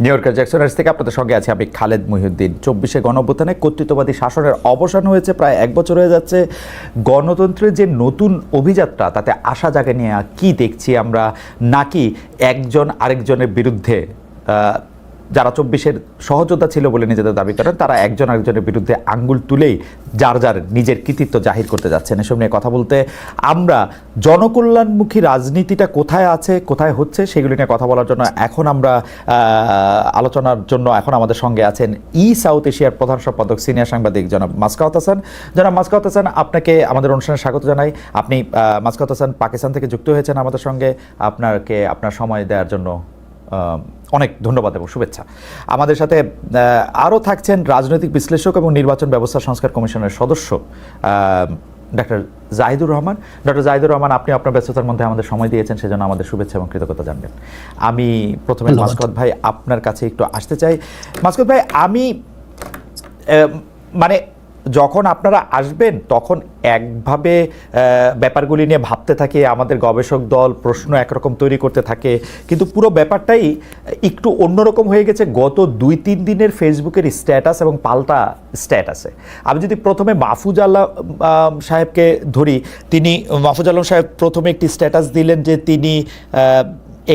New ইয়র্কের জ্যাকসনহাইটস থেকে আপনাদের সঙ্গে আছে আমি খালেদ মহিউদ্দিন। 24শে গণঅভ্যুত্থানে কর্তৃত্ববাদী শাসনের অবসান হয়েছে, প্রায় 1 বছর হয়ে যাচ্ছে। গণতন্ত্রের যে নতুন অভিযাত্রা, তাতে আশা জাগে নিয়ে কি দেখছি আমরা, নাকি একজন আরেকজনের বিরুদ্ধে, যারা 24-এর সহযোদ্ধা ছিল বলে নিজেদের দাবি করেন, তারা একজন আরেকজনের বিরুদ্ধে আঙ্গুল তুলেই যার যার নিজের কৃতিত্ব জাহির করতে যাচ্ছেন। এসব নিয়ে কথা বলতে আমরা জনকল্যাণমুখী রাজনীতিটা কোথায় আছে, কোথায় হচ্ছে, সেগুলি নিয়ে কথা বলার জন্য এখন আমরা আলোচনার জন্য এখন আমাদের সঙ্গে আছেন সাউথ এশিয়ার প্রধান সম্পাদক সিনিয়র সাংবাদিক জনাব মাসকাওয়াত হাসান। জনাব মাসকাওয়াত হাসান, আপনাকে আমাদের অনুষ্ঠানে স্বাগত জানাই। আপনি মাসকাওয়াত হাসান পাকিস্তান থেকে যুক্ত হয়েছেন আমাদের সঙ্গে। আপনার সময় দেওয়ার জন্য অনেক ধন্যবাদ এবং শুভেচ্ছা। আমাদের সাথে আরও থাকছেন রাজনৈতিক বিশ্লেষক এবং নির্বাচন ব্যবস্থা সংস্কার কমিশনের সদস্য ডক্টর জাহিদুর রহমান। ডক্টর জাহিদুর রহমান, আপনি আপনার ব্যস্ততার মধ্যে আমাদের সময় দিয়েছেন, সেজন্য আমাদের শুভেচ্ছা এবং কৃতজ্ঞতা জানবেন। আমি প্রথমে মাসকাওয়াত ভাই আপনার কাছে একটু আসতে চাই। মাসকাওয়াত ভাই, আমি মানে যখন আপনারা আসবেন তখন একভাবে ব্যাপারগুলি নিয়ে ভাবতে থাকে, আমাদের গবেষক দল প্রশ্ন একরকম তৈরি করতে থাকে, কিন্তু পুরো ব্যাপারটাই একটু অন্যরকম হয়ে গেছে গত 2-3 দিনের ফেসবুকের স্ট্যাটাস এবং পাল্টা স্ট্যাটাসে। আমি যদি প্রথমে মাহফুজ আলম সাহেবকে ধরি, মাহফুজ আলম সাহেব প্রথমে একটি স্ট্যাটাস দিলেন যে তিনি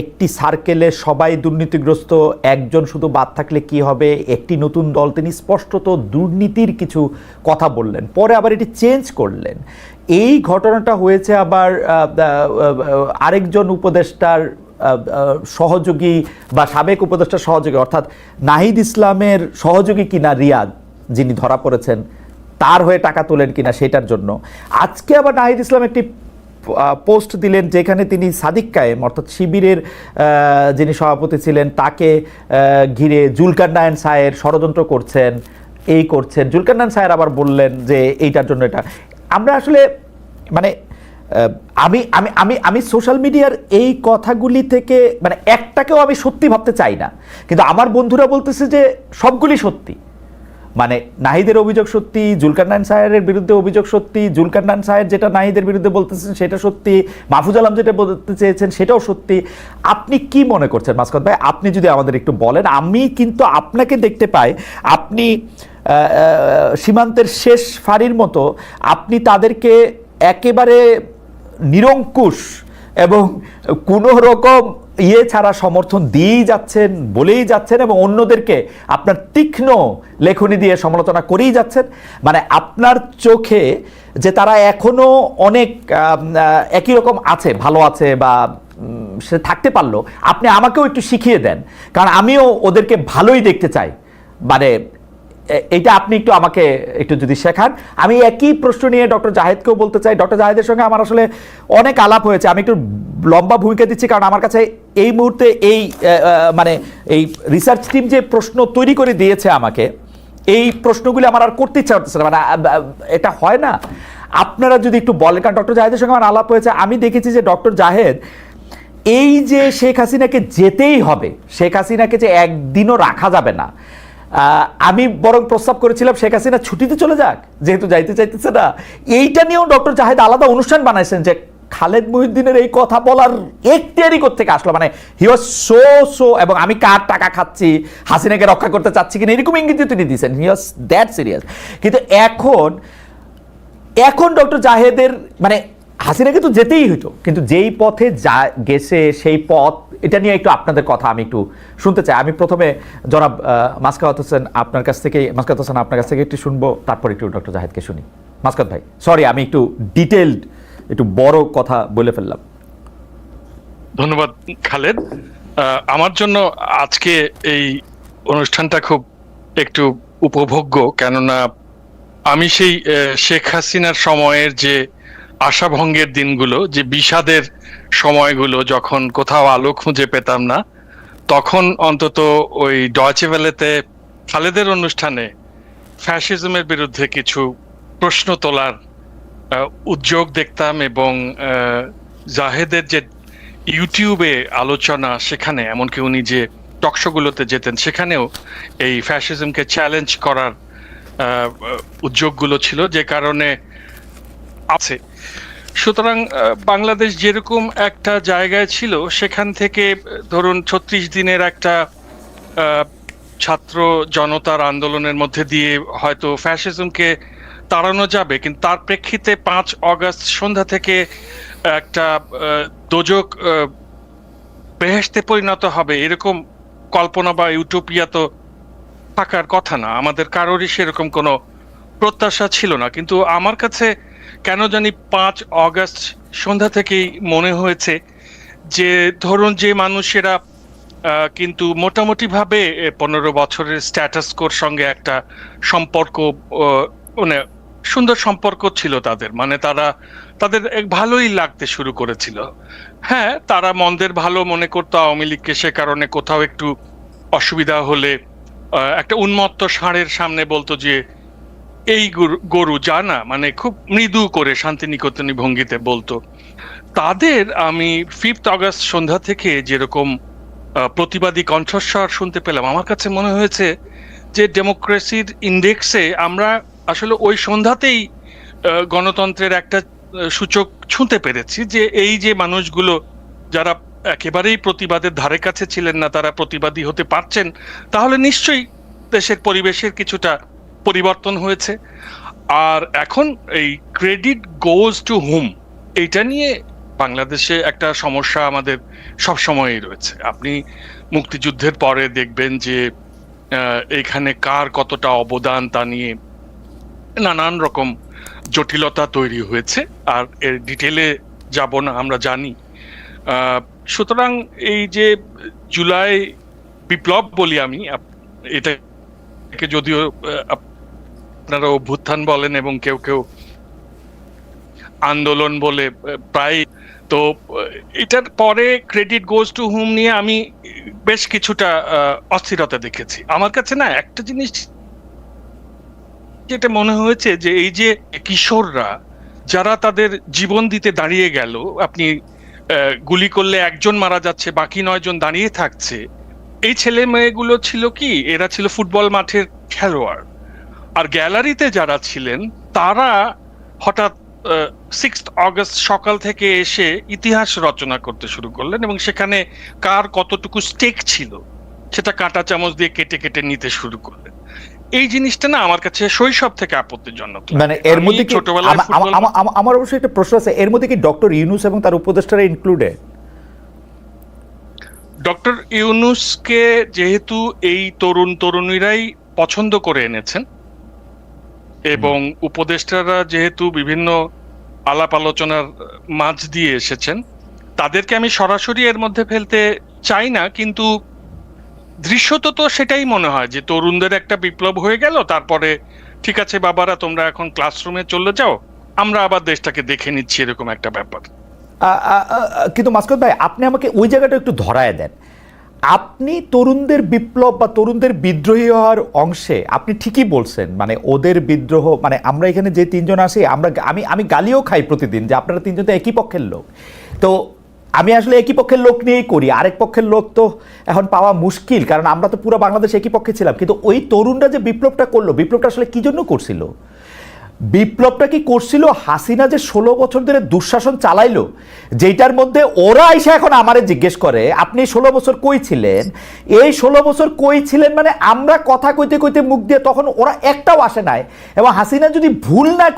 একটি সার্কেলে সবাই দুর্নীতিগ্রস্ত, একজন শুধু বাদ থাকলে কি হবে, একটি নতুন দল। তিনি স্পষ্টত দুর্নীতির কিছু কথা বললেন, পরে আবার এটি চেঞ্জ করলেন। এই ঘটনাটা হয়েছে আবার আরেকজন উপদেষ্টার সহযোগী বা সাবেক উপদেষ্টার সহযোগী, অর্থাৎ নাহিদ ইসলামের সহযোগী কিনা রিয়াদ, যিনি ধরা পড়েছেন, তার হয়ে টাকা তোলেন কিনা সেটার জন্য। আজকে আবার নাহিদ ইসলাম একটি পোস্ট দিলেন যেখানে তিনি সাদিক কায়েম, অর্থাৎ শিবিরের যিনি সভাপতি ছিলেন, তাকে ঘিরে জুলকারনায়ন সায়ের ষড়যন্ত্র করছেন। জুলকারনায়ন সায়ের আবার বললেন যে এইটার জন্য এটা। আমরা আসলে মানে আমি আমি আমি আমি সোশ্যাল মিডিয়ার এই কথাগুলি থেকে মানে একটাকেও আমি সত্যি ভাবতে চাই না, কিন্তু আমার বন্ধুরা বলতেছে যে সবগুলি সত্যি। মানে নাহিদের অভিযোগ সত্যি, জুলকারনায়ন সায়ের বিরুদ্ধে অভিযোগ সত্যি, জুলকারনায়ন সায়ের যেটা নাহিদের বিরুদ্ধে বলতেছেন সেটা সত্যি, মাহফুজ আলম যেটা বলতে চেয়েছেন সেটাও সত্যি। আপনি কি মনে করছেন মাসকাওয়াত ভাই? আপনি যদি আমাদের একটু বলেন। আমি কিন্তু আপনাকে দেখতে পাই, আপনি সীমান্তের শেষ ফাঁড়ির মতো আপনি তাদেরকে একেবারে নিরঙ্কুশ এবং কোনো রকম ছাড়া সমর্থন দিয়েই যাচ্ছেন, বলেই যাচ্ছেন, এবং অন্যদেরকে আপনার তীক্ষ্ণ লেখনী দিয়ে সমালোচনা করেই যাচ্ছেন। মানে আপনার চোখে যে তারা এখনো অনেক একই রকম আছে, ভালো আছে বা সে থাকতে পারলো, আপনি আমাকেও একটু শিখিয়ে দেন, কারণ আমিও ওদেরকে ভালোই দেখতে চাই। মানে এইটা আপনি একটু আমাকে একটু যদি শেখান। আমি একই প্রশ্ন নিয়ে ডক্টর জাহেদকেও বলতে চাই। ডক্টর জাহেদের সঙ্গে আমার আসলে অনেক আলাপ হয়েছে। আমি একটু লম্বা ভূমিকা দিচ্ছি কারণ আমার কাছে এই মুহূর্তে মানে এই রিসার্চ টিম যে প্রশ্ন তৈরি করে দিয়েছে আমাকে, এই প্রশ্নগুলি আমার আর করতে ইচ্ছা করতেছে না। মানে এটা হয় না। আপনারা যদি একটু বলেন, কারণ ডক্টর জাহেদের সঙ্গে আমার আলাপ হয়েছে, আমি দেখেছি যে ডক্টর জাহেদ এই যে শেখ হাসিনাকে যেতেই হবে, শেখ হাসিনাকে যে একদিনও রাখা যাবে না, আমি বরং প্রস্তাব করেছিলাম শেখ হাসিনা ছুটিতে চলে যাক, যেহেতু যাইতে চাইতেছে না। এইটা নিয়েও ডক্টর জাহেদ আলাদা অনুষ্ঠান বানাইছেন যে খালেদ মহিউদ্দিনের এই কথা বলার এখতিয়ারই কোত্থেকে আসলো। মানে হি ওয়াজ সো এবং আমি কার টাকা খাচ্ছি, হাসিনাকে রক্ষা করতে চাচ্ছি কিনা, এরকম ইঙ্গিত তিনি দিয়েছেন। হি ওয়াজ দ্যাট সিরিয়াস। কিন্তু এখন ডক্টর জাহেদের মানে হাসিনাকে তো যেতেই হতো, কিন্তু যেই পথে গেছে সেই পথ, এটা নিয়ে একটু আপনাদের কথা আমি একটু শুনতে চাই। আমি প্রথমে জনাব মাসকাওয়াত হাসান আপনার কাছ থেকে একটু শুনবো, তারপর একটু ডক্টর জাহেদকে শুনি। মাসকাওয়াত ভাই, সরি আমি একটু ডিটেইলড একটু বড় কথা বলে ফেললাম। ধন্যবাদ খালেদ। আমার জন্য আজকে এই অনুষ্ঠানটা খুব একটু উপভোগ্য, কেননা আমি সেই শেখ হাসিনার সময়ের যে আশাভঙ্গের দিনগুলো, যে বিষাদের সময়গুলো, যখন কোথাও আলো খুঁজে পেতাম না, তখন অন্তত ওই ডয়চে ভেলেতে খালেদের অনুষ্ঠানে ফ্যাসিজমের বিরুদ্ধে কিছু প্রশ্ন তোলার উদ্যোগ দেখতাম, এবং জাহেদের যে ইউটিউবে আলোচনা, সেখানে এমনকি উনি যে টকশোগুলোতে যেতেন, সেখানেও এই ফ্যাসিজমকে চ্যালেঞ্জ করার উদ্যোগগুলো ছিল, যে কারণে আছে। সুতরাং বাংলাদেশ যেরকম একটা জায়গায় ছিল, সেখান থেকে ধরুন 36 দিনের একটা আহ, ছাত্র জনতার আন্দোলনের মধ্যে দিয়ে হয়তো ফ্যাসিজমকে তাড়ানো যাবে, কিন্তু তার প্রেক্ষিতে 5 অগস্ট সন্ধ্যা থেকে একটা দোজক বেহেশতে পরিণত হবে এরকম কল্পনা বা ইউটোপিয়া তো থাকার কথা না। আমাদের কারোরই সেরকম কোনো প্রত্যাশা ছিল না, কিন্তু আমার কাছে কেন জানি 5 অগস্ট সন্ধ্যা থেকেই মনে হয়েছে যে ধরুন যে মানুষেরা কিন্তু মোটামুটি ভাবে 15 বছরের স্ট্যাটাস কোর সঙ্গে একটা সম্পর্ক, মানে সুন্দর সম্পর্ক ছিল তাদের, মানে তাদের এক ভালোই লাগতে শুরু করেছিল। হ্যাঁ, তারা মন্দের ভালো মনে করতো আওয়ামী লীগকে, সে কারণে কোথাও একটু অসুবিধা হলে একটা উন্মত্ত ষাঁড়ের সামনে বলতো যে এই গরু যা না, মানে খুব মৃদু করে শান্তিনিকেতনী ভঙ্গিতে বলতো। তাদের আমি 5 অগস্ট সন্ধ্যা থেকে যেরকম প্রতিবাদী কণ্ঠস্বর শুনতে পেলাম, আমার কাছে মনে হয়েছে যে ডেমোক্রেসির ইন্ডেক্সে আমরা আসলে ওই সন্ধ্যাতেই গণতন্ত্রের একটা সূচক ছুঁতে পেরেছি, যে এই যে মানুষগুলো যারা একেবারেই প্রতিবাদের ধারে কাছে ছিলেন না, তারা প্রতিবাদী হতে পারছেন, তাহলে নিশ্চয়ই দেশের পরিবেশের কিছুটা পরিবর্তন হয়েছে। আর এখন এই ক্রেডিট গোজ টু হুম, এইটা নিয়ে বাংলাদেশে একটা সমস্যা আমাদের সব সময়ই রয়েছে। আপনি মুক্তিযুদ্ধের পরে দেখবেন যে এইখানে কার কতটা অবদান তা নিয়ে নানান রকম জটিলতা তৈরি হয়েছে, আর এর ডিটেলে যাব না, আমরা জানি। সুতরাং এই যে জুলাই বিপ্লব বলি আমি, এটাকে যদিও আপনারা অভ্যুত্থান বলেন এবং কেউ কেউ আন্দোলন বলে, প্রায় তো এটার পরে ক্রেডিট গোজ টু হুম নিয়ে আমি বেশ কিছুটা অস্থিরতা দেখেছি। আমার কাছে না একটা জিনিস যেটা মনে হয়েছে, যে এই যে কিশোররা যারা তাদের জীবন দিতে দাঁড়িয়ে গেল, আপনি গুলি করলে একজন মারা যাচ্ছে, বাকি 9 জন দাঁড়িয়ে থাকছে, এই ছেলে মেয়েগুলো ছিল কি, এরা ছিল ফুটবল মাঠের খেলোয়াড়। আর গ্যালারিতে যারা ছিলেন তারা হঠাৎ 6 অগস্ট সকাল থেকে এসে ইতিহাস রচনা করতে শুরু করলেন, এবং সেখানে কার কতটুকু স্টেক ছিল সেটা কাঁটা চামচ দিয়ে কেটে কেটে নিতে শুরু করলেন। এই জিনিসটা না আমার কাছে শৈশব থেকে আপত্তিজনক। মানে এর মধ্যে কি আমার অবশ্যই একটা প্রশ্ন আছে, এর মধ্যে কি ডক্টর ইউনূস এবং তার উপদেষ্টারা ইনক্লুডেড? ডক্টর ইউনূসকে যেহেতু এই তরুণ তরুণীরাই পছন্দ করে এনেছেন, এবং উপদেষ্টারা যেহেতু বিভিন্ন আলাপ আলোচনার মাঝ দিয়ে এসেছেন, তাদেরকে আমি সরাসরি এর মধ্যে ফেলতে চাই না, কিন্তু দৃশ্যত তো সেটাই মনে হয় যে তরুণদের একটা বিপ্লব হয়ে গেল, তারপরে ঠিক আছে বাবারা তোমরা এখন ক্লাসরুমে চলে যাও, আমরা আবার দেশটাকে দেখে নিচ্ছি, এরকম একটা ব্যাপার। কিন্তু মাসকুদ ভাই, আপনি আমাকে ওই জায়গাটা একটু ধরায় দেন। আপনি তরুণদের বিপ্লব বা তরুণদের বিদ্রোহী হওয়ার অংশে আপনি ঠিকই বলছেন, মানে ওদের বিদ্রোহ, মানে আমরা এখানে যে 3 জন আছি, আমি গালিও খাই প্রতিদিন যে আপনারা 3 জন তো একই পক্ষের লোক। তো আমি আসলে একই পক্ষের লোক নিয়েই করি, আরেক পক্ষের লোক তো এখন পাওয়া মুশকিল, কারণ আমরা তো পুরো বাংলাদেশ একই পক্ষে ছিলাম। কিন্তু ওই তরুণরা যে বিপ্লবটা করলো, বিপ্লবটা আসলে কি জন্য করছিল? বিপ্লবটা কি করছিল হাসিনা যে 16 বছর ধরে দুঃশাসন চালাইলো, যেটার মধ্যে ওরা এসে এখন আমারে জিজ্ঞেস করে আপনি 16 বছর কই ছিলেন? এই 16 বছর কই ছিলেন মানে আমরা কথা কইতে কইতে মুখ দিয়ে, তখন ওরা একটাও আসে নাই। এবং হাসিনা যদি ভুল না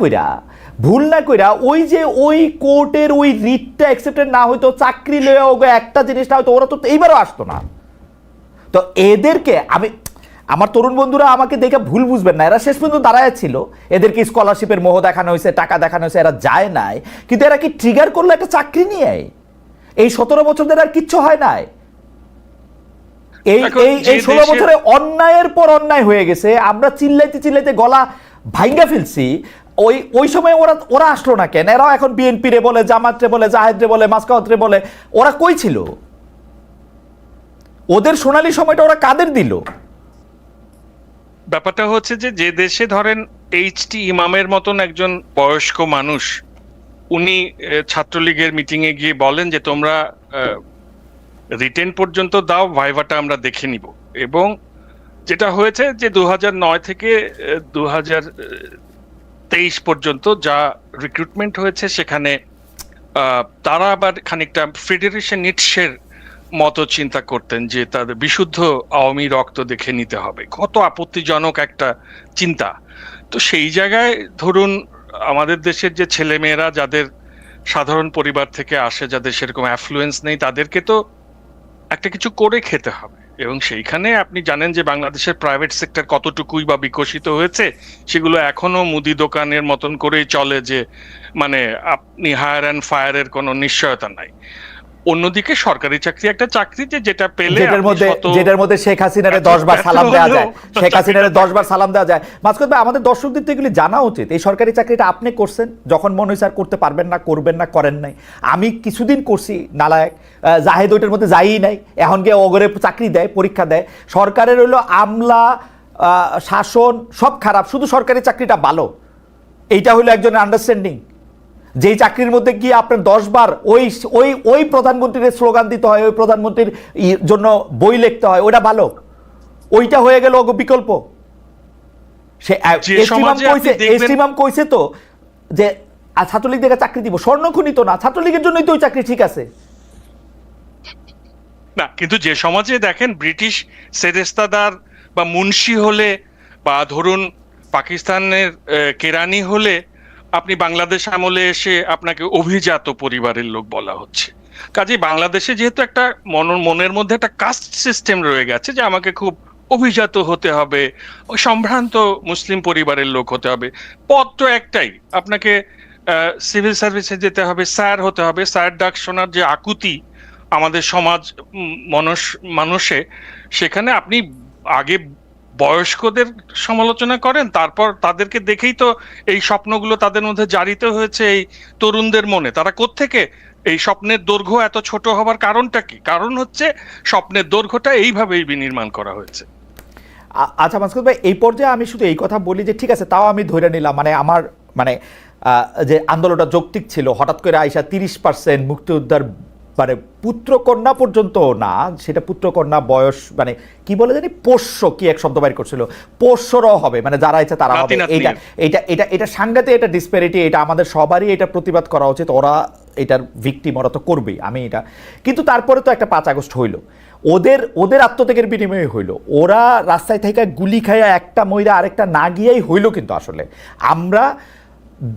কইরা ওই যে ওই কোর্টের ওই রিটটা অ্যাকসেপ্টেড না হইতো, চাকরি লয়ে একটা জিনিস না হয়তো, ওরা তো এইবারও আসতো না। তো এদেরকে আমার তরুণ বন্ধুরা আমাকে দেখে ভুল বুঝবেন না, এরা শেষ পর্যন্ত দাঁড়ায় ছিল, এদেরকে স্কলারশিপের মোহ দেখানো হয়েছে, টাকা দেখানো হয়েছে, এরা যায় নাই। কিন্তু এরা কি ট্রিগার করলো একটা চাকরি নিয়ে? এই 17 বছর ধরে আর কিচ্ছু হয় নাই। এই 16 বছরে অন্যায়ের পর অন্যায় হয়ে গেছে, আমরা চিল্লাইতে গলা ভাঙ্গা ফেলছি। ওই সময় ওরা আসলো না কেন? এরাও এখন বিএনপি রে বলে, জামাত রে বলে, জাহেদ রে বলে, মাসকাওয়াত রে বলে, ওরা কই ছিল? ওদের সোনালী সময়টা ওরা কাদের দিল? ব্যাপারটা হচ্ছে যে দেশে ধরেন এইচটি ইমামের মতন একজন বয়স্ক মানুষ, উনি ছাত্রলীগের মিটিং এ গিয়ে বলেন যে তোমরা রিটেন পর্যন্ত দাও, ভাইভাটা আমরা দেখে নিব। এবং যেটা হয়েছে যে 2009 থেকে 2023 পর্যন্ত যা রিক্রুটমেন্ট হয়েছে, সেখানে তারা আবার খানিকটা ফেডারেশন নিটসের মতো চিন্তা করতেন যে তাদের বিশুদ্ধ আওয়ামী রক্ত দেখে নিতে হবে, কত আপত্তিজনক একটা চিন্তা। তো সেই জায়গায় ধরুন আমাদের দেশের যে ছেলেমেয়েরা যাদের সাধারণ পরিবার থেকে আসে, যাদের সেরকম অ্যাফ্লুয়েন্স নেই, তাদেরকে তো একটা কিছু করে খেতে হবে। এবং সেইখানে আপনি জানেন যে বাংলাদেশের প্রাইভেট সেক্টর কতটুকুই বা বিকশিত হয়েছে, সেগুলো এখনো মুদি দোকানের মতন করেই চলে, যে মানে আপনি হায়ার অ্যান্ড ফায়ারের কোনো নিশ্চয়তা নাই। অন্যদিকে সরকারি চাকরি একটা চাকরি যে যেটা পেলে যেটার মধ্যে শেখ হাসিনারে 10 বার সালাম দেওয়া যায়, শেখ হাসিনারে 10 বার সালাম দেওয়া যায়। মাসকুদ ভাই, আমাদের দর্শকদের তো এগুলি জানা উচিত। এই সরকারি চাকরিটা আপনি করছেন, যখন মনে হয়েছে আর করতে পারবেন না, করবেন না, করেন নাই। আমি কিছুদিন করছি নালায়েক, জাহেদ ওইটার মধ্যে যাইই নাই, এখন গিয়ে অগরে চাকরি দেয়, পরীক্ষা দেয়। সরকারের হইলো আমলা শাসন সব খারাপ, শুধু সরকারি চাকরিটা ভালো। এইটা হলো একজনের আন্ডারস্ট্যান্ডিং। যেই চাকরির মধ্যে গিয়ে আপনার 10 বার ওই ওই ওই প্রধানমন্ত্রীর স্লোগান দিতে হয়, ওই প্রধানমন্ত্রীর জন্য বই লিখতে হয়, ওটা ভালো। ওইটা হয়ে গেল বিকল্প। সে এস্টিমাম কইছে তো যে ছাত্রলীগ থেকে চাকরি দিব, স্বর্ণখনি তো না, ছাত্রলীগের জন্যই তো ওই চাকরি ঠিক আছে না। কিন্তু যে সমাজে দেখেন ব্রিটিশ সেরেস্তাদার বা মুন্সি হলে, বা ধরুন পাকিস্তানের কেরানি হলে, আপনি বাংলাদেশ আমলে এসে আপনাকে অভিজাত পরিবারের লোক বলা হচ্ছে। কাজেই বাংলাদেশে যেহেতু একটা মনের মধ্যে একটা কাস্ট সিস্টেম রয়ে গেছে যে আমাকে খুব অভিজাত হতে হবে, ওই সম্ভ্রান্ত মুসলিম পরিবারের লোক হতে হবে। পদ তো একটাই, আপনাকে সিভিল সার্ভিসে যেতে হবে, স্যার হতে হবে। স্যার ডাক শোনার যে আকুতি আমাদের সমাজ মানুষে, সেখানে আপনি আগে বয়স্কদের সমালোচনা করেন, তারপর তাদেরকে দেখেই তো এই স্বপ্নগুলো তাদের মধ্যে জারিত হয়েছে এই তরুণদের মনে। তারা কোত্থেকে এই স্বপ্নের দৈর্ঘ্য এত ছোট হবার কারণটা কি? কারণ হচ্ছে স্বপ্নের দৈর্ঘ্যটা এইভাবেই বিনির্মাণ করা হয়েছে। আচ্ছা মাসকুদ ভাই, এই পর্যায়ে আমি শুধু এই কথা বলি যে ঠিক আছে, তাও আমি ধরে নিলাম, মানে আমার মানে যে আন্দোলনটা যৌক্তিক ছিল, হঠাৎ করে আইসা 30% মুক্তিযোদ্ধার মানে পুত্রকন্যা পর্যন্ত না, সেটা পুত্রকন্যা বয়স মানে কি বলে জানি, পোষ্য কি এক শব্দ বাইর করছিল, পোষ্যরাও হবে, মানে যারা ইচ্ছা তারা হবে। এইটা এটা এটা এটা সাংঘাতিক, এটা ডিসপ্যারিটি, এটা আমাদের সবারই এটা প্রতিবাদ করা উচিত। ওরা এটার ভিকটিম, ওরা তো করবেই, আমি এটা। কিন্তু তারপরে তো একটা 5 আগস্ট হইল, ওদের আত্মত্যাগের বিনিময়ে হইল। ওরা রাস্তায় থেকে গুলি খাইয়া একটা মহিলা আরেকটা না গিয়েই হইল। কিন্তু আসলে আমরা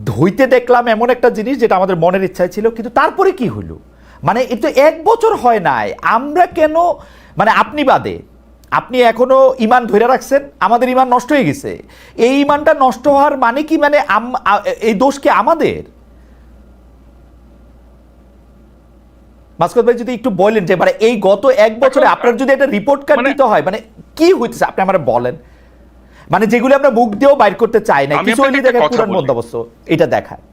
ধইতে দেখলাম এমন একটা জিনিস যেটা আমাদের মনের ইচ্ছায় ছিল, কিন্তু তারপরে কি হইল? মানে এটা 1 বছর হয় নাই, আমরা কেন, মানে আপনি বাদে, আপনি এখনো ইমান ধরে রাখছেন, আমাদের ইমান নষ্ট হয়ে গেছে। এই ইমানটা নষ্ট হওয়ার মানে কি, মানে এই দোষ কি আমাদের? মাসকুদ ভাই যদি একটু বলেন যে মানে এই গত 1 বছরে আপনার যদি একটা রিপোর্ট কার্ড দিতে হয়, মানে কি হইতেছে আপনি আমার বলেন। মানে যেগুলো আমরা মুখ দিয়েও বাইর করতে চাই না, কিছু হইলে দেখে পুরান বন্দোবস্ত এটা দেখায়।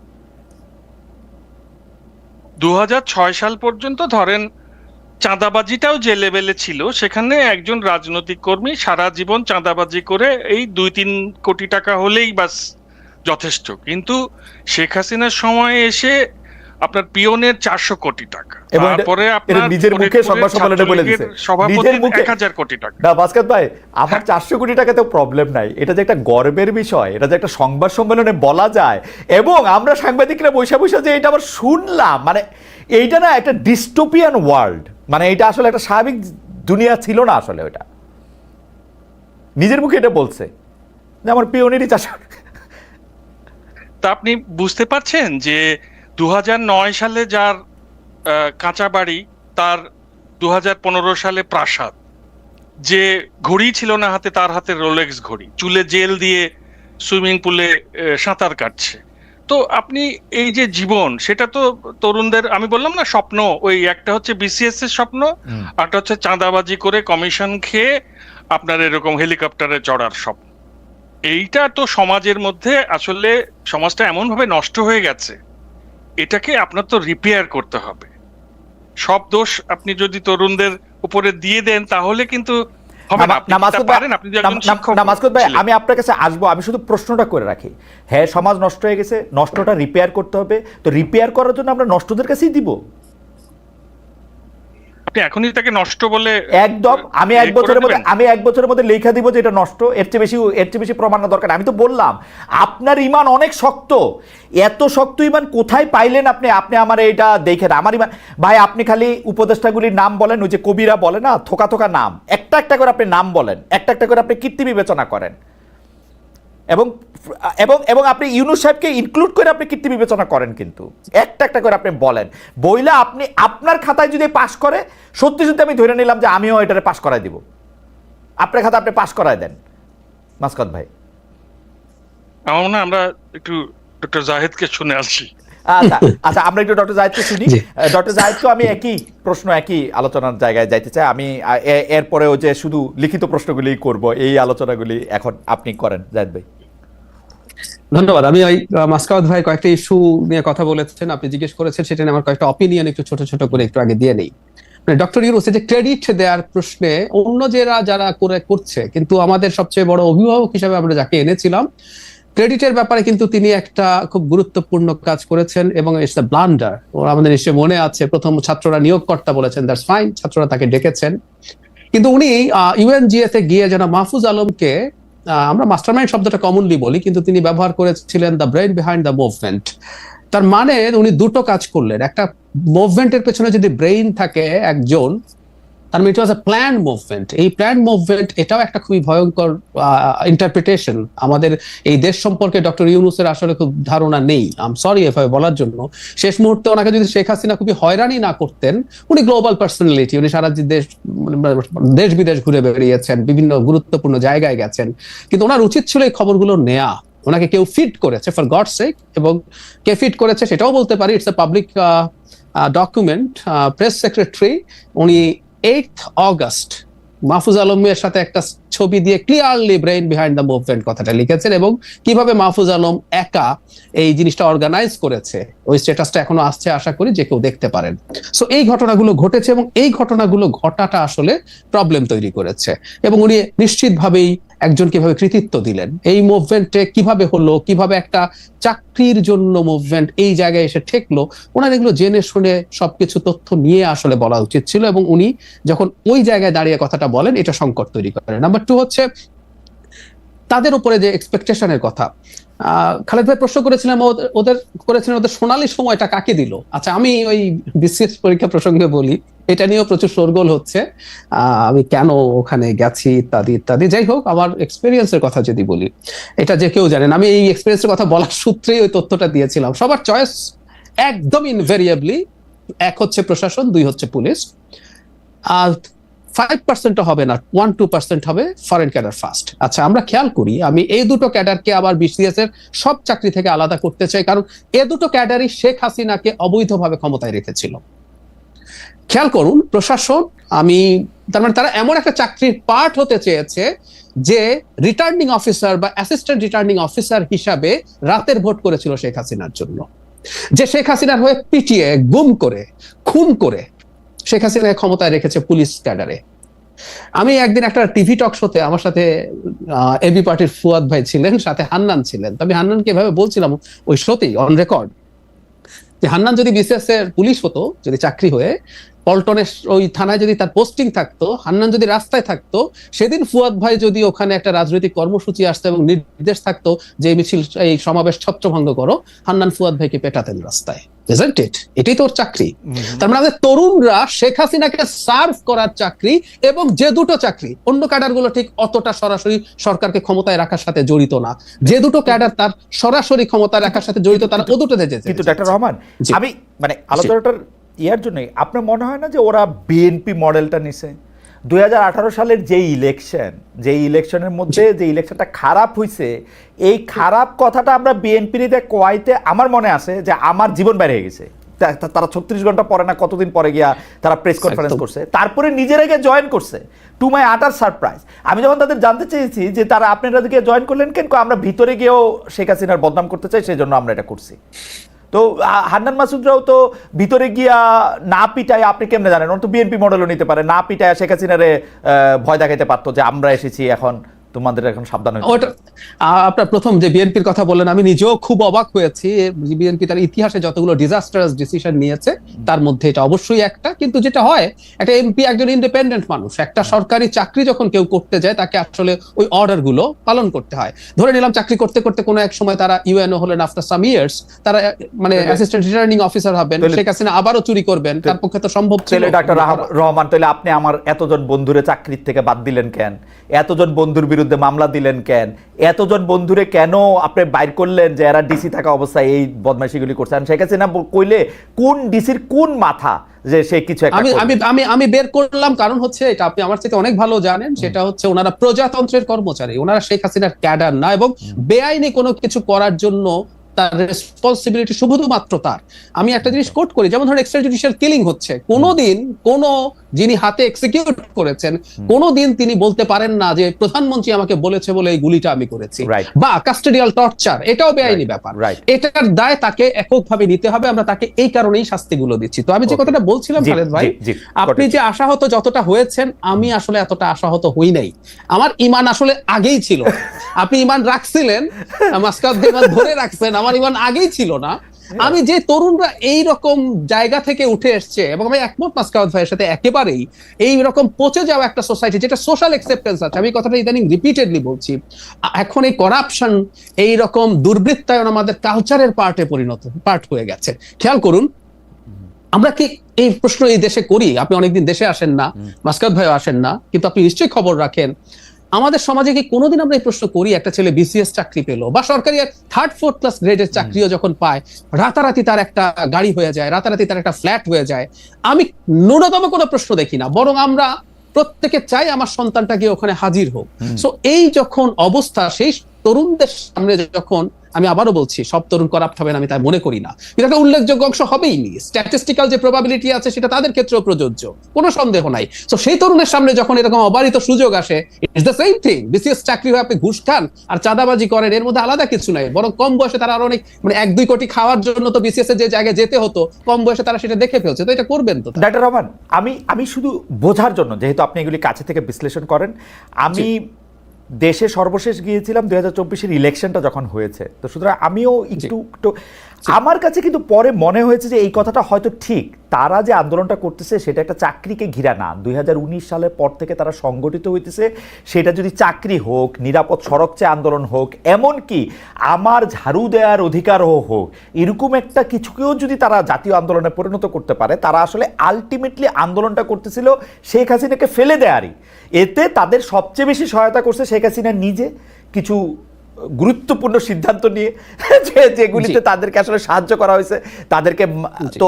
2006 সাল পর্যন্ত ধরেন চাঁদাবাজিটাও যে লেভেলে ছিল, সেখানে একজন রাজনৈতিক কর্মী সারা জীবন চাঁদাবাজি করে এই 2-3 কোটি টাকা হলেই বাস যথেষ্ট। কিন্তু শেখ হাসিনার সময় এসে আপনার পিয়নের 400 কোটি টাকা, তারপরে আপনার নিজের মুখে সংবাদ সম্মেলনে বলে দিয়েছে সভাপতির 1000 কোটি টাকা। না বাসকাত ভাই, আমার 400 কোটি টাকাতেও প্রবলেম নাই, এটা যে একটা গর্বের বিষয়, এটা যে একটা সংবাদ সম্মেলনে বলা যায়, এবং আমরা সাংবাদিকরা বৈশা যে এটা আবার শুনলাম, মানে এইটা না একটা ডিস্টোপিয়ান ওয়ার্ল্ড, মানে এটা আসলে একটা স্বাভাবিক দুনিয়া ছিল না আসলে। ওটা নিজের মুখে এটা বলছে যে আমার পিয়নেরই 400। তা আপনি বুঝতে পারছেন যে 2009 সালে যার কাঁচা বাড়ি, তার 2015 সালে প্রাসাদ, যে ঘড়ি ছিল না হাতে, তার হাতে রোলেক্স ঘড়ি, চুলে জেল দিয়ে সুইমিং পুলে সাঁতার কাটছে। তো আপনি এই যে জীবন, সেটা তো তরুণদের, আমি বললাম না স্বপ্ন, ওই একটা হচ্ছে বিসিএস এর স্বপ্ন, একটা হচ্ছে চাঁদাবাজি করে কমিশন খেয়ে আপনার এরকম হেলিকপ্টারে চড়ার স্বপ্ন। এইটা তো সমাজের মধ্যে আসলে সমাজটা এমন ভাবে নষ্ট হয়ে গেছে, এটাকে আপনার তো রিপেয়ার করতে হবে। সব দোষ আপনি যদি তরুণদের উপরে দিয়ে দেন তাহলে কিন্তু হবে না। মাসকুদ ভাই, আমি আপনার কাছে আসবো, আমি শুধু প্রশ্নটা করে রাখি। হ্যাঁ, সমাজ নষ্ট হয়ে গেছে, নষ্টটা রিপেয়ার করতে হবে, তো রিপেয়ার করার জন্য আমরা নষ্টদের কাছেই দিব। আপনি এখনই তাকে নষ্ট বলে একদম আমি এক বছরের মধ্যে লেখা দিব যে এটা নষ্ট, এর চেয়ে বেশি প্রমাণ না দরকার। আমি তো বললাম আপনার ইমান অনেক শক্ত, এত শক্ত ইমান কোথায় পাইলেন আপনি? আপনি আমার এটা দেখেন, আমার ইমান ভাই, আপনি খালি উপদেষ্টাগুলির নাম বলেন, ওই যে কবিরা বলে না থোকা থোকা নাম, একটা একটা করে আপনি নাম বলেন, একটা একটা করে আপনি কীর্তি বিবেচনা করেন, এবং এবং এবং আপনি ইউনূস সাহেবকে ইনক্লুড করে আপনি কীর্তি বিবেচনা করেন, কিন্তু একটা একটা করে আপনি বলেন বইলা আপনি আপনার খাতায় যদি পাশ করে, সত্যি সত্যি আমি ধরে নিলাম যে আমিও এটারে পাশ করাই দিব, আপনার খাতা আপনি পাশ করাই দেন মাসকাত ভাই। আমার মনে হয় আমরা একটু ডক্টর জাহিদকে শুনে আসছি। আচ্ছা আচ্ছা, আমরা একটু ডক্টর জাহিদকে শুনি। ডক্টর জাহিদকে আমি একই প্রশ্ন, একই আলোচনার জায়গায় যাইতে চাই। আমি এরপরেও যে শুধু লিখিত প্রশ্নগুলি করব, এই আলোচনাগুলি এখন আপনি করেন জাহিদ ভাই। ধন্যবাদ। আমি ওই মাসকাত ভাই কয়েকটা ইস্যু নিয়ে কথা বলেছেন, আপনি জিজ্ঞেস করেছেন, সেটা নিয়ে আমার কয়েকটা অপিনিয়ন একটু ছোট ছোট করে একটু আগে দিয়ে নেই। ডক্টর ইউনূস যে ক্রেডিট দেওয়ার প্রশ্নে অন্য যারা করছে, কিন্তু আমাদের সবচেয়ে বড় অভিভাবক হিসেবে আমরা যাকে এনেছিলাম, ক্রেডিটের ব্যাপারে কিন্তু তিনি একটা খুব গুরুত্বপূর্ণ কাজ করেছেন, এবং ইটস দ্য ব্লান্ডার। আমাদের নিশ্চয়ই মনে আছে, প্রথম ছাত্ররা নিয়োগকর্তা বলেছেন দ্যাটস ফাইন, ছাত্ররা তাকে ডেকেছেন, কিন্তু উনি ইউএনজিএ তে গিয়ে যেন মাহফুজ আলমকে, আমরা মাস্টারমাইন্ড শব্দটা কমনলি বলি, কিন্তু তিনি ব্যবহার করেছিলেন the brain behind the movement. তার মানে উনি দুটো কাজ করলেন, একটা মুভমেন্টের পেছনে যদি ব্রেইন থাকে একজন, তার মানে ইট ওয়াজ আ প্ল্যান মুভমেন্ট। এই প্ল্যান মুভমেন্ট এটাও একটা খুবই ভয়ঙ্কর ইন্টারপ্রিটেশন। আমাদের এই দেশ সম্পর্কে ডক্টর ইউনূসের আসলে খুব ধারণা নেই, আই এম সরি এভাবে বলার জন্য। শেষ মুহূর্তে ওনাকে যদি শেখ হাসিনা খুবই হয়রানি না করতেন, উনি গ্লোবাল পার্সোনালিটি, উনি সারা দেশ বিদেশ ঘুরে বেরিয়েছেন, বিভিন্ন গুরুত্বপূর্ণ জায়গায় গেছেন, কিন্তু ওনার উচিত ছিল এই খবরগুলো নেয়া। ওনাকে কেউ ফিট করেছে, ফর গডস সেক, এবং কে ফিট করেছে সেটাও বলতে পারি, it's a public document. Press secretary উনি 8 অগস্ট মাহফুজ আলমের সাথে একটা ছবি দিয়ে clearly brain behind the movement কথাটা লিখেছেন, এবং কিভাবে মাহফুজ আলম একা এই জিনিসটা অর্গানাইজ করেছে, ওই স্ট্যাটাসটা এখনো আসছে, আশা করি যে কেউ দেখতে পারেন। সো এই ঘটনাগুলো ঘটেছে, এবং এই ঘটনাগুলো ঘটাটা আসলে প্রবলেম তৈরি করেছে, এবং উনি নিশ্চিতভাবেই একজন কিভাবে কৃতিত্ব দিলেন এই মুভমেন্টে, কিভাবে হলো, কিভাবে একটা চাকরির জন্য মুভমেন্ট এই জায়গায় এসে ঠেকলো, ওনার এগুলো জেনে শুনে সবকিছু তথ্য নিয়ে আসলে বলা উচিত ছিল, এবং উনি যখন ওই জায়গায় দাঁড়িয়ে কথাটা বলেন, এটা সংকট তৈরি করে। নাম্বার 2 হচ্ছে তাদের উপরে যে এক্সপেকটেশনের কথা। খালেদ ভাই প্রশ্ন করেছিলাম, ওদের সোনালী সময়টা কাকে দিল। আচ্ছা, আমি ওই বিসিএস পরীক্ষা প্রসঙ্গে বলি, এটা নিয়েও প্রচুর শোরগোল হচ্ছে, আমি কেন ওখানে গেছি ইত্যাদি ইত্যাদি। যাই হোক, আমার এক্সপেরিয়েন্সের কথা যদি বলি, এটা যে কেউ জানেন, আমি এই এক্সপেরিয়েন্সের কথা বলার সূত্রেই ওই তথ্যটা দিয়েছিলাম। সবার চয়েস একদম ইনভেরিয়েবলি, 1 হচ্ছে প্রশাসন, 2 হচ্ছে পুলিশ, আর 5% হবে না, 1-2% হবে ফরেন ক্যাডার ফার্স্ট। আচ্ছা, আমরা খেয়াল করি, আমি এই দুটো ক্যাডারকে আবার বিসিএস এর সব চাকরি থেকে আলাদা করতে চাই, কারণ এই দুটো ক্যাডারই শেখ হাসিনাকে অবৈধভাবে ক্ষমতায় রেখেছিল। খেয়াল করুন, প্রশাসন, তার মানে তারা এমন একটা চাকরির পার্ট হতে চেয়েছে যে রিটার্নিং অফিসার বা অ্যাসিস্ট্যান্ট রিটার্নিং অফিসার হিসাবে রাতের ভোট করেছিল শেখ হাসিনার জন্য, যে শেখ হাসিনার হয়ে পিটিয়ে, গুম করে, খুন করে শেখ হাসিনা ক্ষমতায় রেখেছে পুলিশ ক্যাডারে। আমি একদিন একটা টিভি টক শোতে, আমার সাথে এবি পার্টির ফুয়াদ ভাই ছিলেন, সাথে হান্নান ছিলেন। তবে হান্নানকে এভাবে বলছিলাম ওই শোতেই অন রেকর্ড, যে হান্নান যদি বিসিএস এর পুলিশ হতো, যদি চাকরি হয়ে পল্টনের ওই থানায় যদি তার পোস্টিং থাকতো, হান্নান যদি রাস্তায় থাকতো, সেদিন ফুয়াদ ভাই যদি ওখানে একটা রাজনৈতিক কর্মসূচি আসতো এবং নির্দেশ থাকতো যে মিছিল, এই সমাবেশ ছত্রভঙ্গ করো, হান্নান ফুয়াদ ভাইকে পেটাতেন রাস্তায়। এটাই তোর চাকরি। তার মানে আমাদের তরুণরা শেখ হাসিনাকে সার্ভ করার চাকরি, এবং যে দুটো চাকরি, অন্য ক্যাডার গুলো ঠিক অতটা সরাসরি সরকারকে ক্ষমতায় রাখার সাথে জড়িত না, যে দুটো ক্যাডার তার সরাসরি ক্ষমতায় রাখার সাথে জড়িত, তারা ও দুটো যেতে। কিন্তু ডক্টর রহমান, আমি মানে আলোচনাটার ইয়ার জন্য, আপনার মনে হয় না যে ওরা বিএনপি মডেলটা নিছে? 2018 সালের যে ইলেকশনের মধ্যে যে ইলেকশনটা খারাপ হয়েছে, এই খারাপ কথাটা আমরা বিএনপি নিতে কোয়াইতে, আমার মনে আছে যে আমার জীবন বাইরে হয়ে গেছে। তারা 36 ঘন্টা পরে না কতদিন পরে গিয়া তারা প্রেস কনফারেন্স করছে, তারপরে নিজেরা গিয়ে জয়েন করছে, টু মাই আটার সারপ্রাইজ। আমি যখন তাদের জানতে চেয়েছি যে তারা আপনারা গিয়ে জয়েন করলেন কেন, আমরা ভিতরে গিয়েও শেখ হাসিনার বদনাম করতে চাই, সেই জন্য আমরা এটা করছি। তো হান্নান মাসুদরাও তো ভিতরে গিয়া না পিটায়, আপনি কেমনে জানেন, ওর তো বিএনপি মডেলও নিতে পারে, না পিটায় শেখ হাসিনারে ভয় দেখাইতে পারতো যে আমরা এসেছি এখন তোমাদের এখন সাবধান হতে ওটা আপনার প্রথম যে বিএনপির কথা বললেন, আমি নিজেও খুব অবাক হয়েছি। বিএনপি তার ইতিহাসে যতগুলো ডিজাস্টারাস ডিসিশন নিয়েছে তার মধ্যে এটা অবশ্যই একটা। কিন্তু যেটা হয়, একটা এমপি একজন ইন্ডিপেন্ডেন্ট মানুষ, একটা সরকারি চাকরি যখন কেউ করতে যায় তাকে আসলে ওই অর্ডার গুলো পালন করতে হয়। ধরে নিলাম চাকরি করতে করতে কোনো এক সময় তারা ইউএনও হলেন, আফটার সাম ইয়ার্স তারা মানে অ্যাসিস্ট্যান্ট রিটার্নিং অফিসার হবেন, শেখ হাসিনা আবারও চুরি করবেন, তার পক্ষে তো সম্ভব ছিল। ডক্টর রহমান, তাহলে আপনি আমার এতজন বন্ধুরে চাকরির থেকে বাদ দিলেন কেন? এতজন বন্ধুর বিরুদ্ধে মামলা দিলেন কেন? এতজন বন্ধুরে কেন আপনি বাইর করলেন যে এরা ডিসি থাকা অবস্থায় এই বদমাইশিগুলি করছে? শেখ হাসিনা কইলে কোন ডিসির কোন মাথা যে সে কিছু একটা আমি বের করলাম, কারণ হচ্ছে এটা আপনি আমার থেকে অনেক ভালো জানেন, সেটা হচ্ছে ওনারা প্রজাতন্ত্রের কর্মচারী, ওনারা শেখ হাসিনার ক্যাডার না, এবং বেআইনি কোনো কিছু করার জন্য তার রেসপন্সিবিলিটি শুধুমাত্র তার। আমি একটা জিনিস কোট করি, যেমন ধরুন এক্সট্রা জুডিশিয়াল কিলিং হচ্ছে, কোনোদিন কোন যিনি হাতে এক্সিকিউট করেছেন কোনোদিন তিনি বলতে পারেন না যে প্রধানমন্ত্রী আমাকে বলেছে বলে এই গুলিটা আমি করেছি, বা কাস্টোডিয়াল টর্চার, এটাও বেআইনি ব্যাপার। এটার দায় তাকে এককভাবে নিতে হবে, আমরা তাকে এই কারণেই শাস্তিগুলো দিচ্ছি। তো আমি যে কথাটা বলছিলাম খালেদ ভাই, আপনি যে আশাহত যতটা হয়েছেন, আমি আসলে এতটা আশাহত হই নাই। আমার ঈমান আসলে আগেই ছিল। আপনি ঈমান রাখছিলেন, মাসকাত ঈমান ধরে রাখছেন, আমার ঈমান আগেই ছিল না। আমি যে তরুণরা এই রকম জায়গা থেকে উঠে এসছে, এবং আমি একমত মাসকাত ভাইয়ের সাথে একেবারেই, এই রকম পচে যাওয়া একটা সোসাইটি যেটা সোশ্যাল অ্যাকসেপ্টেন্স আছে, আমি কথাটা ইদানিং রিপিটেডলি বলছি, এখন এই করাপশন, এই রকম দুর্বৃত্তায়ন আমাদের কালচারের পার্ট হয়ে গেছে। খেয়াল করুন, আমরা কি এই প্রশ্ন এই দেশে করি? আপনি অনেকদিন দেশে আসেন না, মাসকাত ভাইও আসেন না, কিন্তু আপনি নিশ্চয়ই খবর রাখেন। আমাদের সমাজে কি কোনোদিন আমরা এই প্রশ্ন করি, একটা ছেলে বিসিএস চাকরি পেলো বা সরকারি 3rd 4th ক্লাস গ্রেডের চাকরিও যখন পায়, রাতারাতি তার একটা গাড়ি হয়ে যায়, রাতারাতি তার একটা ফ্ল্যাট হয়ে যায়, আমি ন্যূনতম কোনো প্রশ্ন দেখি না, বরং আমরা প্রত্যেকে চাই আমার সন্তানটা গিয়ে ওখানে হাজির হোক। সো এই যখন অবস্থা, সেই তরুণদের সামনে যখন, আমি আবারও বলছি সব তরুণ করাপ্ট হবে না আমি তাই মনে করি না, কিন্তু একটা উল্লেখযোগ্য অংশ হবেই নি। স্ট্যাটিস্টিক্যাল যে প্রবাবিলিটি আছে সেটা তাদের ক্ষেত্রেও প্রযোজ্য, কোনো সন্দেহ নাই। তো সেই তরুণের সামনে যখন এরকম অবারিত সুযোগ আসে, it's the same thing. BCS চাকরি হয়ে আপনি ঘুষ খান আর চাঁদাবাজি করেন, এর মধ্যে আলাদা কিছু নাই, বরং কম বয়সে তারা আরো অনেক, মানে 1-2 কোটি খাওয়ার জন্য তো বিসিএস এর যে জায়গায় যেতে হতো, কম বয়সে তারা সেটা দেখে ফেলছে। তো এটা করবেন তো ডক্টর রহমান, আমি শুধু বোঝার জন্য, যেহেতু আপনি এগুলি কাছে থেকে বিশ্লেষণ করেন, আমি দেশে সর্বশেষ গিয়েছিলাম 2024-এর ইলেকশনটা যখন হয়েছে, তো সুতরাং আমিও একটু আমার কাছে কিন্তু পরে মনে হয়েছে যে এই কথাটা হয়তো ঠিক। তারা যে আন্দোলনটা করতেছে সেটা একটা চাকরিকে ঘিরা না, 2019 সালের পর থেকে তারা সংগঠিত হইতেছে, সেটা যদি চাকরি হোক, নিরাপদ সড়ক চেয়ে আন্দোলন হোক, এমনকি আমার ঝাড়ু দেওয়ার অধিকারও হোক, এরকম একটা কিছুকেও যদি তারা জাতীয় আন্দোলনে পরিণত করতে পারে, তারা আসলে আলটিমেটলি আন্দোলনটা করতেছিল শেখ হাসিনাকে ফেলে দেয়ারই। এতে তাদের সবচেয়ে বেশি সহায়তা করছে শেখ হাসিনা নিজে, কিছু গুরুত্বপূর্ণ সিদ্ধান্ত নিয়ে যেগুলিতে তাদেরকে আসলে সাহায্য করা হয়েছে তাদেরকে। তো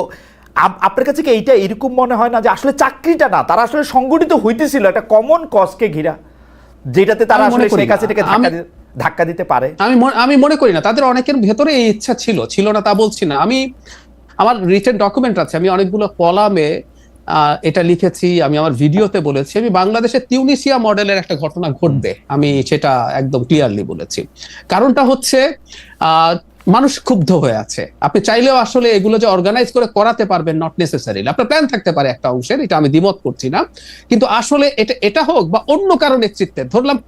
আপনার কাছে কি এইটা এরকম মনে হয় না যে আসলে চাকরিটা না, তারা আসলে সংগঠিত হইতেছিল একটা কমন কজকে ঘিরা, যেটাতে তারা আসলে শেখ হাসিনাকে ধাক্কা দিতে পারে? আমি মনে করি না। তাদের অনেকের ভেতরে এই ইচ্ছা ছিল না তা বলছি না। আমি আমার রিটেন ডকুমেন্ট আছে, আমি অনেকগুলো কলামে এটা লিখেছি, আমি আমার ভিডিওতে বলেছি, আমি বাংলাদেশে তিউনিসিয়া মডেলের একটা ঘটনা ঘটবে, আমি সেটা একদম ক্লিয়ারলি বলেছি। কারণটা হচ্ছে মানুষ ক্ষুব্ধ হয়ে আছে। আপনি চাইলেও আসলে এগুলো যে অর্গানাইজ করে করাতে পারবেন নট নেসেসারিলি, আপনার প্ল্যান থাকতে পারে একটা অংশের, এটা আমি দ্বিমত করছি না, কিন্তু আসলে এটা হোক বা অন্য কারো নেতৃত্বে, ধরলাম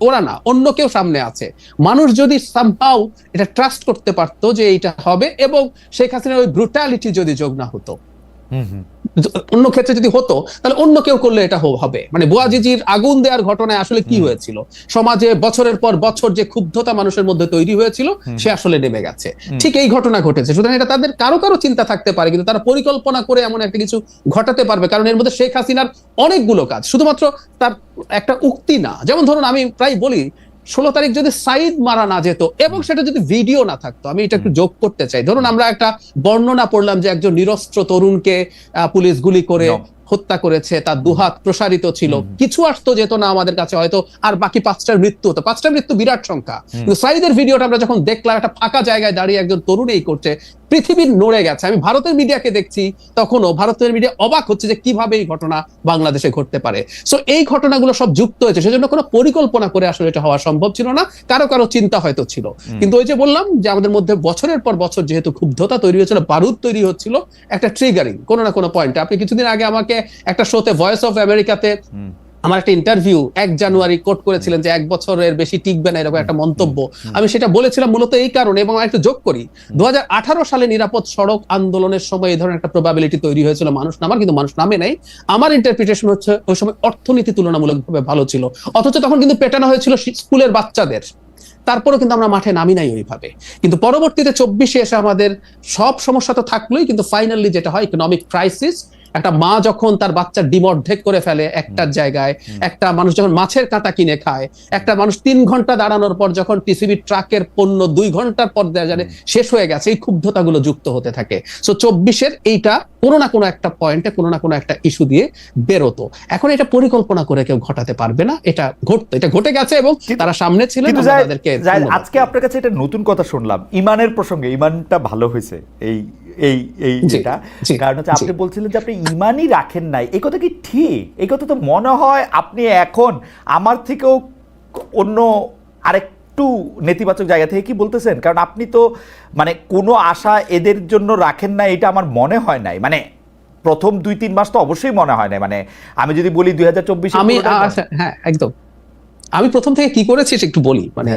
ওরা না, অন্য কেউ সামনে আছে, মানুষ যদি সামহাউ এটা ট্রাস্ট করতে পারতো যে এইটা হবে, এবং শেখ হাসিনার ওই ব্রুটালিটি যদি যোগ না হতো, অন্য ক্ষেত্রে যদি হতো তাহলে অন্য কেউ করলে এটা হবে। মানে বুয়াজিজির আগুন দেওয়ার ঘটনায় আসলে কি হয়েছিল, সমাজে বছরের পর বছর যে ক্ষুব্ধতা মানুষের মধ্যে তৈরি হয়েছিল সে আসলে নেমে গেছে, ঠিক এই ঘটনা ঘটেছে। সুতরাং এটা তাদের কারো চিন্তা থাকতে পারে, কিন্তু তারা পরিকল্পনা করে এমন একটা কিছু ঘটাতে পারবে, কারণ এর মধ্যে শেখ হাসিনার অনেকগুলো কাজ, শুধুমাত্র তার একটা উক্তি না। যেমন ধরুন, আমি প্রায় বলি 16 তারিখ যদি সাইদ মারা না যেত এবং সেটা যদি ভিডিও না থাকতো, আমি এটা একটু যোগ করতে চাই। ধরুন আমরা একটা বর্ণনা পড়লাম যে একজন নিরস্ত্র তরুণকে পুলিশ গুলি করে হত্যা করেছে, তার দুহাত প্রসারিত ছিল, কিছু আসতো যেত না আমাদের কাছে হয়তো, আর বাকি 5টার মৃত্যু হতো। 5টা মৃত্যু বিরাট সংখ্যা, কিন্তু সাইদের ভিডিওটা আমরা যখন দেখলাম, একটা ফাঁকা জায়গায় দাঁড়িয়ে একজন তরুণ এই করছে, পৃথিবীর নড়ে গেছে। আমি ভারতের মিডিয়াকে দেখছি, তখনও ভারতের মিডিয়া অবাক হচ্ছে যে কিভাবে এই ঘটনা বাংলাদেশে ঘটতে পারে। সো এই ঘটনাগুলো সব যুক্ত হয়েছে, সেজন্য কোনো পরিকল্পনা করে আসলে এটা হওয়া সম্ভব ছিল না, কারো চিন্তা হয়তো ছিল। কিন্তু ওই যে বললাম যে আমাদের মধ্যে বছরের পর বছর যেহেতু ক্ষুব্ধতা তৈরি হয়েছিল, বারুদ তৈরি হচ্ছিল, একটা ট্রিগারিং কোনো না কোনো পয়েন্টে। আপনি কিছুদিন আগে আমাকে একটা শোতে, ভয়েস অফ আমেরিকাতে আমার একটা ইন্টারভিউ 1 জানুয়ারি কোট করেছিলেন যে 1 বছরের বেশি টিকবে না, এরকম একটা মন্তব্য আমি সেটা বলেছিলাম মূলত এই কারণে। এবং একটু যোগ করি, 2018 সালে নিরাপদ সড়ক আন্দোলনের সময় এই ধরনের একটা প্রবাবিলিটি তৈরি হয়েছিল মানুষ নামার, কিন্তু মানুষ নামে নাই। আমার ইন্টারপ্রিটেশন হচ্ছে ওই সময় অর্থনীতি তুলনামূলকভাবে ভালো ছিল, অথচ তখন কিন্তু পেটানো হয়েছিল স্কুলের বাচ্চাদের। তারপরেও কিন্তু আমরা মাঠে নামি নাই ওইভাবে। কিন্তু পরবর্তীতে 24-এ এসে আমাদের সব সমস্যা তো থাকলোই, কিন্তু ফাইনালি যেটা হয় ইকোনমিক ক্রাইসিস। একটা মা যখন তার বাচ্চার ডিম অর্ধেক করে ফেলে একটা জায়গায়, একটা মানুষ যখন মাছের কাঁটা কিনে খায়, একটা মানুষ 3 ঘন্টা দাঁড়ানোর পর যখন টিসিবি ট্রাকের পণ্য 2 ঘন্টার পর জানে শেষ হয়ে গেছে, এই ক্ষুব্ধতাগুলো যুক্ত হতে থাকে। সো 24-এর এইটা কোনো না কোনো একটা পয়েন্টে কোনো না কোনো একটা ইস্যু দিয়ে বেরোতো। এখন এটা পরিকল্পনা করে কেউ ঘটাতে পারবে না, এটা ঘটতো, এটা ঘটে গেছে এবং তারা সামনে ছিলেন। আজকে আপনার কাছে এটা নতুন কথা শুনলাম ইমানের প্রসঙ্গে, ইমানটা ভালো হয়েছে এই এই এই যেটা, কারণ হচ্ছে আপনি বলছিলেন যে আপনি ইমানই রাখেন নাই। এই কথা কি ঠিক? এই কথা তো মনে হয় আপনি এখন আমার থেকেও অন্য আরেকটু নেতিবাচক জায়গা থেকে কি বলতেছেন, কারণ আপনি তো মানে কোনো আশা এদের জন্য রাখেন না, এটা আমার মনে হয় নাই। মানে প্রথম 2-3 মাস তো অবশ্যই মনে হয় নাই। মানে আমি যদি বলি 2024 আমি হ্যাঁ একদম, আমি প্রথম থেকে কি করেছি একটু বলি। মানে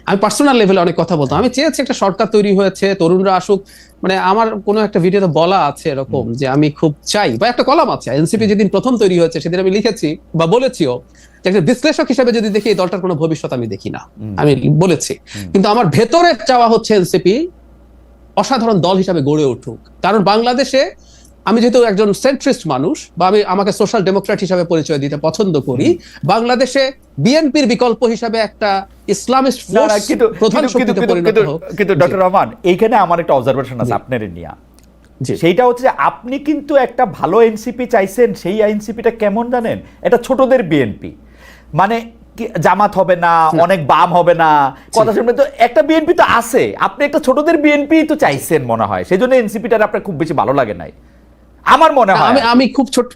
আমি পার্সোনাল লেভেলে অনেক কথা বলতাম। আমি চেয়েছি একটা সরকার তৈরি হয়েছে, তরুণরা আসুক। মানে আমার কোনো একটা ভিডিওতে বলা আছে এরকম যে আমি খুব চাই, বা একটা কলাম আছে, এনসিপি যেদিন প্রথম তৈরি হয়েছে সেদিন আমি লিখেছি বা বলেছিও যে একটা বিশ্লেষক হিসেবে যদি দেখি এই দলটার কোনো ভবিষ্যৎ আমি দেখি না, আমি বলেছি। কিন্তু আমার ভেতরে চাওয়া হচ্ছে এনসিপি অসাধারণ দল হিসাবে গড়ে উঠুক। কারণ বাংলাদেশে আমি যেহেতু একজন সেন্ট্রিস্ট মানুষ, বা আমি আমাকে সোশ্যাল ডেমোক্রেট হিসাবে পরিচয় দিতে পছন্দ করি, বাংলাদেশে বিএনপির বিকল্প হিসাবে একটা ইসলামিস্ট ফোর্স প্রধান শক্তিতে পরিণত হোক। কিন্তু ডক্টর রহমান, এইখানে আমার একটা অবজারভেশন আছে আপনার নিয়ে। সেইটা হচ্ছে আপনি কিন্তু একটা ভালো এনসিপি চাইছেন। সেই এনসিপিটা কেমন জানেন? এটা ছোটদের বিএনপি, মানে জামাত হবে না, অনেক বাম হবে না, কথা শুনবেন তো একটা বিএনপি তো আছে। আপনি একটা ছোটদের বিএনপি তো চাইছেন মনে হয়, সেই জন্য এনসিপিটা আপনার খুব বেশি ভালো লাগে নাই আমার মনে হয়। আমি খুব ছোট,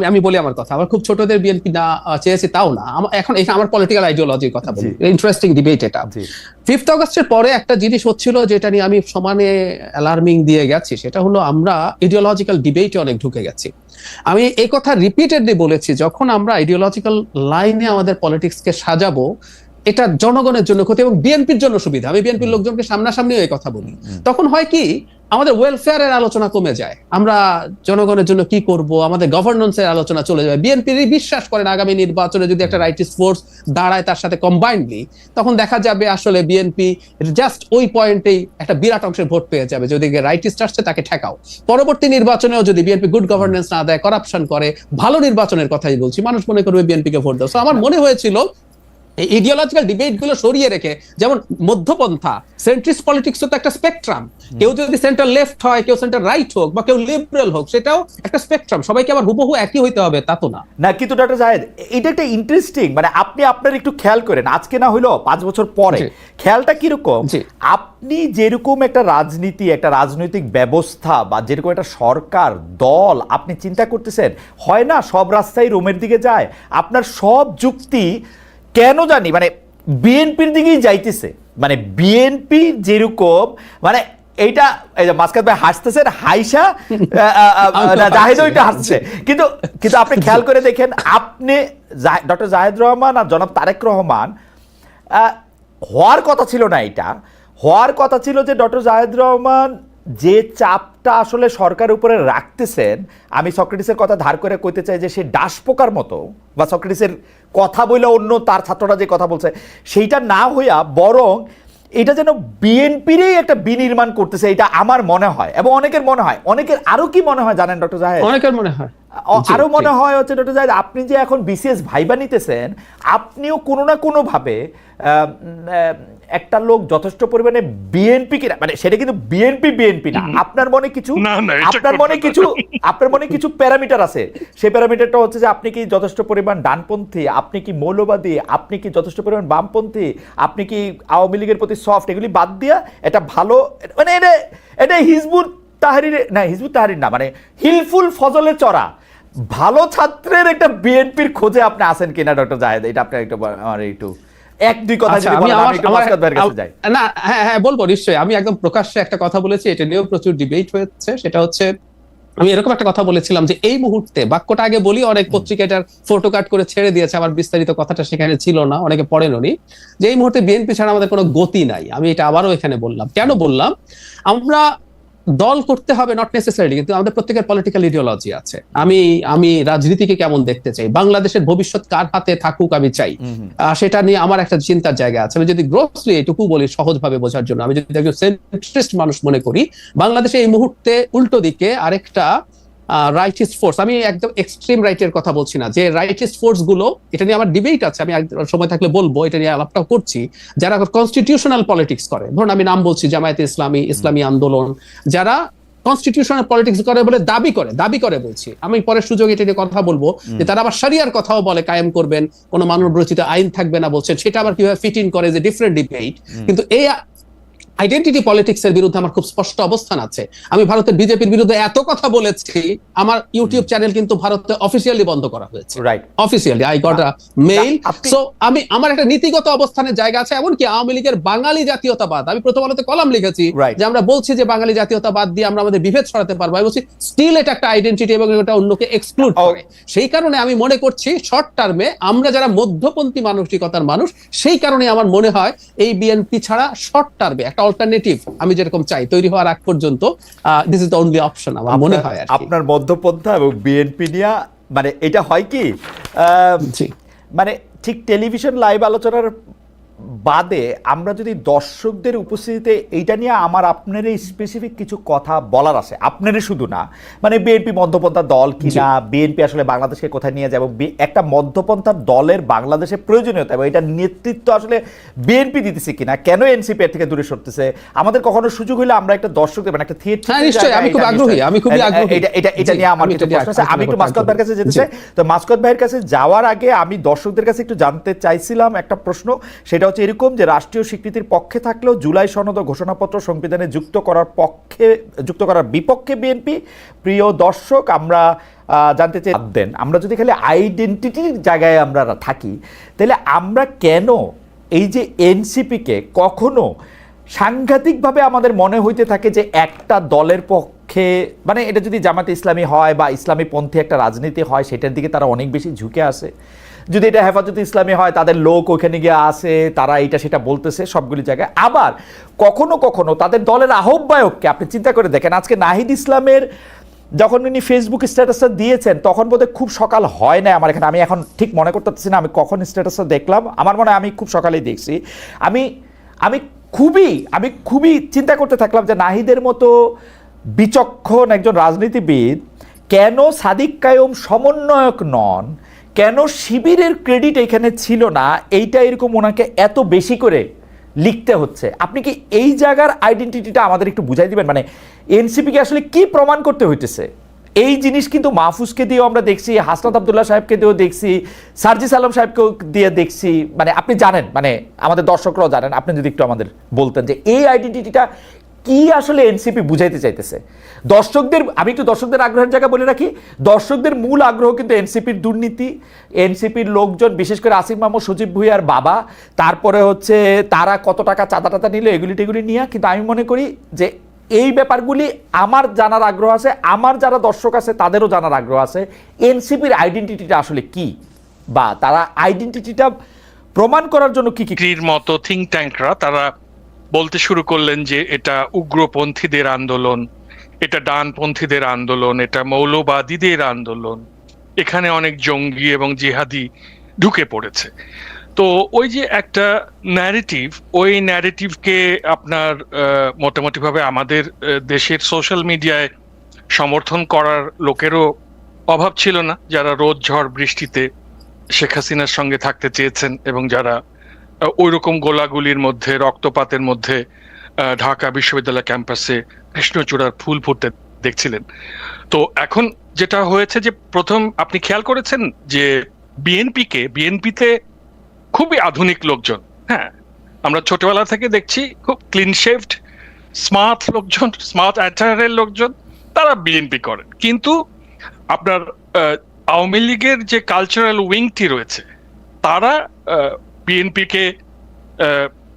আমি বলি আমার কথা, আমার খুব ছোটদের বিএনপি না চেয়েছি তাও না। এখন এটা আমার পলিটিক্যাল আইডিওলজির কথা বলি, ইন্টারেস্টিং ডিবেট এটা। 5th অগস্টের পরে একটা জিনিস হচ্ছিল যেটা নিয়ে আমি সমানে অ্যালার্মিং দিয়ে গেছি, সেটা হলো আমরা আইডিওলজিক্যাল ডিবেটে অনেক ঢুকে গেছি। আমি এই কথা রিপিটেডলি বলেছি, যখন আমরা আইডিওলজিক্যাল লাইনে আমাদের পলিটিক্সকে সাজাবো, এটা জনগণের জন্য ক্ষতি এবং বিএনপির জন্য সুবিধা। আমি বিএনপির লোকজনকে সামনাসামনি এই কথা বলি। তখন হয় কি, আমাদের ওয়েলফেয়ারের আলোচনা কমে যায়, আমরা জনগণের জন্য কি করব, আমাদের গভর্নেন্সের আলোচনা চলে যায়। বিএনপিরই বিশ্বাস করেন আগামী নির্বাচনে যদি একটা রাইটিস্ট ফোর্স দাঁড়ায় তার সাথে কম্বাইন্ডলি, তখন দেখা যাবে আসলে বিএনপি জাস্ট ওই পয়েন্টেই একটা বিরাট অংশের ভোট পেয়ে যাবে। যদি রাইটিস্ট আসছে তাকে ঠেকাও। পরবর্তী নির্বাচনেও যদি বিএনপি গুড গভর্নেন্স না দেয়, করাপশন করে, ভালো নির্বাচনের কথাই বলছি, মানুষ মনে করবে বিএনপিকে ভোট দাও। আমার মনে হয়েছিল ইডিওলজিক্যাল ডিবেট গুলো সরিয়ে রেখে, যেমন মধ্যপন্থা, সেন্ট্রিস্ট পলিটিক্স তো একটা স্পেকট্রাম। কেউ যদি সেন্টার লেফট হয়, কেউ সেন্টার রাইট হোক, বা কেউ লিবারেল হোক, সেটাও একটা স্পেকট্রাম। সবাইকে আবার হুবহু একই হইতে হবে তা তো না। কিন্তু ডক্টর জাহেদ, এটা একটা ইন্টারেস্টিং, মানে আপনি আপনার একটু খেয়াল করেন, আজকে না হইলো 5 বছর পরে খেয়ালটা কিরকম। আপনি যেরকম একটা রাজনীতি, একটা রাজনৈতিক ব্যবস্থা, বা যেরকম একটা সরকার দল আপনি চিন্তা করতেছেন, হয় না সব রাস্তায় রোমের দিকে যায়। আপনার সব যুক্তি কেন জানি মানে বিএনপির দিকেই যাইতেছে। মানে বিএনপি যেরকম, মানে এইটা এই যে মাসকাত ভাই হাসতেছেন, হাইসা জাহেদও একটু হাসছে, কিন্তু আপনি খেয়াল করে দেখেন, আপনি ডক্টর জাহেদ রহমান আর জনাব তারেক রহমান, হওয়ার কথা ছিল না, এটা হওয়ার কথা ছিল যে ডক্টর জাহেদ রহমান যে চাপটা আসলে সরকারের উপরে রাখতেছেন, আমি সক্রেটিসের কথা ধার করে কইতে চাই যে সে ডাস পোকার মতো, বা সক্রেটিসের কথা বলে অন্য তার ছাত্ররা যে কথা বলছে সেইটা না হইয়া বরং এটা যেন বিএনপিরই একটা বিনির্মাণ করতেছে, এটা আমার মনে হয়। এবং অনেকের মনে হয়, অনেকের আরো কি মনে হয় জানেন ডক্টর জাহেদ? অনেকের মনে হয়, আরো মনে হয় হচ্ছে ডক্টর জাহেদ, আপনি যে এখন বিসিএস ভাইবা নিতেছেন, আপনিও কোনো না কোনো ভাবে একটা লোক যথেষ্ট পরিমাণে বিএনপি কিনা, মানে সেটা কিন্তু বিএনপি না, আপনার মনে কিছু প্যারামিটার আছে। সেই প্যারামিটারটা হচ্ছে যে আপনি কি যথেষ্ট পরিমাণ ডানপন্থী, আপনি কি মৌলবাদী, আপনি কি যথেষ্ট পরিমাণ বামপন্থী, আপনি কি আওয়ামী লীগের প্রতি সফট, এগুলি বাদ দিয়া এটা ভালো, মানে এটা হিজবুত তাহরির না, মানে হিলফুল ফজলে চড়া ভালো ছাত্রের একটা বিএনপির খোঁজে আপনি আসেন কিনা ডক্টর জাহেদ? এটা আপনি একটু আমার একটু 1-2 কথা যদি বলেন, আমি একটু মাসকাত ভাইয়ের কাছে যাই। না, হ্যাঁ বলবো নিশ্চয়ই। আমি একদম প্রকাশ্যে একটা কথা বলেছি, এটা নিয়েও প্রচুর ডিবেট হয়েছে। সেটা হচ্ছে আমি এরকম একটা কথা বলেছিলাম যে এই মুহূর্তে, বাক্যটা আগে বলি, অনেক পত্রিকা এটার ফটো কাট করে ছেড়ে দিয়েছে, আমার বিস্তারিত কথাটা সেখানে ছিল না, অনেকে পড়েননি, যে এই মুহূর্তে বিএনপি ছাড়া আমাদের কোনো গতি নাই। আমি এটা আবারও এখানে বললাম। কেন বললাম? আমরা দল করতে হবে নট নেসেসারিলি, কিন্তু আমাদের প্রত্যেকের পলিটিক্যাল ইডিওলজি আছে। আমি রাজনীতিকে কেমন দেখতে চাই, বাংলাদেশের ভবিষ্যৎ কার হাতে থাকুক আমি চাই, সেটা নিয়ে আমার একটা চিন্তার জায়গা আছে। আমি যদি গ্রোসলি এটুকু বলি সহজভাবে বোঝার জন্য, আমি যদি একজন সেন্ট্রিস্ট মানুষ মনে করি, বাংলাদেশে এই মুহূর্তে উল্টো দিকে আরেকটা রাইটিস্ট ফোর্স, আমি একদম এক্সট্রিম রাইটের কথা বলছি না, যে রাইটিস্ট ফোর্স গুলো, এটা নিয়ে আমার ডিবেট আছে, আমি সময় থাকলে বলবো, এটা নিয়ে আলাপটাও করছি, যারা কনস্টিটিউশনাল পলিটিক্স করে, ধরুন আমি নাম বলছি জামায়াতে ইসলামী, ইসলামী আন্দোলন, যারা কনস্টিটিউশনাল পলিটিক্স করে বলে দাবি করে বলছি, আমি পরের সুযোগে এটা নিয়ে কথা বলবো, যে তারা আবার শরিয়ার কথাও বলে কায়েম করবেন, কোনো মানব রচিত আইন থাকবে না বলছেন, সেটা আবার কিভাবে ফিট ইন করে, যে ডিফারেন্ট ডিবেট। কিন্তু এই আইডেন্টিটি পলিটিক্স এর বিরুদ্ধে আমার খুব স্পষ্ট অবস্থান আছে। আমি ভারতের বিজেপির বিরুদ্ধে এত কথা বলেছি, আমার ইউটিউব চ্যানেল কিন্তু ভারতে অফিসিয়ালি বন্ধ করা হয়েছে, right, officially I got a mail. So আমার একটা নীতিগত অবস্থানের জায়গা আছে। এমনকি আওয়ামী লীগের বাঙালি জাতীয়তাবাদ, আমি প্রথম আলোতে কলাম লিখেছি যে আমরা বলছি যে বাঙালি জাতীয়তাবাদ দিয়ে আমরা আমাদের বিভেদ সরাতে পারবো, আমি বলছি স্টিল এটা একটা আইডেন্টিটি এবং এটা অন্যকে এক্সক্লুড করে। সেই কারণে আমি মনে করছি শর্ট টার্মে আমরা যারা মধ্যপন্থী মানসিকতার মানুষ, সেই কারণে আমার মনে হয় এই বিএনপি ছাড়া শর্ট টার্মে একটা অল্টারনেটিভ আমি যেরকম চাই তৈরি হওয়ার আগ পর্যন্ত this is the only option আমার মনে হয়। আপনার মধ্যপন্থা এবং বিএনপি নিয়ে মানে এটা হয় কি, মানে ঠিক টেলিভিশন লাইভ আলোচনার বাদে আমরা যদি দর্শকদের উপস্থিতিতে এইটা নিয়ে আমার আপনার স্পেসিফিক কিছু কথা বলার আছে, আপনারই শুধু না, মানে বিএনপি মধ্যপন্থা দল কিনা, বিএনপি আসলে বাংলাদেশকে কোথায় নিয়ে যাবে, একটা মধ্যপন্থার দলের বাংলাদেশে প্রয়োজনীয়তা এবং এটার নেতৃত্ব আসলে বিএনপি দিতেছে কিনা, কেন এনসিপি এর থেকে দূরে সরতেছে, আমাদের কখনো সুযোগ হলে আমরা একটা দর্শকদের মানে একটা থিয়েটার, এটা নিয়ে আমার কিছু প্রশ্ন আছে। আমি একটু মাসকাত ভাইয়ের কাছে যেতে চাই। তো মাসকাত ভাইয়ের কাছে যাওয়ার আগে আমি দর্শকদের কাছে একটু জানতে চাইছিলাম একটা প্রশ্ন, সেটা হচ্ছে এরকম যে রাষ্ট্রীয় স্বীকৃতির পক্ষে থাকলেও জুলাই সনদ ও ঘোষণাপত্র সংবিধানে যুক্ত করার বিপক্ষে বিএনপি। প্রিয় দর্শক, আমরা জানতে চাই দেন, আমরা যদি খালি আইডেন্টিটির জায়গায় আমরা থাকি, তাহলে আমরা কেন এই যে এনসিপিকে কখনো সাংঘাতিকভাবে আমাদের মনে হইতে থাকে যে একটা দলের পক্ষে, মানে এটা যদি জামাতে ইসলামী হয় বা ইসলামী পন্থী একটা রাজনীতি হয়, সেটার দিকে তারা অনেক বেশি ঝুঁকে আসে। যদি এটা হেফাজতে ইসলামী হয়, তাদের লোক ওখানে গিয়ে আসে, তারা এটা সেটা বলতেছে সবগুলি জায়গায়। আবার কখনো কখনো তাদের দলের আহ্বায়ককে আপনি চিন্তা করে দেখেন, আজকে নাহিদ ইসলামের যখন উনি ফেসবুক স্ট্যাটাসটা দিয়েছেন, তখন বোধহয় খুব সকাল হয় না আমার এখানে, আমি এখন ঠিক মনে করতে পারছি না আমি কখন স্ট্যাটাসটা দেখলাম, আমার মনে হয় আমি খুব সকালেই দেখছি। আমি খুবই চিন্তা করতে থাকলাম যে নাহিদের মতো বিচক্ষণ একজন রাজনীতিবিদ কেন সাদিক কায়ুম সমন্বয়ক নন, কেন শিবিরের ক্রেডিট এখানে ছিল না, এইটা এরকম ওনাকে এত বেশি করে লিখতে হচ্ছে। আপনি কি এই জায়গার আইডেন্টিটিটা আমাদের একটু বুঝাই দিবেন, মানে এনসিপিকে আসলে কি প্রমাণ করতে হইতেছে? এই জিনিস কিন্তু মাহফুজকে দিয়েও আমরা দেখছি, হাসনাত আবদুল্লাহ সাহেবকে দিয়েও দেখছি, সার্জিস আলম সাহেবকেও দিয়ে দেখছি, মানে আপনি জানেন, মানে আমাদের দর্শকরাও জানেন, আপনি যদি একটু আমাদের বলতেন যে এই আইডেন্টিটিটা কি আসলে এনসিপি বুঝাইতে চাইতেছে দর্শকদের। আমি একটু দর্শকদের আগ্রহের জায়গা বলে রাখি, দর্শকদের মূল আগ্রহ কিন্তু এনসিপির দুর্নীতি, এনসিপির লোকজন, বিশেষ করে আসিফ মাহমুদ, সজীব ভুঁইয়ার বাবা, তারপরে হচ্ছে তারা কত টাকা চাঁদা টাদা নিল, এগুলি নিয়ে। কিন্তু আমি মনে করি যে এই ব্যাপারগুলি আমার জানার আগ্রহ আছে, আমার যারা দর্শক আছে তাদেরও জানার আগ্রহ আছে, এনসিপির আইডেন্টিটিটা আসলে কি, বা তারা আইডেন্টিটিটা প্রমাণ করার জন্য কি মতো থিঙ্ক ট্যাঙ্করা তারা বলতে শুরু করলেন যে এটা উগ্রপন্থীদের আন্দোলন, এটা ডানপন্থীদের আন্দোলন, এটা মৌলবাদীদের আন্দোলন, এখানে অনেক জঙ্গি এবং জিহাদি ঢুকে পড়েছে। তো ওই যে একটা ন্যারেটিভ, ওই ন্যারেটিভকে আপনার মোটামুটিভাবে আমাদের দেশের সোশ্যাল মিডিয়ায় সমর্থন করার লোকেরও অভাব ছিল না, যারা রোদ ঝড় বৃষ্টিতে শেখ হাসিনার সঙ্গে থাকতে চেয়েছেন এবং যারা ওই রকম গোলাগুলির মধ্যে, রক্তপাতের মধ্যে ঢাকা বিশ্ববিদ্যালয় ক্যাম্পাসে কৃষ্ণচূড়ার ফুল ফুটতে দেখছিলেন। তো এখন যেটা হয়েছে যে প্রথম আপনি খেয়াল করেছেন যে বিএনপিতে খুবই আধুনিক লোকজন, হ্যাঁ, আমরা ছোটবেলা থেকে দেখছি খুব ক্লিন শেভড স্মার্ট লোকজন, স্মার্ট অ্যাটায়ারের লোকজন, তারা বিএনপি করেন। কিন্তু আপনার আওয়ামী লীগের যে কালচারাল উইংটি রয়েছে, তারা বিএনপিকে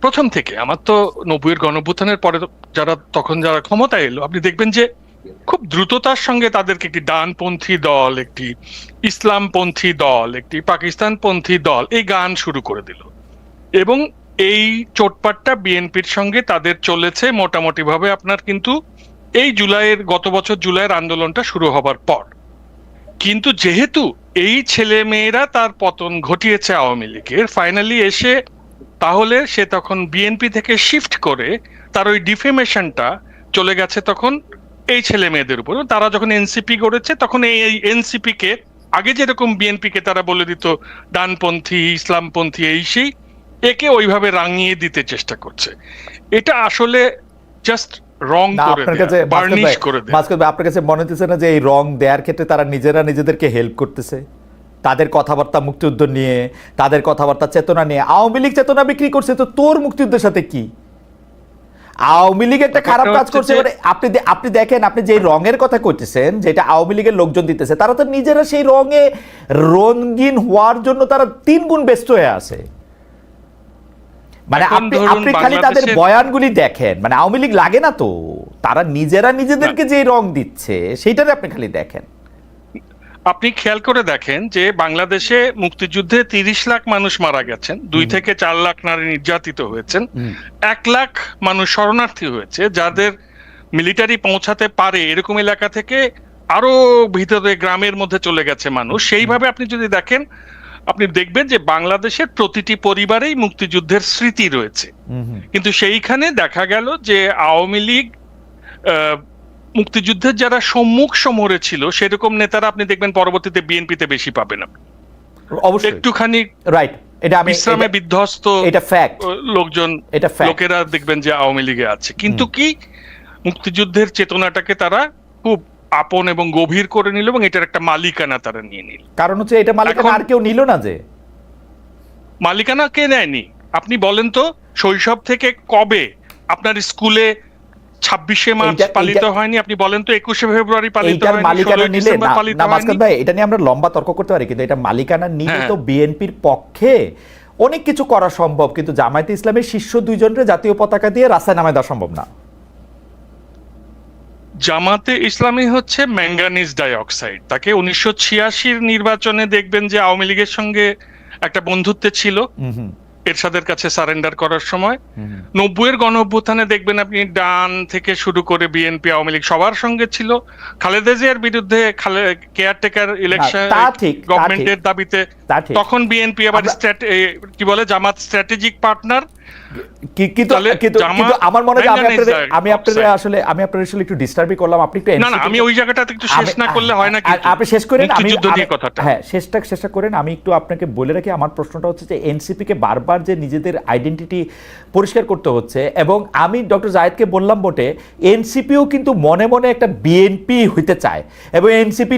প্রথম থেকে, আমার তো 90-এর গণঅভ্যুত্থানের পরে যারা ক্ষমতায় এলো, আপনি দেখবেন যে খুব দ্রুততার সঙ্গে তাদেরকে একটি ডানপন্থী দল, একটি ইসলামপন্থী দল, একটি পাকিস্তানপন্থী দল এই গান শুরু করে দিল। এবং এই চোটপাটটা বিএনপির সঙ্গে তাদের চলেছে মোটামুটি ভাবে আপনার কিন্তু এই গত বছর জুলাইয়ের আন্দোলনটা শুরু হবার পর। কিন্তু যেহেতু এই ছেলে মেয়েরা তার পতন ঘটিয়েছে আওয়ামী লীগের, ফাইনালি এসে তাহলে সে তখন বিএনপি থেকে শিফট করে তার ওই ডিফেমেশনটা চলে গেছে তখন এই ছেলে মেয়েদের উপর। তারা যখন এনসিপি গড়েছে তখন এই এনসিপি কে আগে যেরকম বিএনপি কে তারা বলে দিত ডানপন্থী, ইসলামপন্থী, এই সেই, একে ওইভাবে রাঙিয়ে দিতে চেষ্টা করছে। এটা আসলে জাস্ট রং করে দেয়া, বার্নিশ করে দেয়া। আপনার কাছে মনে হচ্ছে না যে এই রং দেওয়ার ক্ষেত্রে তারা নিজেরা নিজেদেরকে হেল্প করতেছে? তাদের কথাবার্তা মুক্তিযুদ্ধ নিয়ে, তাদের কথাবার্তা চেতনা নিয়ে। আওয়ামী লীগ চেতনা বিক্রি করছে, তো তোর মুক্তিযুদ্ধের সাথে কি? আওয়ামী লীগ একটা খারাপ কাজ করছে, মানে আপনি দেখেন, আপনি যে রঙের কথা কইতেছেন যেটা আওয়ামী লীগের লোকজন দিতেছে, তারা তো নিজেরা সেই রঙে রঙিন হওয়ার জন্য তারা 3 গুণ ব্যস্ত হয়ে আছে। মানে আপনি খালি তাদের বয়ানগুলি দেখেন, মানে আওয়ামী লীগ লাগে না তো, তারা নিজেরা নিজেদেরকে যে রং দিচ্ছে সেইটারে আপনি খালি দেখেন। আপনি খেয়াল করে দেখেন যে বাংলাদেশে মুক্তিযুদ্ধে 30 লাখ মানুষ মারা গেছেন, 2 থেকে 4 লাখ নারী নির্যাতিত হয়েছেন, 1 লাখ মানুষ শরণার্থী হয়েছে, যাদের মিলিটারি পৌঁছাতে পারে এরকম এলাকা থেকে আরো ভিতরে গ্রামের মধ্যে চলে গেছে মানুষ। সেইভাবে আপনি যদি দেখেন, আপনি দেখবেন যে বাংলাদেশের প্রতিটি পরিবারেই মুক্তিযুদ্ধের স্মৃতি রয়েছে। কিন্তু সেইখানে দেখা গেল যে আওয়ামী লীগ মুক্তিযুদ্ধের যারা সম্মুখ সমরে ছিল সেরকম নেতারা আপনি দেখবেন পরবর্তীতে বিএনপিতে বেশি পাবেন আপনি। অবশ্যই একটুখানি রাইট, এটা আমি বিশ্রামে বিধ্বস্ত এটা ফ্যাক্ট লোকজন, লোকেরা দেখবেন যে আওয়ামী লীগে আছে, কিন্তু কি মুক্তিযুদ্ধের চেতনাটাকে তারা খুব আপন এবং গভীর করে নিল এবং এটার একটা মালিকানা তারা নিয়ে নিল। কারণ হচ্ছে এটা মালিকানা আর কেউ নিল না। যে মালিকানা কে নেয়নি আপনি বলেন তো? শৈশব থেকে কবে আপনার স্কুলে 26শে মার্চ পালিত হয়নি? আপনি বলেন তো 21শে ফেব্রুয়ারি পালিত হয়নি? মালিকানা নিলে না মাসকাত ভাই, এটা নিয়ে আমরা লম্বা তর্ক করতে পারি, কিন্তু এটা মালিকানা নিলে তো বিএনপির পক্ষে অনেক কিছু করা সম্ভব, কিন্তু জামায়াতে ইসলামের শীর্ষ 2 জনের জাতীয় পতাকা দিয়ে রাস্তায় নামায় দেওয়া সম্ভব না। জামাতে ইসলামী হচ্ছে ম্যাঙ্গানিজ ডাইঅক্সাইড। তাকে 1986 নির্বাচনে দেখবেন যে আওয়ামী লীগের সঙ্গে একটা বন্ধুত্বে ছিল এরশাদের কাছে সারেন্ডার করার সময়। 90-এর গণ অভ্যুত্থানে দেখবেন আপনি ডান থেকে শুরু করে বিএনপি, আওয়ামী লীগ সবার সঙ্গে ছিল। খালেদা জিয়ার বিরুদ্ধে কেয়ারটেকার ইলেকশন গভর্নমেন্টের দাবিতে তখন বিএনপি আবার কি বলে জামাত স্ট্র্যাটেজিক পার্টনার। কিন্তু আমার মনে হয় আমি আপনাদের আসলে একটু ডিস্টার্বই করলাম। আপনি একটু না আমি ওই জায়গাটাতে একটু শেষ না করলে হয় না, আপনি শেষ করেন, আমি কথাটা হ্যাঁ শেষটা করেন। আমি একটু আপনাকে বলে রাখি, আমার প্রশ্নটা হচ্ছে যে এনসিপি কে বারবার যে নিজেদের আইডেন্টিটি পরিষ্কার করতে হচ্ছে, এবং আমি ডক্টর জায়েদকে বললাম বটে, এনসিপিও কিন্তু মনে মনে একটা বিএনপি হইতে চায়, এবং এনসিপি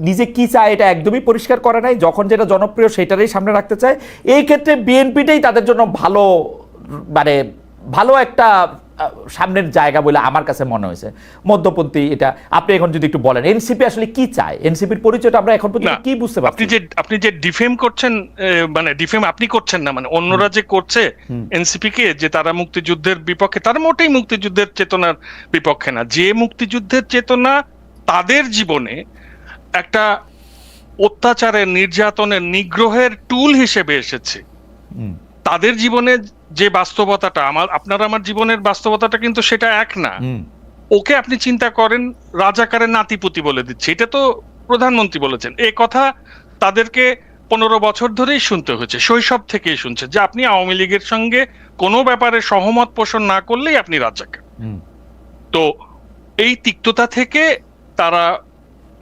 নিজে কি চায় এটা একদমই পরিষ্কার করে নাই। যখন যেটা জনপ্রিয় সেটারই সামনে রাখতে চায়। এই ক্ষেত্রে বিএনপিটাই তাদের জন্য মানে ভালো একটা সামনের জায়গা বলে আমার কাছে মনে হয়েছে, মধ্যপন্থী। এটা আপনি এখন যদি একটু বলেন এনসিপি আসলে কি চায়, এনসিপির পরিচয়টা আমরা এখন পর্যন্ত কি বুঝতে পারছি? আপনি যে ডিফেম করছেন, মানে ডিফেম আপনি করছেন না, মানে অন্যরা যে করছে এনসিপি কে, যে তারা মুক্তিযুদ্ধের বিপক্ষে, তারা মোটেই মুক্তিযুদ্ধের চেতনার বিপক্ষে না। যে মুক্তিযুদ্ধের চেতনা তাদের জীবনে একটা অত্যাচারের, নির্যাতনের, নিগ্রহের টুল হিসেবে এসেছে, তাদের জীবনে যে বাস্তবতাটা আপনার আমার জীবনের বাস্তবতাটা কিন্তু সেটা এক না। ওকে আপনি চিন্তা করেন রাজাকারের নাতিপুতি বলে দিচ্ছে, এটা তো প্রধানমন্ত্রী বলেছেন। এই কথা তাদেরকে 15 বছর ধরেই শুনতে হয়েছে, শৈশব থেকেই শুনছে যে আপনি আওয়ামী লীগের সঙ্গে কোনো ব্যাপারে সহমত পোষণ না করলেই আপনি রাজাকার। তো এই তিক্ততা থেকে তারা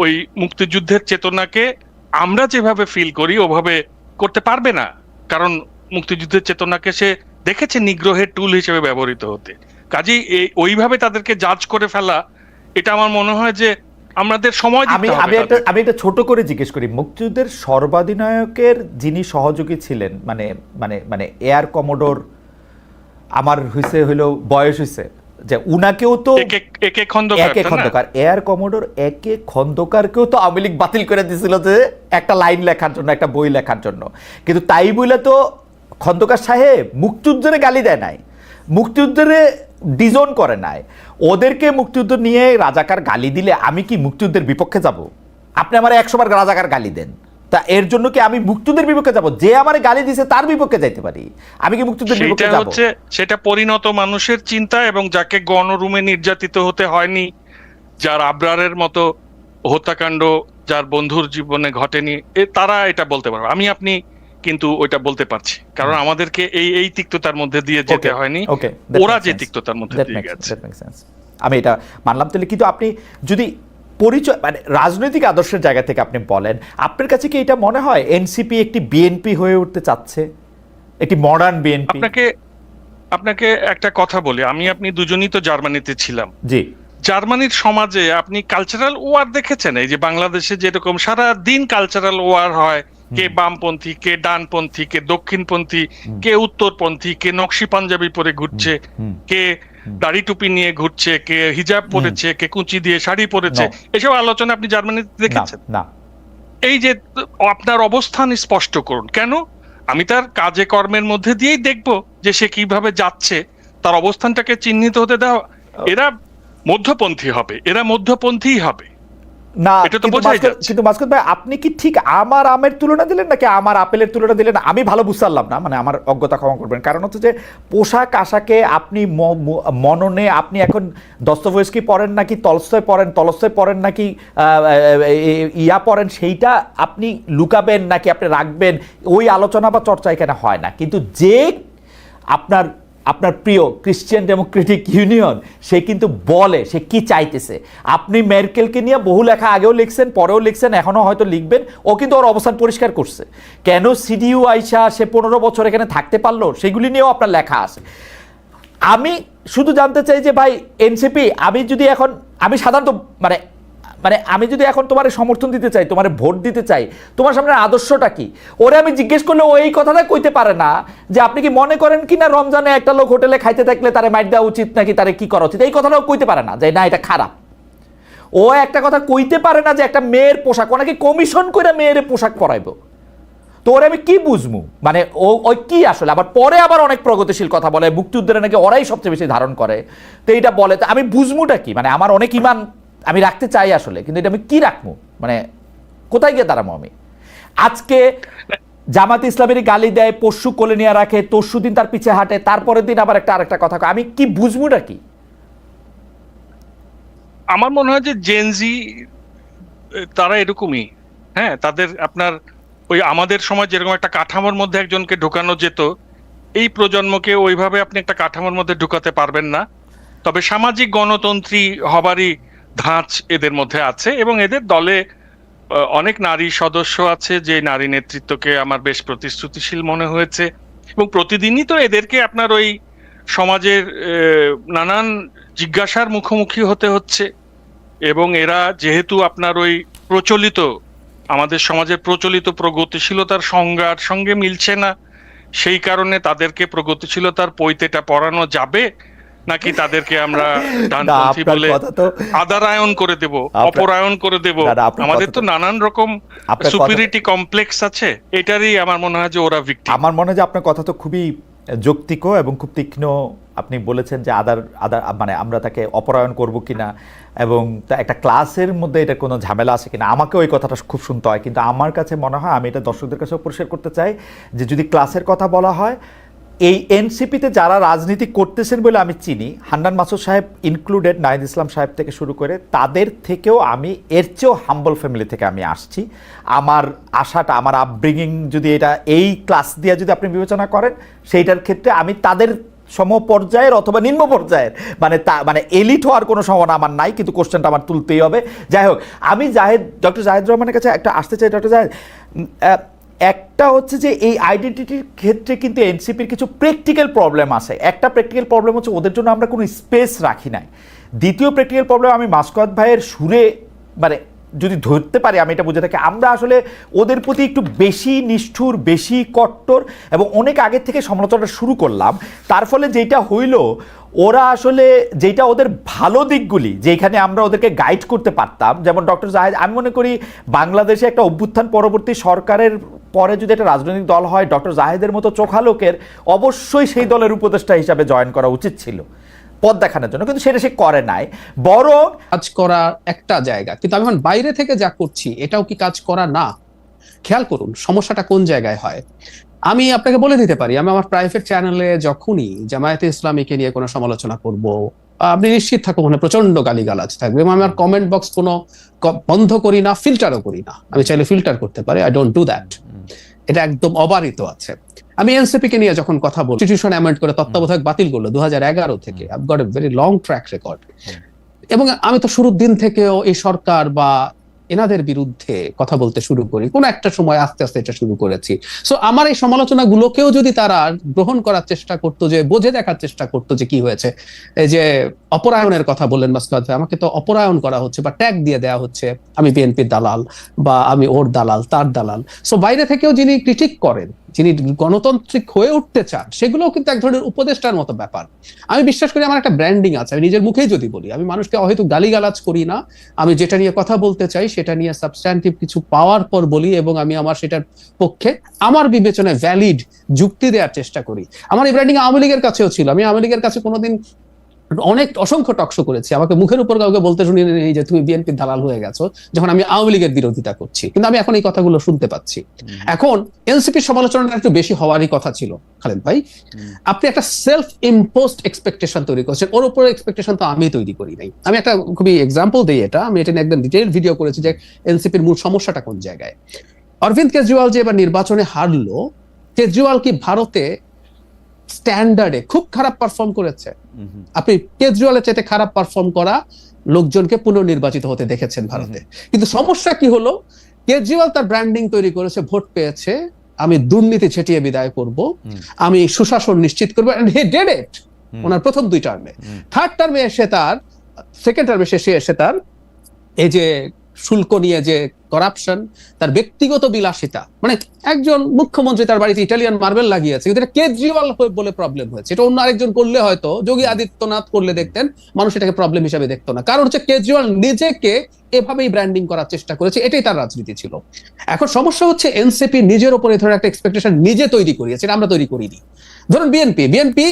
ওই মুক্তিযুদ্ধের চেতনাকে আমরা যেভাবে ফিল করি ওভাবে করতে পারবে না, কারণ মুক্তিযুদ্ধের চেতনাকে সে দেখেছে নিগ্রহের টুল হিসেবে ব্যবহৃত হতে। কাজেই ওইভাবে তাদেরকে জাজ করে ফেলা, এটা আমার মনে হয় যে আমাদের সময় দিতে হবে। আমি একটা ছোট করে জিজ্ঞেস করি, মুক্তিযুদ্ধের সর্বাধিনায়কের যিনি সহযোগী ছিলেন, মানে এয়ার কমোডোর, আমার হইলো বয়স হইছে যে উনাকেও তো একে খন্দকার, এয়ার কমোডোর একে খন্দকারকেও তো আওয়ামী লীগ বাতিল করে দিয়েছিল যে একটা লাইন লেখার জন্য, একটা বই লেখার জন্য। কিন্তু তাই বলে তো খন্দকার সাহেব মুক্তিযুদ্ধের গালি দেয় নাই, মুক্তিযুদ্ধের ডিজোন করে নাই। ওদেরকে মুক্তিযুদ্ধ নিয়ে রাজাকার গালি দিলে আমি কি মুক্তিযুদ্ধের বিপক্ষে যাব? আপনি আমার 100 বার রাজাকার গালি দেন, তা এর জন্য কি আমি মুক্তিযুদ্ধের বিপক্ষে যাব? যে আমার গালি দিছে তার বিপক্ষে যাইতে পারি, আমি কি মুক্তিযুদ্ধের বিপক্ষে যাব? সেটা পরিণত মানুষের চিন্তা, এবং যাকে গণরুমে নির্যাতিত হতে হয়নি, যার আবরারের মতো হত্যাকাণ্ড যার বন্ধুর জীবনে ঘটেনি, তারা এটা বলতে পারবে। আপনি কিন্তু ওইটা বলতে পারছি, কারণ আমাদেরকে এই তিক্ততার মধ্যে দিয়ে যেতে হয়নি, ওরা যে তিক্ততার মধ্যে দিয়ে গেছে। আমি এটা মানলাম। তাহলে কিন্তু আপনি যদি পরিচয় মানে রাজনৈতিক আদর্শের জায়গা থেকে আপনি বলেন, আপনার কাছে কি এটা মনে হয় এনসিপি একটি বিএনপি হয়ে উঠতে চাচ্ছে, একটি মডার্ন বিএনপি? আপনাকে একটা কথা বলি, আপনি দুজনই তো জার্মানিতে ছিলাম। জি। জার্মানির সমাজে আপনি কালচারাল ওয়ার দেখেছেন? এই যে বাংলাদেশে যেরকম সারা দিন কালচারাল ওয়ার হয়, কে বামপন্থী, কে ডানপন্থী, কে দক্ষিণপন্থী, কে উত্তরপন্থী, কে নকশি পাঞ্জাবি পরে ঘুরছে, কে দাড়ি টুপি নিয়ে ঘুরছে, কে হিজাব পরেছে, কে কুচি দিয়ে শাড়ি পরেছে, এসব আলোচনা আপনি জার্মানিতে দেখেছেন? না। এই যে আপনার অবস্থান স্পষ্ট করুন। কেন? আমি তার কাজে কর্মের মধ্যে দিয়েই দেখব যে সে কিভাবে যাচ্ছে, তার অবস্থানটাকে চিহ্নিত হতে দাও। এরা মধ্যপন্থী হবে, এরা মধ্যপন্থীই হবে না। এটা তো বোঝাই যাচ্ছে। কিন্তু মাসকুদ ভাই, আপনি কি ঠিক আমার আমের তুলনা দিলেন নাকি আমার আপেলের তুলনা দিলেন? আমি ভালো বুঝতে পারলাম না, মানে আমার অজ্ঞতা ক্ষমা করবেন। কারণ হচ্ছে যে পোশাক আশাকে আপনি মননে আপনি এখন দস্তয়েভস্কি পড়েন নাকি তলস্তয় পড়েন নাকি ইয়া পড়েন, সেইটা আপনি লুকাবেন নাকি আপনি রাখবেন, ওই আলোচনা বা চর্চা এখানে হয় না। কিন্তু যে আপনার প্রিয় ক্রিশ্চিয়ান ডেমোক্রেটিক ইউনিয়ন, সে কিন্তু বলে সে কি চাইতেছে। আপনি মেরকেলকে নিয়ে বহু লেখা আগেও লিখছেন, পরেও লিখছেন, এখনো হয়তো লিখবেন। ও কিন্তু ওর অবস্থান পরিষ্কার করছে। কেন সিডিইউ আইসা সে 15 বছর এখানে থাকতে পারলো, সেগুলি নিয়েও আপনার লেখা আছে। আমি শুধু জানতে চাই যে ভাই এনসিপি, আমি সাধারণত আমি যদি এখন তোমার সমর্থন দিতে চাই, তোমার ভোট দিতে চাই, তোমার সামনে আদর্শটা কি, ওরে আমি জিজ্ঞেস করলে ও এই কথাটা কইতে পারে না যে আপনি কি মনে করেন কি না রমজানে একটা লোক হোটেলে খাইতে থাকলে তারে মাইর দেওয়া উচিত নাকি তারে কি করা উচিত, এই কথাটাও কইতে পারে না যে না এটা খারাপ। ও একটা কথা কইতে পারে না যে একটা মেয়ের পোশাক, ওনাকে কমিশন করে মেয়ের পোশাক পরাইব। তো ওরে আমি কি বুঝবো, মানে ওই কি আসলে আবার পরে আবার অনেক প্রগতিশীল কথা বলে, মুক্তিযুদ্ধের নাকি ওরাই সবচেয়ে বেশি ধারণ করে, তো এইটা বলে। তো আমি বুঝবোটা কি? মানে আমার অনেক ইমান আমি রাখতে চাই আসলে, কিন্তু এটা আমি কি রাখবো, মানে কোথায় গিয়ে দাঁড়াবো আমি? আজকে জামাত ইসলামেরই গালি দেয়, পরশু কোলে নিয়ে রাখে, তরশু দিন তার পিছে হাঁটে, তারপরের দিন আবার আরেকটা কথা, আমি কি বুঝবোটা কি? আমার মনে হয় যে জেনজি তারা এরকমই। হ্যাঁ, তাদের আপনার ওই আমাদের সময় যেরকম একটা কাঠামোর মধ্যে একজনকে ঢোকানো যেত, এই প্রজন্মকে ওইভাবে আপনি একটা কাঠামোর মধ্যে ঢুকাতে পারবেন না। তবে সামাজিক গণতন্ত্রী হবারই ধাঁচ এদের মধ্যে আছে, এবং এদের দলে অনেক নারী সদস্য আছে যে নারী নেতৃত্বকে আমার বেশ প্রতিশ্রুতিশীল মনে হয়েছে। এবং প্রতিদিনই তো এদেরকে আপনার ওই সমাজের নানান জিজ্ঞাসার মুখোমুখি হতে হচ্ছে, এবং এরা যেহেতু আপনার ওই আমাদের সমাজের প্রচলিত প্রগতিশীলতার সংজ্ঞার সঙ্গে মিলছে না, সেই কারণে তাদেরকে প্রগতিশীলতার পৈতেটা পড়ানো যাবে নাকি তাদেরকে আমরা ডানপন্থী বলে আদারায়ন করে দেব, অপরায়ণ করে দেব? আমাদের তো নানান রকম সুপিরিটি কমপ্লেক্স আছে, এটারই আমার মনে হয় যে ওরা ভিক্টিম। আমার মনে হয় যে আপনার কথা তো খুবই যৌক্তিক এবং খুব তীক্ষ্ণ। আপনি বলেছেন যে আদার মানে আমরা তাকে অপরায়ণ করব কিনা, এবং একটা ক্লাসের মধ্যে এটা কোনো ঝামেলা আছে কিনা, আমাকে ওই কথাটা খুব শুনতে হয়। কিন্তু আমার কাছে মনে হয়, আমি এটা দর্শকদের কাছেও পরিষ্কার করতে চাই, যে যদি ক্লাসের কথা বলা হয়, এই এনসিপিতে যারা রাজনীতি করতেছেন বলে আমি চিনি, হান্নান মাসুদ সাহেব ইনক্লুডেড, নাহিদ ইসলাম সাহেব থেকে শুরু করে, তাদের থেকেও আমি এর চেয়েও হাম্বল ফ্যামিলি থেকে আমি আসছি। আমার আশাটা, আমার আপব্রিঙ্গিং যদি এটা এই ক্লাস দিয়ে যদি আপনি বিবেচনা করেন, সেইটার ক্ষেত্রে আমি তাদের সমপর্যায়ের অথবা নিম্ন পর্যায়ের, মানে এলিট হওয়ার কোনো সম্ভাবনা আমার নাই, কিন্তু কোশ্চেনটা আমার তুলতেই হবে। যাই হোক, আমি ডক্টর জাহেদ রহমানের কাছে একটা আসতে চাই। ডক্টর জাহেদ, একটা হচ্ছে যে এই আইডেন্টিটির ক্ষেত্রে কিন্তু এনসিপির কিছু প্র্যাকটিক্যাল প্রবলেম আছে। একটা প্র্যাকটিক্যাল প্রবলেম হচ্ছে ওদের জন্য আমরা কোনো স্পেস রাখি নাই। দ্বিতীয় প্র্যাকটিক্যাল প্রবলেম, আমি মাসকাত ভাইয়ের সুরে মানে যদি ধরতে পারি, আমি এটা বুঝে থাকি, আমরা আসলে ওদের প্রতি একটু বেশি নিষ্ঠুর, বেশি কট্টর, এবং অনেক আগের থেকে সমালোচনাটা শুরু করলাম। তার ফলে যেটা হইল, ওরা আসলে যেটা ওদের ভালো দিকগুলি যেখানে আমরা ওদেরকে গাইড করতে পারতাম, যেমন ডক্টর জাহেদ, আমি মনে করি বাংলাদেশে একটা অভ্যুত্থান পরবর্তী সরকারের পরে যদি একটা রাজনৈতিক দল হয়, ডক্টর জাহেদের মতো চোখা লোকের অবশ্যই সেই দলের উপদেষ্টা হিসাবে জয়েন করা উচিত ছিল। পথ দেখানোর জন্য, কিন্তু সেটা সে করে নাই, বরং কাজ করার একটা জায়গা। কিন্তু আমি এখন বাইরে থেকে যা করছি এটাও কি কাজ করা না? খেয়াল করুন সমস্যাটা কোন জায়গায় হয়। আমি আপনাকে বলে দিতে পারি, আমি আমার প্রাইভেট চ্যানেলে যখনই জামায়াতে ইসলামীকে নিয়ে কোনো সমালোচনা করব, আপনি নিশ্চিত থাকুন ওখানে প্রচন্ড গালিগালাজ থাকবে, এবং আমি আমার কমেন্ট বক্স কোনো বন্ধ করি না, ফিল্টারও করি না। আমি চাইলে ফিল্টার করতে পারি, আই ডোন্ট ডু দ্যাট। এটা একদম অবারিত আছে। আমি এনসিপি কে নিয়ে যখন কথা বলি, কনস্টিটিউশন অ্যামেন্ড করে তত্ত্বাবধায়ক বাতিল করলো 2011 থেকে, I've got a very long track record. এবং আমি তো শুরুর দিন থেকেও এই সরকার বা এনাদের বিরুদ্ধে কথা বলতে শুরু করি, কোন একটা সময় আস্তে আস্তে এটা শুরু করেছি। সো আমার এই সমালোচনা গুলোকেও যদি তারা গ্রহণ করার চেষ্টা করতো, যে বোঝে দেখার চেষ্টা করতো যে কি হয়েছে, এই যে অপরায়নের কথা বললেন মাসকাত ভাই, আমাকে তো অপরায়ন করা হচ্ছে বা ট্যাগ দিয়ে দেওয়া হচ্ছে, আমি বিএনপির দালাল বা আমি ওর দালাল তার দালাল। সো বাইরে থেকেও যিনি ক্রিটিক করেন, যিনি গণতান্ত্রিক হয়ে উঠতে চান, সেগুলোও কিন্তু এক ধরনের উপদেষ্টার মতো ব্যাপার। আমি বিশ্বাস করি আমার একটা ব্র্যান্ডিং আছে। আমি নিজের মুখেই যদি বলি, আমি মানুষকে হয়তো গালিগালাজ করি না, আমি যেটা নিয়ে কথা বলতে চাই সেটা নিয়ে সাবস্ট্যান্টিভ কিছু পাওয়ার পর বলি, এবং আমি আমার সেটার পক্ষে আমার বিবেচনায় ভ্যালিড যুক্তি দেওয়ার চেষ্টা করি। আমার এই ব্র্যান্ডিং আওয়ামী লীগের কাছেও ছিল। আমি আওয়ামী লীগের কাছে কোনোদিন অনেক অসংখ্য টকশো করেছি, আমাকে মুখের উপর কাউকে বলতে শুনি এই যে তুমি বিএনপির দালাল হয়ে গেছো, যখন আমি আওয়ামী লীগের বিরোধিতা করছি। কিন্তু আমি এখন এই কথাগুলো শুনতে পাচ্ছি। এখন এনসিপির সমালোচনাটা একটু বেশি হওয়ারই কথা ছিল খালেদ ভাই। আপনি একটা সেলফ ইম্পোজড এক্সপেকটেশন তৈরি করছেন, ওর উপরে এক্সপেকটেশন তো আমি তৈরি করি নাই। আমি একটা খুবই এক্সাম্পল দিই, আমি এটা নিয়ে একদম ডিটেইল ভিডিও করেছি যে এনসিপির মূল সমস্যাটা কোন জায়গায়। অরবিন্দ কেজরিওয়াল যে এবার নির্বাচনে হারলো, কেজরিওয়াল কি ভারতে স্ট্যান্ডার্ডে খুব খারাপ পারফর্ম করেছে? আপনি কেজরিওয়ালের চাইতে খারাপ পারফর্ম করা লোকজনকে পুনর্নির্বাচিত হতে দেখেছেন ভারতে। কিন্তু সমস্যা কি হলো, কেজরিওয়াল তার ব্র্যান্ডিং তৈরি করেছে, ভোট পেয়েছে, আমি দুর্নীতি ছেটিয়ে বিদায় করব, আমি সুশাসন নিশ্চিত করবো, এন্ড হি ডিড ইট ওনার প্রথম 2 টার্মে। থার্ড টার্মে এসে তার, সেকেন্ড টার্মে শেষে এসে তার এই যে শুল্ক নিয়ে যে করাপশন, তার ব্যক্তিগত বিলাসিতা, মানে একজন মুখ্যমন্ত্রী তার বাড়িতে ইটালিয়ান মার্বেল লাগিয়েছে, কিন্তু এটা কেজরিওয়াল বলে প্রবলেম হয়েছে। এটা অন্য আরেকজন করলে, হয়তো যোগী আদিত্যনাথ করলে দেখতেন মানুষ এটাকে প্রবলেম হিসেবে দেখতো না, কারণ হচ্ছে কেজরিওয়াল নিজেকে এভাবেই ব্র্যান্ডিং করার চেষ্টা করেছে, এটাই তার রাজনীতি ছিল। এখন সমস্যা হচ্ছে এনসিপি নিজের উপরে ধরে একটা এক্সপেকটেশন নিজে তৈরি করিয়েছে, আমরা তৈরি করিনি। ধরুন বিএনপি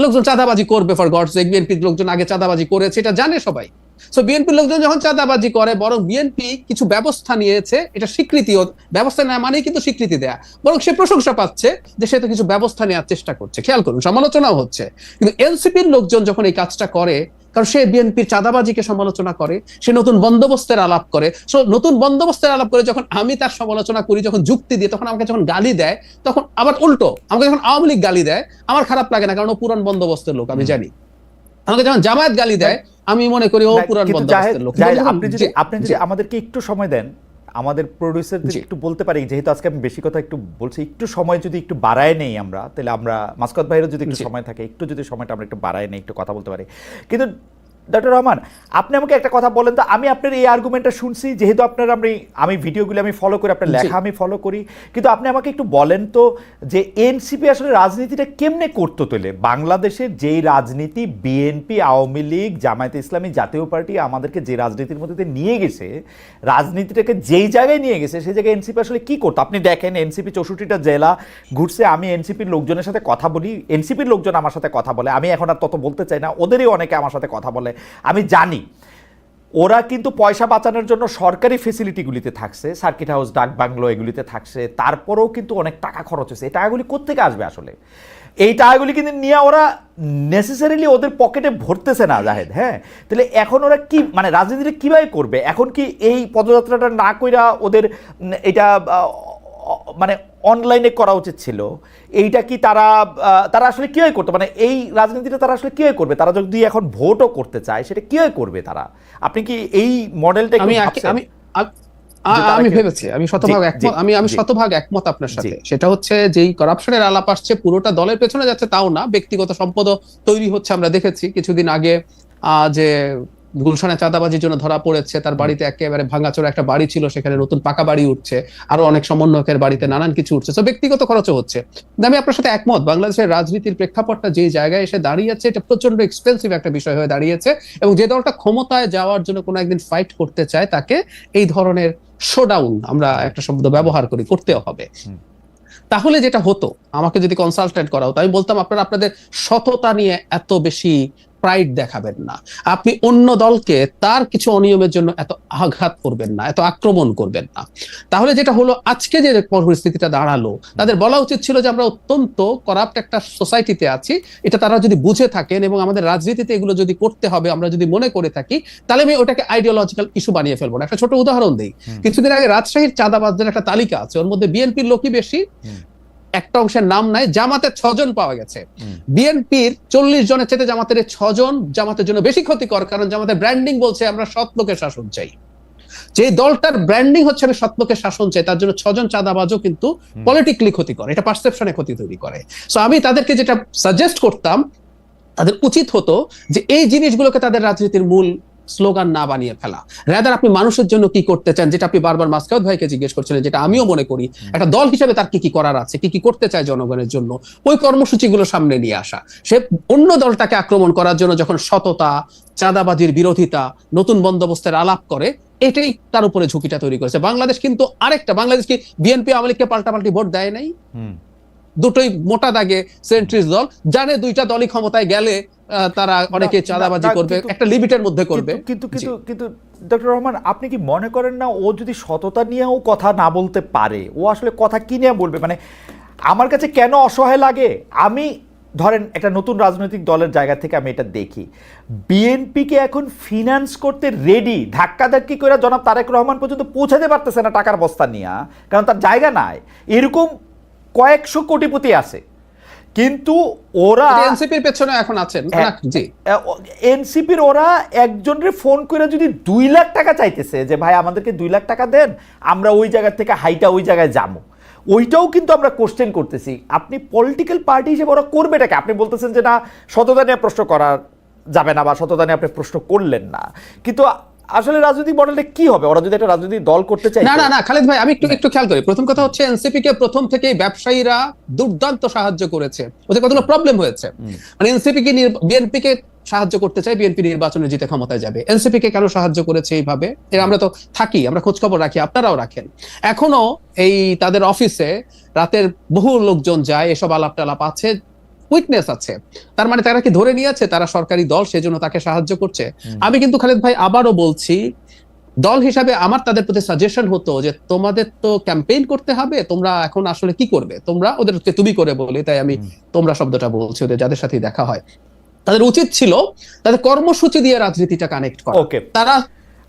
লোকজন চাঁদাবাজি করবে, ফর গডস সেক, বিএনপি লোকজন আগে চাঁদাবাজি করেছে, এটা জানে সবাই। সো বিএনপির লোকজন যখন চাঁদাবাজি করে, বরং বিএনপি কিছু ব্যবস্থা নিয়েছে, এটা স্বীকৃতি, ব্যবস্থা নেওয়া মানেই কিন্তু স্বীকৃতি দেয়া, বরং সে প্রশংসা পাচ্ছে যে সে তো কিছু ব্যবস্থা নেওয়ার চেষ্টা করছে। খেয়াল করুন, সমালোচনাও হচ্ছে। কিন্তু এনসিপির লোকজন যখন এই কাজটা করে, কারণ সে বিএনপির চাঁদাবাজিকে সমালোচনা করে, সে নতুন বন্দোবস্তের আলাপ করে, সো নতুন বন্দোবস্তের আলাপ করে যখন আমি তার সমালোচনা করি, যখন যুক্তি দিয়ে, তখন আমাকে যখন গালি দেয়, তখন আবার উল্টো আমাকে যখন আওয়ামী লীগ গালি দেয় আমার খারাপ লাগে না, কারণ ও পুরান বন্দোবস্তের লোক, আমি জানি। আমাকে যখন জামায়াত গালি দেয় আমি মনে করি ও পুরান বন্দোবস্তের লোক। আপনি যদি আমাদেরকে একটু সময় দেন, আমাদের প্রোডিউসারদের একটু বলতে পারি, যেহেতু আজকে আমি বেশি কথা একটু বলছি, একটু সময় যদি একটু বাড়ায় নেই আমরা, তাহলে আমরা মাসকাত ভাইয়েরও যদি একটু সময় থাকে, একটু যদি সময়টা আমরা একটু বাড়ায় নেই, একটু কথা বলতে পারি। কিন্তু ডক্টর রহমান, আপনি আমাকে একটা কথা বলেন তো, আমি আপনার এই আর্গুমেন্টটা শুনছি, যেহেতু আপনার আমি ভিডিওগুলো আমি ফলো করি, আপনার লেখা আমি ফলো করি, কিন্তু আপনি আমাকে একটু বলেন তো যে এনসিপি আসলে রাজনীতিটা কেমনে করতো? তোলে বাংলাদেশের যেই রাজনীতি বিএনপি, আওয়ামী লীগ, জামায়াতে ইসলামী, জাতীয় পার্টি আমাদেরকে যে রাজনীতির মধ্যে নিয়ে গেছে, রাজনীতিটাকে যেই জায়গায় নিয়ে গেছে, সেই জায়গায় এনসিপি আসলে কি করতো? আপনি দেখেন এনসিপি 64টা জেলা ঘুরছে, আমি এনসিপির লোকজনের সাথে কথা বলি, এনসিপির লোকজন আমার সাথে কথা বলে, আমি এখন আর তত বলতে চাই না, ওদেরই অনেকে আমার সাথে কথা বলে, আমি জানি ওরা কিন্তু পয়সা বাঁচানোর জন্য সরকারি ফেসিলিটিগুলিতে থাকছে, সার্কিট হাউস, ডাক বাংলো, এগুলিতে থাকছে, তারপরেও কিন্তু অনেক টাকা খরচ হয়েছে। এই টাকাগুলি কোত্থেকে আসবে আসলে? এই টাকাগুলি কিন্তু নিয়ে ওরা নেসেসারিলি ওদের পকেটে ভরতেছে না, জাহেদ। হ্যাঁ, তাহলে এখন ওরা কি, মানে রাজনীতিটা কিভাবে করবে? এখন কি এই পদযাত্রাটা না কইরা ওদের এটা মানে অনলাইনে করা উচিত ছিল? এইটা কি তারা আসলে কিভাবে করতো, মানে এই রাজনীতিটা তারা আসলে কিভাবে করবে? তারা যদি এখন ভোটও করতে চায়, সেটা কিভাবে করবে তারা? আপনি কি এই মডেলটা আমি ভেবেছি, আমি শতভাগ একমত আপনার সাথে। সেটা হচ্ছে যেই করাপশনের আলাপ আসছে, পুরোটা দলের পেছনে যাচ্ছে তাও না, ব্যক্তিগত সম্পদও তৈরি হচ্ছে। আমরা দেখেছি কিছুদিন আগে যে গুলশানে চাঁদাবাজির জন্য ধরা পড়েছে, তার বাড়িতে একেবারে ভাঙাচোরা একটা বাড়ি ছিল, সেখানে নতুন পাকা বাড়ি উঠছে, আরো অনেক সমন্বয়কের বাড়িতে নানান কিছু উঠছে, তো ব্যক্তিগত খরচও হচ্ছে। আমি আপনার সাথে একমত, বাংলাদেশের রাজনীতির প্রেক্ষাপটটা যে জায়গায় এসে দাঁড়িয়েছে, এটা প্রচন্ড এক্সপেন্সিভ একটা বিষয় হয়ে দাঁড়িয়েছে, এবং যে দলটা ক্ষমতায় যাওয়ার জন্য কোনো একদিন ফাইট করতে চায়, তাকে এই ধরনের শোডাউন, আমরা একটা শব্দ ব্যবহার করি, করতেও হবে। তাহলে যেটা হতো, আমাকে যদি কনসালটেন্ট করা হতো, আমি বলতাম আপনাদের সততা নিয়ে এত বেশি প্রাইড দেখাবেন না, আপনি অন্য দলকে তার কিছু অনিয়মের জন্য এত আঘাত করবেন না, এত আক্রমণ করবেন না। তাহলে যেটা হলো, আজকে যে পরিস্থিতিটা দাঁড়ালো, তাদের বলা উচিত ছিল যে আমরা অত্যন্ত করাপ্ট একটা সোসাইটিতে আছি, এটা তারা যদি বুঝে থাকেন এবং আমাদের রাজনীতিতে এগুলো যদি করতে হবে আমরা যদি মনে করে থাকি, তাহলে আমি ওটাকে আইডিওলজিক্যাল ইস্যু বানিয়ে ফেলবো না। একটা ছোট উদাহরণ দিই, কিছুদিন আগে রাজশাহীর চাঁদাবাজদের একটা তালিকা আছে, ওর মধ্যে বিএনপির লোকই বেশি, একটা অংশের নাম নাই, জামাতের 6 জন পাওয়া গেছে। বিএনপির 40 জনের চেয়ে জামাতের 6 জন জামাতের জন্য বেশি ক্ষতিকর, কারণ জামাতের ব্র্যান্ডিং বলছে আমরা সৎ লোকের শাসন চাই। যে দলটার ব্র্যান্ডিং হচ্ছে আমি সৎ লোকের শাসন চাই, তার জন্য 6 জন চাঁদাবাজও কিন্তু পলিটিক্যালি ক্ষতিকর, এটা পারসেপশনে ক্ষতি তৈরি করে। সো আমি তাদেরকে যেটা সাজেস্ট করতাম, তাদের উচিত হতো যে এই জিনিসগুলোকে তাদের রাজনীতির মূল স্লোগান না বানিয়ে ফেলা, রাদার আপনি মানুষের জন্য কি করতে চান, যেটা আপনি বারবার মাসকাউদ ভাইকে জিজ্ঞেস করছিলেন, যেটা আমিও মনে করি, একটা দল হিসেবে তার কি কি করার আছে, কি কি করতে চায় জনগণের জন্য, ওই কর্মসূচিগুলো সামনে নিয়ে আসা। সে অন্য দলটাকে আক্রমণ করার জন্য যখন সততা, চাঁদাবাজির বিরোধিতা, নতুন বন্দোবস্তের আলাপ করে, এটাই তার উপরে ঝুঁকিটা তৈরি করেছে। বাংলাদেশ কিন্তু আরেকটা, বাংলাদেশ কি বিএনপি আওয়ামী লীগকে পাল্টাপাল্টি ভোট দেয় নাই? দুটোই মোটা দাগে সেন্ট্রিস্ট দল, জানে দুইটা দলই ক্ষমতায় গেলে তারা অনেকে চাঁদাবাজি করবে, একটা লিমিটের মধ্যে করবে। কিন্তু ডক্টর রহমান, আপনি কি মনে করেন না ও যদি সততা নিয়েও কথা না বলতে পারে, ও আসলে কথা কি নিয়ে বলবে? মানে আমার কাছে কেন অসহায় লাগে, আমি ধরেন একটা নতুন রাজনৈতিক দলের জায়গা থেকে আমি এটা দেখি, বিএনপিকে এখন ফিনান্স করতে রেডি, ধাক্কাধাক্কি করে জনাব তারেক রহমান পর্যন্ত পৌঁছাতে পারতেছে না টাকার বস্তা নিয়ে, কারণ তার জায়গা নাই। এরকম কয়েকশো কোটিপতি আছে, কিন্তু ওরা এনসিপির পেছনে এখন আছেন। জি, এনসিপির ওরা একজনের ফোন করে যদি 2 লাখ টাকা চাইতেছে যে ভাই আমাদেরকে 2 লাখ টাকা দেন, আমরা ওই জায়গা থেকে হাইটা ওই জায়গায় যাবো, ওইটাও কিন্তু আমরা কোশ্চেন করতেছি। আপনি পলিটিক্যাল পার্টি হিসেবে ওরা করবেটাকে, আপনি বলতেছেন যে না সততা নিয়ে প্রশ্ন করা যাবে না বা সততা নিয়ে আপনি প্রশ্ন করলেন না, কিন্তু আসলে রাজনৈতিক মডেলটা কি হবে ওরা যদি একটা রাজনৈতিক দল করতে চায়? না খালেদ ভাই, আমি একটু খেয়াল করি। প্রথম কথা হচ্ছে, এনসিপি কে প্রথম থেকেই ব্যবসায়ীরা দুর্দান্ত সাহায্য করেছে, ওদের কতগুলো প্রবলেম হয়েছে। মানে এনসিপি কে বিএনপি কে সাহায্য করতে চাই, বিএনপি নির্বাচনে জিতে ক্ষমতায় যাবে, এনসিপি কে কেন সাহায্য করেছে এইভাবে? আমরা তো থাকি, আমরা খোঁজ খবর রাখি, আপনারাও রাখেন। এখনো এই তাদের অফিসে রাতের বহু লোকজন যায়, এসব আলাপ টালাপ আছে, উইকনেস আছে। তার মানে তারা কি ধরে নিয়েছে তারা সরকারি দল, সেজন্য তাকে সাহায্য করছে? আমি কিন্তু খালেদ ভাই আবারও বলছি, দল হিসাবে আমার তাদের প্রতি সাজেশন হতো যে তোমাদের তো ক্যাম্পেইন করতে হবে, তোমরা এখন আসলে কি করবে, তোমরা ওদেরকে তুমি করে বলি, তাই আমি তোমরা শব্দটা বলছি, ওদের যাদের সাথে দেখা হয় তাদের উচিত ছিল তাদের কর্মসূচি দিয়ে রাজনীতিটা কানেক্ট করা। তারা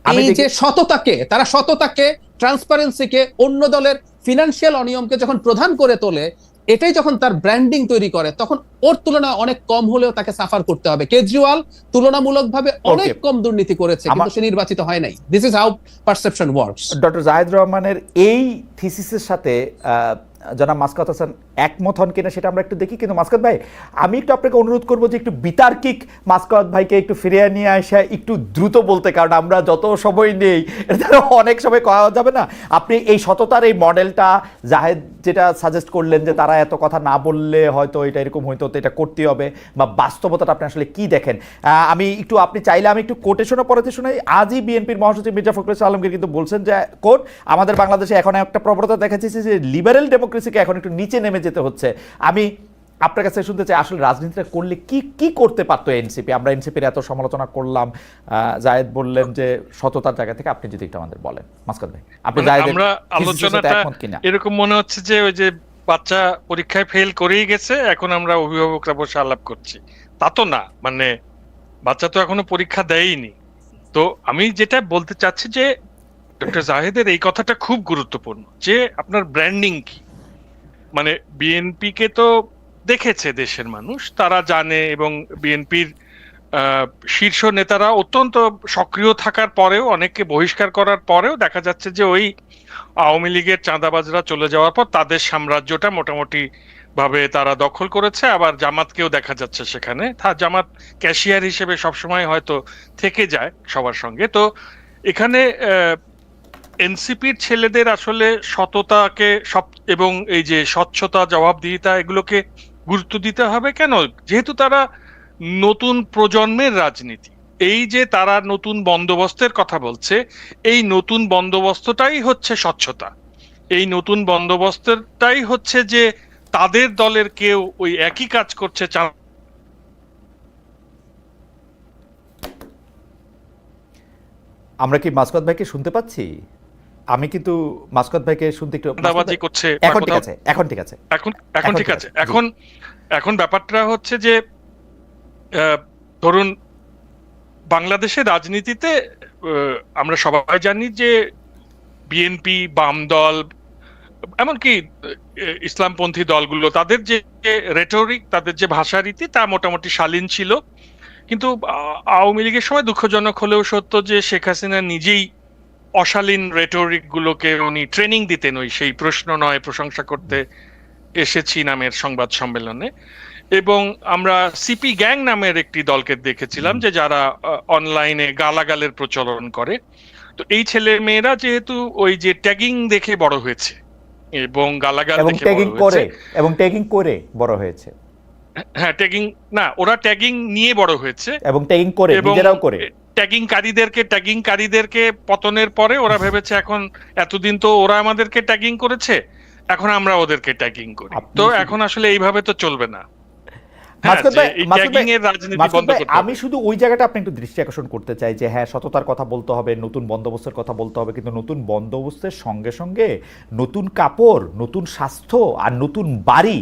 এই যে সততাকে, ট্রান্সপারেন্সিকে, অন্য দলের ফিনান্সিয়াল অনিয়মকে যখন প্রধান করে তোলে, এটাই যখন তার ব্র্যান্ডিং তৈরি করে, তখন ওর তুলনায় অনেক কম হলেও তাকে সাফার করতে হবে। কেজরিওয়াল তুলনামূলকভাবে অনেক কম দুর্নীতি করেছে, কিন্তু সে নির্বাচিত হয় নাই। This is how perception works. Doctor Zayed রহমানের এই থিসিসের সাথে জনাব মাসকাত হাসান একমত হন কিনা সেটা আমরা একটু দেখি। কিন্তু মাসকাত ভাই, আমি একটু আপনাকে অনুরোধ করবো যে একটু বিতার্কিক মাসকাত ভাইকে একটু ফিরিয়ে নিয়ে আসা, একটু দ্রুত বলতে, কারণ আমরা যত সময় নেই এটা অনেক সময় করা যাবে না। আপনি এই সততার এই মডেলটা জাহেদ যেটা সাজেস্ট করলেন যে তারা এত কথা না বললে হয়তো এটা এরকম হইতো, তো এটা করতে হবে, বা বাস্তবতাটা আপনি আসলে কি দেখেন? আমি একটু, আপনি চাইলে আমি একটু কোটেশনও পড়াতে শোনাই। আজই বিএনপির মহাসচিব মির্জা ফখরুল ইসলাম আলমগীর কিন্তু বলছেন যে কোট, আমাদের বাংলাদেশে এখন একটা প্রবণতা দেখা যাচ্ছে যে লিবারেল ডেমোক্রেসিকে এখন একটু নিচে নেমে যেতে হচ্ছে। আমি আপনার কাছে শুনতে চাই, আসলে রাজনীতিটা করলে কি কি করতে পারতো এনসিপি? আমরা এনসিপির এত সমালোচনা করলাম, জায়েদ বললেন যে সততার জায়গা থেকে, আপনি যদি একটু আমাদের বলেন মাসকাত ভাই, আপনি জায়েদের আমরা আলোচনাটা এরকম মনে হচ্ছে যে ওই যে বাচ্চা পরীক্ষায় ফেল করেই গেছে, এখন আমরা অভিভাবকরা বসে আলাপ করছি, তা তো না। মানে বাচ্চা তো এখনো পরীক্ষা দেয়নি। তো আমি যেটা বলতে চাচ্ছি যে ডক্টর জাহেদের এই কথাটা খুব গুরুত্বপূর্ণ, যে আপনার ব্র্যান্ডিং কি। মানে বিএনপি কে তো দেখেছে দেশের মানুষ, তারা জানে, এবং বিএনপির শীর্ষ নেতারা অত্যন্ত সক্রিয় থাকার পরেও, অনেককে বহিষ্কার করার পরেও দেখা যাচ্ছে যে ওই আওয়ামী লীগের চাঁদাবাজরা চলে যাওয়ার পর তাদের সাম্রাজ্যটা মোটামুটি ভাবে তারা দখল করেছে। আবার জামাতকেও দেখা যাচ্ছে সেখানে, জামাত ক্যাশিয়ার হিসেবে সবসময় হয়তো থেকে যায় সবার সঙ্গে। তো এখানে এনসিপির ছেলেদের আসলে সততাকে এবং এই যে স্বচ্ছতা, জবাবদিহিতা, এগুলোকে গুরুত্ব দিতে হবে। কেন? যেহেতু তারা নতুন প্রজন্মের রাজনীতি, এই যে তারা নতুন বন্দোবস্তের কথা বলছে, এই নতুন বন্দোবস্তটাই হচ্ছে স্বচ্ছতা। এই নতুন বন্দোবস্তটাই হচ্ছে যে তাদের দলের কেউ ওই একই কাজ করছে আমরা কি মাসকাত ভাইকে শুনতে পাচ্ছি? আমি কিন্তু মাসকাত ভাইকে শুনতে একটু দাবাজি করছে এখন ঠিক আছে, এখন ঠিক আছে, এখন এখন ঠিক আছে। এখন ব্যাপারটা হচ্ছে যে ধরুন বাংলাদেশের রাজনীতিতে আমরা সবাই জানি যে বিএনপি, বাম দল, এমনকি ইসলামপন্থী দলগুলো, তাদের যে রেটরিক, তাদের যে ভাষারীতি তা মোটামুটি শালীন ছিল। কিন্তু আওয়ামী লীগের সময় দুঃখজনক হলেও সত্য যে শেখ হাসিনা নিজেই অশালীন রেটরিক গুলোকে উনি ট্রেনিং দিতেন ওই সেই প্রশ্ন নয় প্রশংসা করতে এসেছি নামের সংবাদ সম্মেলনে। এবং আমরা সিপি গ্যাং নামের একটি দলকে দেখেছিলাম যে যারা অনলাইনে গালাগালের প্রচলন করে। তো এই ছেলে মেয়েরা যেহেতু ওই যে ট্যাগিং দেখে বড় হয়েছে এবং গালাগাল দেখে বড় হয়েছে এবং ট্যাগিং করে বড় হয়েছে, হ্যাঁ ট্যাগিং না, ওরা ট্যাগিং নিয়ে বড় হয়েছে এবং ট্যাগিং করে নিজেরাও করে ট্যাগিংকারীদেরকে পতনের পরে ওরা ভেবেছে এখন এতদিন তো ওরা আমাদেরকে ট্যাগিং করেছে, এখন আমরা ওদেরকে ট্যাগিং করি। তো এখন আসলে এইভাবে তো চলবে না। আমি শুধু ওই জায়গাটা আপনি একটু দৃষ্টি আকর্ষণ করতে চাই যে হ্যাঁ, সততার কথা বলতে হবে, নতুন বন্দোবস্তের কথা বলতে হবে, কিন্তু নতুন বন্দোবস্তের সঙ্গে সঙ্গে নতুন কাপড়, নতুন স্বাস্থ্য আর নতুন বাড়ি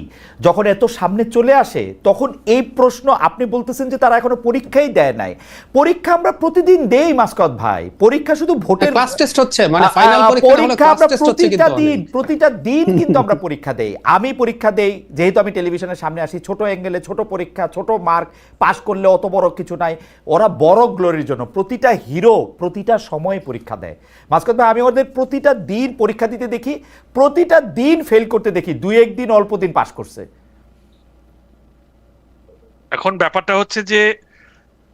যখন এত সামনে চলে আসে, তখন এই প্রশ্ন আপনি বলতেছেন যে তারা এখনো পরীক্ষাই দেয় নাই। পরীক্ষা আমরা প্রতিদিন দেই মাসকাত ভাই, পরীক্ষা শুধু ভোটের ক্লাস টেস্ট হচ্ছে, মানে ফাইনাল পরীক্ষা আমরা প্রতিটা দিন কিন্তু আমরা পরীক্ষা দেই। আমি পরীক্ষা দেই, যেহেতু আমি টেলিভিশনের সামনে আসি, ছোট অ্যাঙ্গেলে ছোট পরীক্ষা, ছোট মার্ক, পাস করলে অত বড় কিছু নাই। ওরা বড় গ্লোরির জন্য প্রতিটা হিরো প্রতিটা সময়ে পরীক্ষা দেয়। মাসকাত ভাই, আমি ওদের প্রতিটা দিন পরীক্ষা দিতে দেখি, প্রতিটা দিন ফেল করতে দেখি, দুই একদিন অল্প দিন পাস করছে। এখন ব্যাপারটা হচ্ছে যে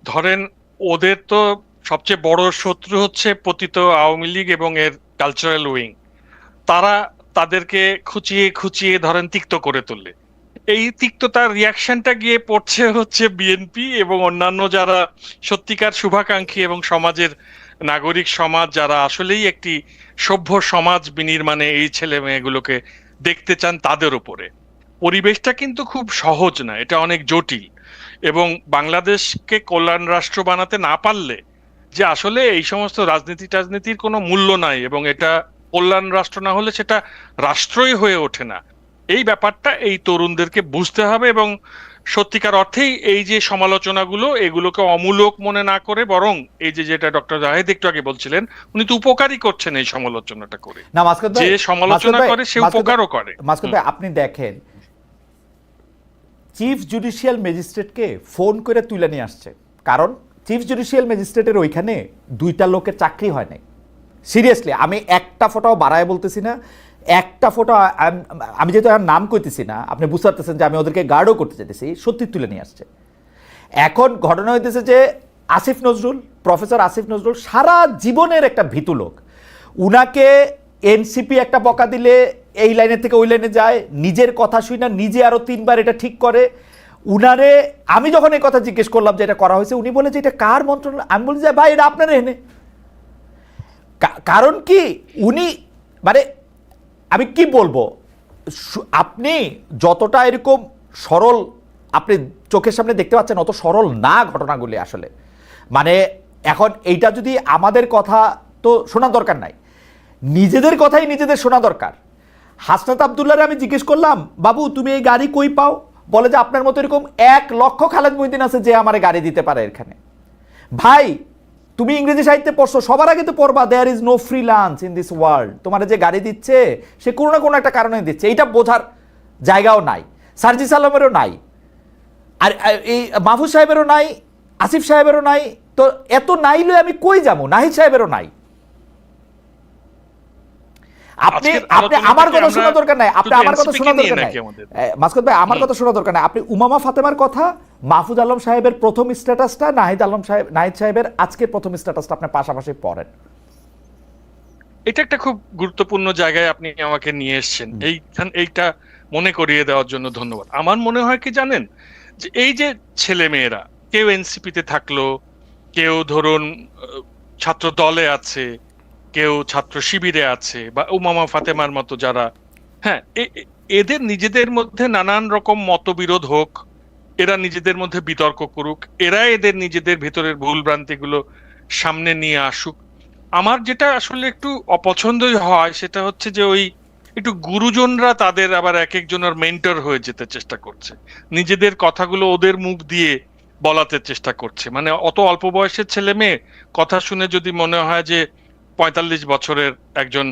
ধরেন ওদের তো সবচেয়ে বড় শত্রু হচ্ছে পতিত আওয়ামী লীগ এবং এর কালচারাল উইং। তারা তাদেরকে খুঁচিয়ে খুঁচিয়ে ধরেন তিক্ত করে তোলে। এই তিক্ততার রিয়াকশনটা গিয়ে পড়ছে হচ্ছে বিএনপি এবং অন্যান্য যারা সত্যিকার শুভাকাঙ্ক্ষী এবং সমাজের নাগরিক সমাজ, যারা আসলেই একটি সভ্য সমাজ বিনির্মাণে এই ছেলে মেয়েগুলোকে দেখতে চান, তাদের উপরে। পরিবেশটা কিন্তু খুব সহজ না, এটা অনেক জটিল। এবং বাংলাদেশকে কল্যাণ রাষ্ট্র বানাতে না পারলে যে আসলে এই সমস্ত রাজনীতির কোনো মূল্য নাই, এবং এটা কল্যাণ রাষ্ট্র না হলে সেটা রাষ্ট্রই হয়ে ওঠে না। এই ব্যাপারটা এই তরুণদেরকে বুঝতে হবে এবং সত্যিকার অর্থেই এই যে সমালোচনাগুলো, এগুলোকে অমূলক মনে না করে বরং এই যে যেটা ডক্টর জাহেদ একটু আগে বলছিলেন, উনি তো উপকারী করছেন এই সমালোচনাটা করে। না মাসকাত ভাই, যে সমালোচনা করে সে উপকারও করে। মাসকাত ভাই, আপনি দেখেন চিফ জুডিশিয়াল ম্যাজিস্ট্রেটকে ফোন করে তুলে নিয়ে আসছে, কারণ চিফ জুডিশিয়াল ম্যাজিস্ট্রেটের ওইখানে দুইটা লোকের চাকরি হয় নাই। সিরিয়াসলি, আমি একটা ফোটাও বাড়ায় বলতেছি না, একটা ফটো, আমি যেহেতু আর নাম কইতেছি না, আপনি বুঝতে পারতেছেন যে আমি ওদেরকে গার্ডও করতে চাইতেছি, সত্যি তুলে নিয়ে আসছে। এখন ঘটনা হইতেছে যে আসিফ নজরুল, প্রফেসর আসিফ নজরুল সারা জীবনের একটা ভীতু লোক। উনাকে এনসিপি একটা বকা দিলে এই লাইনের থেকে ওই লাইনে যায়, নিজের কথা শুই না, নিজে আরো 3বার এটা ঠিক করে। উনারে আমি যখন এই কথা জিজ্ঞেস করলাম যে এটা করা হয়েছে, উনি বলে যে এটা কার মন্ত্রণালয়। আমি বলি যে ভাই এটা আপনার এনে, কারণ কি উনি মানে আমি কি বলবো, আপনি যতটা এরকম সরল আপনি চোখের সামনে দেখতে পাচ্ছেন, অত সরল না ঘটনাগুলি আসলে। মানে এখন এইটা যদি আমাদের কথা তো শোনা দরকার নাই, নিজেদের কথাই নিজেদের শোনা দরকার। হাসনাত আবদুল্লাহরে আমি জিজ্ঞেস করলাম, বাবু তুমি এই গাড়ি কই পাও? বলে যে আপনার মতো এরকম 1 লক্ষ খালেদ মহিউদ্দিন আছে যে আমার গাড়ি দিতে পারে এখানে। ভাই তুমি ইংরেজি সাহিত্যে পড়ছো, সবার আগে তো পড়বা there is no free lunch in this world. তোমার যে গাড়ি দিচ্ছে সে কোনো না কোনো একটা কারণে দিচ্ছে, এইটা বোঝার জায়গাও নাই, সার্জিস আলমেরও নাই, আর এই মাহফুজ সাহেবেরও নাই, আসিফ সাহেবেরও নাই। তো এত নাইলে আমি কই যাবো? নাহিদ সাহেবেরও নাই। আপনি আমার কথা শোনা দরকার নাই, আপনি আমার কথা শোনা দরকার নাই মাসকাত ভাই, আমার কথা শোনা দরকার নাই। আপনি উমামা ফাতেমার কথা, মাহফুজ আলম সাহেবের প্রথম স্ট্যাটাসটা, নাহিদ সাহেবের আজকের প্রথম স্ট্যাটাসটা আপনি পাশাপাশি পড়েন। এটা একটা খুব গুরুত্বপূর্ণ জায়গায় আপনি আমাকে নিয়ে এসেছেন, এইটা মনে করিয়ে দেওয়ার জন্য ধন্যবাদ। আমার মনে হয় কি জানেন, যে এই যে ছেলে মেয়েরা কেউ এনসিপিতে থাকলো, কেউ ধরুন ছাত্র দলে আছে, কেউ ছাত্র শিবিরে আছে, বা উমামা ফাতেমার মতো যারা, হ্যাঁ এদের নিজেদের মধ্যে নানান রকম মতবিরোধ হোক, এরা নিজেদের মধ্যে বিতর্ক করুক, এরা এদের নিজেদের ভেতরের ভুল ভ্রান্তিগুলো সামনে নিয়ে আসুক, আমার যেটা আসলে একটু অপছন্দই হয় সেটা হচ্ছে যে ওই একটু গুরুজনরা তাদের আবার এক একজনের মেন্টর হয়ে যেতে চেষ্টা করছে, নিজেদের কথাগুলো ওদের মুখ দিয়ে বলাতে চেষ্টা করছে। মানে অত অল্প বয়সের ছেলে মেয়ে কথা শুনে যদি মনে হয় যে 45 বছরের একজন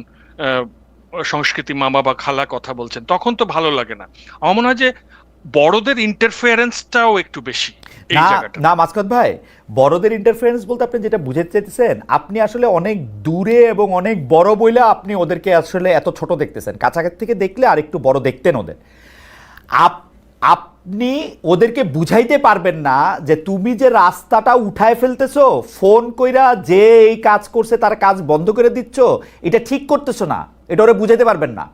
আহ, সংস্কৃতি মামা বা খালা কথা বলছেন, তখন তো ভালো লাগে না। আমার মনে হয় যে বড়দের ইন্টারফিয়ারেন্সটাও একটু বেশি এই না জায়গাটা। না মাসকাত ভাই, বড়দের ইন্টারফারেন্স বলতে আপনি যেটা বুঝাতে চাইতেছেন, আপনি আসলে অনেক দূরে এবং অনেক বড় বইলা আপনি ওদেরকে আসলে এত ছোট দেখতেছেন। কাছাকাছি থেকে দেখলে আর একটু বড় দেখতেন ওদের। আপনি ওদেরকে বুঝাইতে পারবেন না যে তুমি যে রাস্তাটা উঠায় ফেলতেছো, ফোন কইরা যে এই কাজ করছে তার কাজ বন্ধ করে দিচ্ছ, এটা ঠিক করতেছো না, এটা ওরে বুঝাইতে পারবেন না।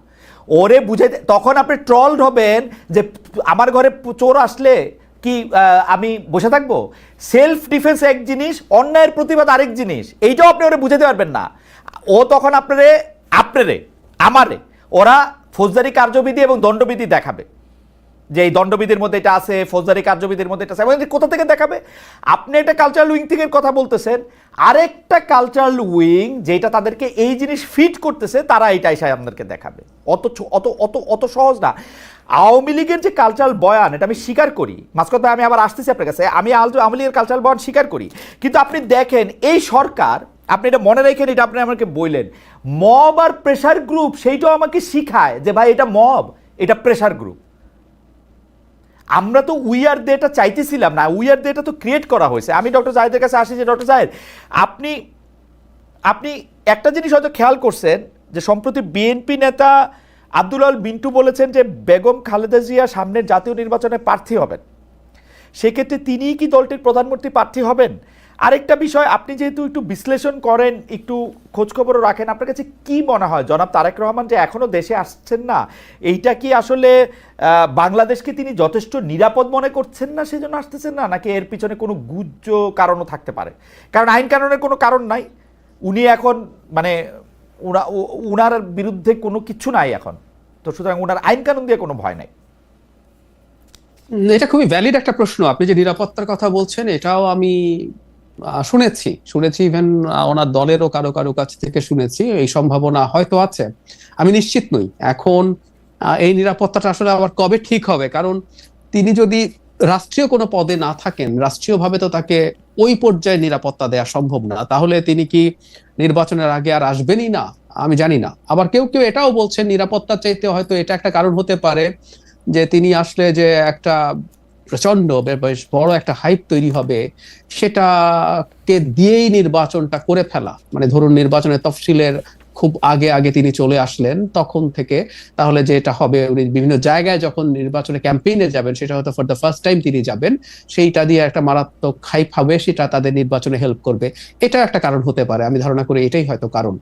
ওরে বুঝাইতে তখন আপনি ট্রলড হবেন যে আমার ঘরে চোর আসলে কি আমি বসে থাকবো? সেলফ ডিফেন্স এক জিনিস, অন্যায়ের প্রতিবাদ আরেক জিনিস, এইটাও আপনি ওরে বুঝাইতে পারবেন না। ও তখন আপনারে আমারে ওরা ফৌজদারি কার্যবিধি এবং দণ্ডবিধি দেখাবে যে এই দণ্ডবিধির মধ্যে এটা আছে, ফৌজদারি কার্যবিধির মধ্যে এটা আছে। এবং কোথা থেকে দেখাবে? আপনি একটা কালচারাল উইং থেকে কথা বলতেছেন, আরেকটা কালচারাল উইং যেটা তাদেরকে এই জিনিস ফিট করতেছে, তারা এইটাই আপনাদেরকে দেখাবে। অত অত অত অত সহজ না। আওয়ামী লীগের যে কালচারাল বয়ান, এটা আমি স্বীকার করি মাসকাত ভাই, আমি আবার আসতেছি আপনার কাছে, আমি আওয়ামী লীগের কালচারাল বয়ান স্বীকার করি। কিন্তু আপনি দেখেন এই সরকার, আপনি এটা মনে রাখেন, এটা আপনি আমাকে বললেন মব আর প্রেশার গ্রুপ, সেইটাও আমাকে শিখায় যে ভাই এটা মব, এটা প্রেশার গ্রুপ। আমরা তো উই আর দেটা চাইতেছিলাম না, উই আর দেটা তো ক্রিয়েট করা হয়েছে। আমি ডক্টর জাহিদের কাছে আসি যে ডক্টর জাহিদ, আপনি আপনি একটা জিনিস হয়তো খেয়াল করছেন যে সম্প্রতি বিএনপি নেতা আব্দুল আল মিন্টু বলেছেন যে বেগম খালেদা জিয়া সামনের জাতীয় নির্বাচনে প্রার্থী হবেন। সেক্ষেত্রে তিনিই কি দলটির প্রধানমন্ত্রী প্রার্থী হবেন? আরেকটা বিষয়, আপনি যেহেতু একটু বিশ্লেষণ করেন, একটু খোঁজখবরও রাখেন, আপনার কাছে কি মনে হয় জনাব তারেক রহমান যে এখনো দেশে আসছেন না, এইটা কি আসলে বাংলাদেশকে তিনি যথেষ্ট নিরাপদ মনে করছেন না সেজন্য আসতেছেন না, নাকি এর পিছনে কোনো গুজ্জ কারণও থাকতে পারে? কারণ আইন কানুনের কোনো কারণ নাই, উনি এখন মানে উনার বিরুদ্ধে কোনো কিছু নাই এখন, তো সুতরাং উনার আইন কানুন দিয়ে কোনো ভয় নাই। এটা খুবই ভ্যালিড একটা প্রশ্ন। আপনি যে নিরাপত্তার কথা বলছেন, এটাও আমি শুনেছি ইভেন ওনার দলেরও কারো কারো কাছ থেকে শুনেছি এই সম্ভাবনা হয়তো আছে। আমি নিশ্চিত নই এখন এই নিরাপত্তাটা আসলে আবার কবে ঠিক হবে। কারণ তিনি যদি রাষ্ট্রীয় কোনো পদে না থাকেন, রাষ্ট্রীয়ভাবে তো তাকে ওই পর্যায়ে নিরাপত্তা দেওয়া সম্ভব না, তাহলে তিনি কি নির্বাচনের আগে আর আসবেনই না? আমি জানি না। আবার কেউ কেউ এটাও বলছেন নিরাপত্তা চাইতে হয়তো এটা একটা কারণ হতে পারে যে তিনি আসলে যে একটা প্রচন্ড বেশ বড় একটা হাইপ তৈরি হবে, সেটাকে দিয়েই নির্বাচনটা করে ফেলা। মানে ধরুন নির্বাচনের তফসিলের খুব আগে আগে তিনি চলে আসলেন তখন থেকে, তাহলে যেটা হবে উনি বিভিন্ন জায়গায় যখন নির্বাচনে ক্যাম্পেইনে যাবেন, সেটা হয়তো ফর দ্য ফার্স্ট টাইম তিনি যাবেন, সেইটা দিয়ে একটা মারাত্মক হাইপ হবে, সেটা তাদের নির্বাচনে হেল্প করবে। এটা একটা কারণ হতে পারে, আমি ধারণা করি এটাই হয়তো কারণ।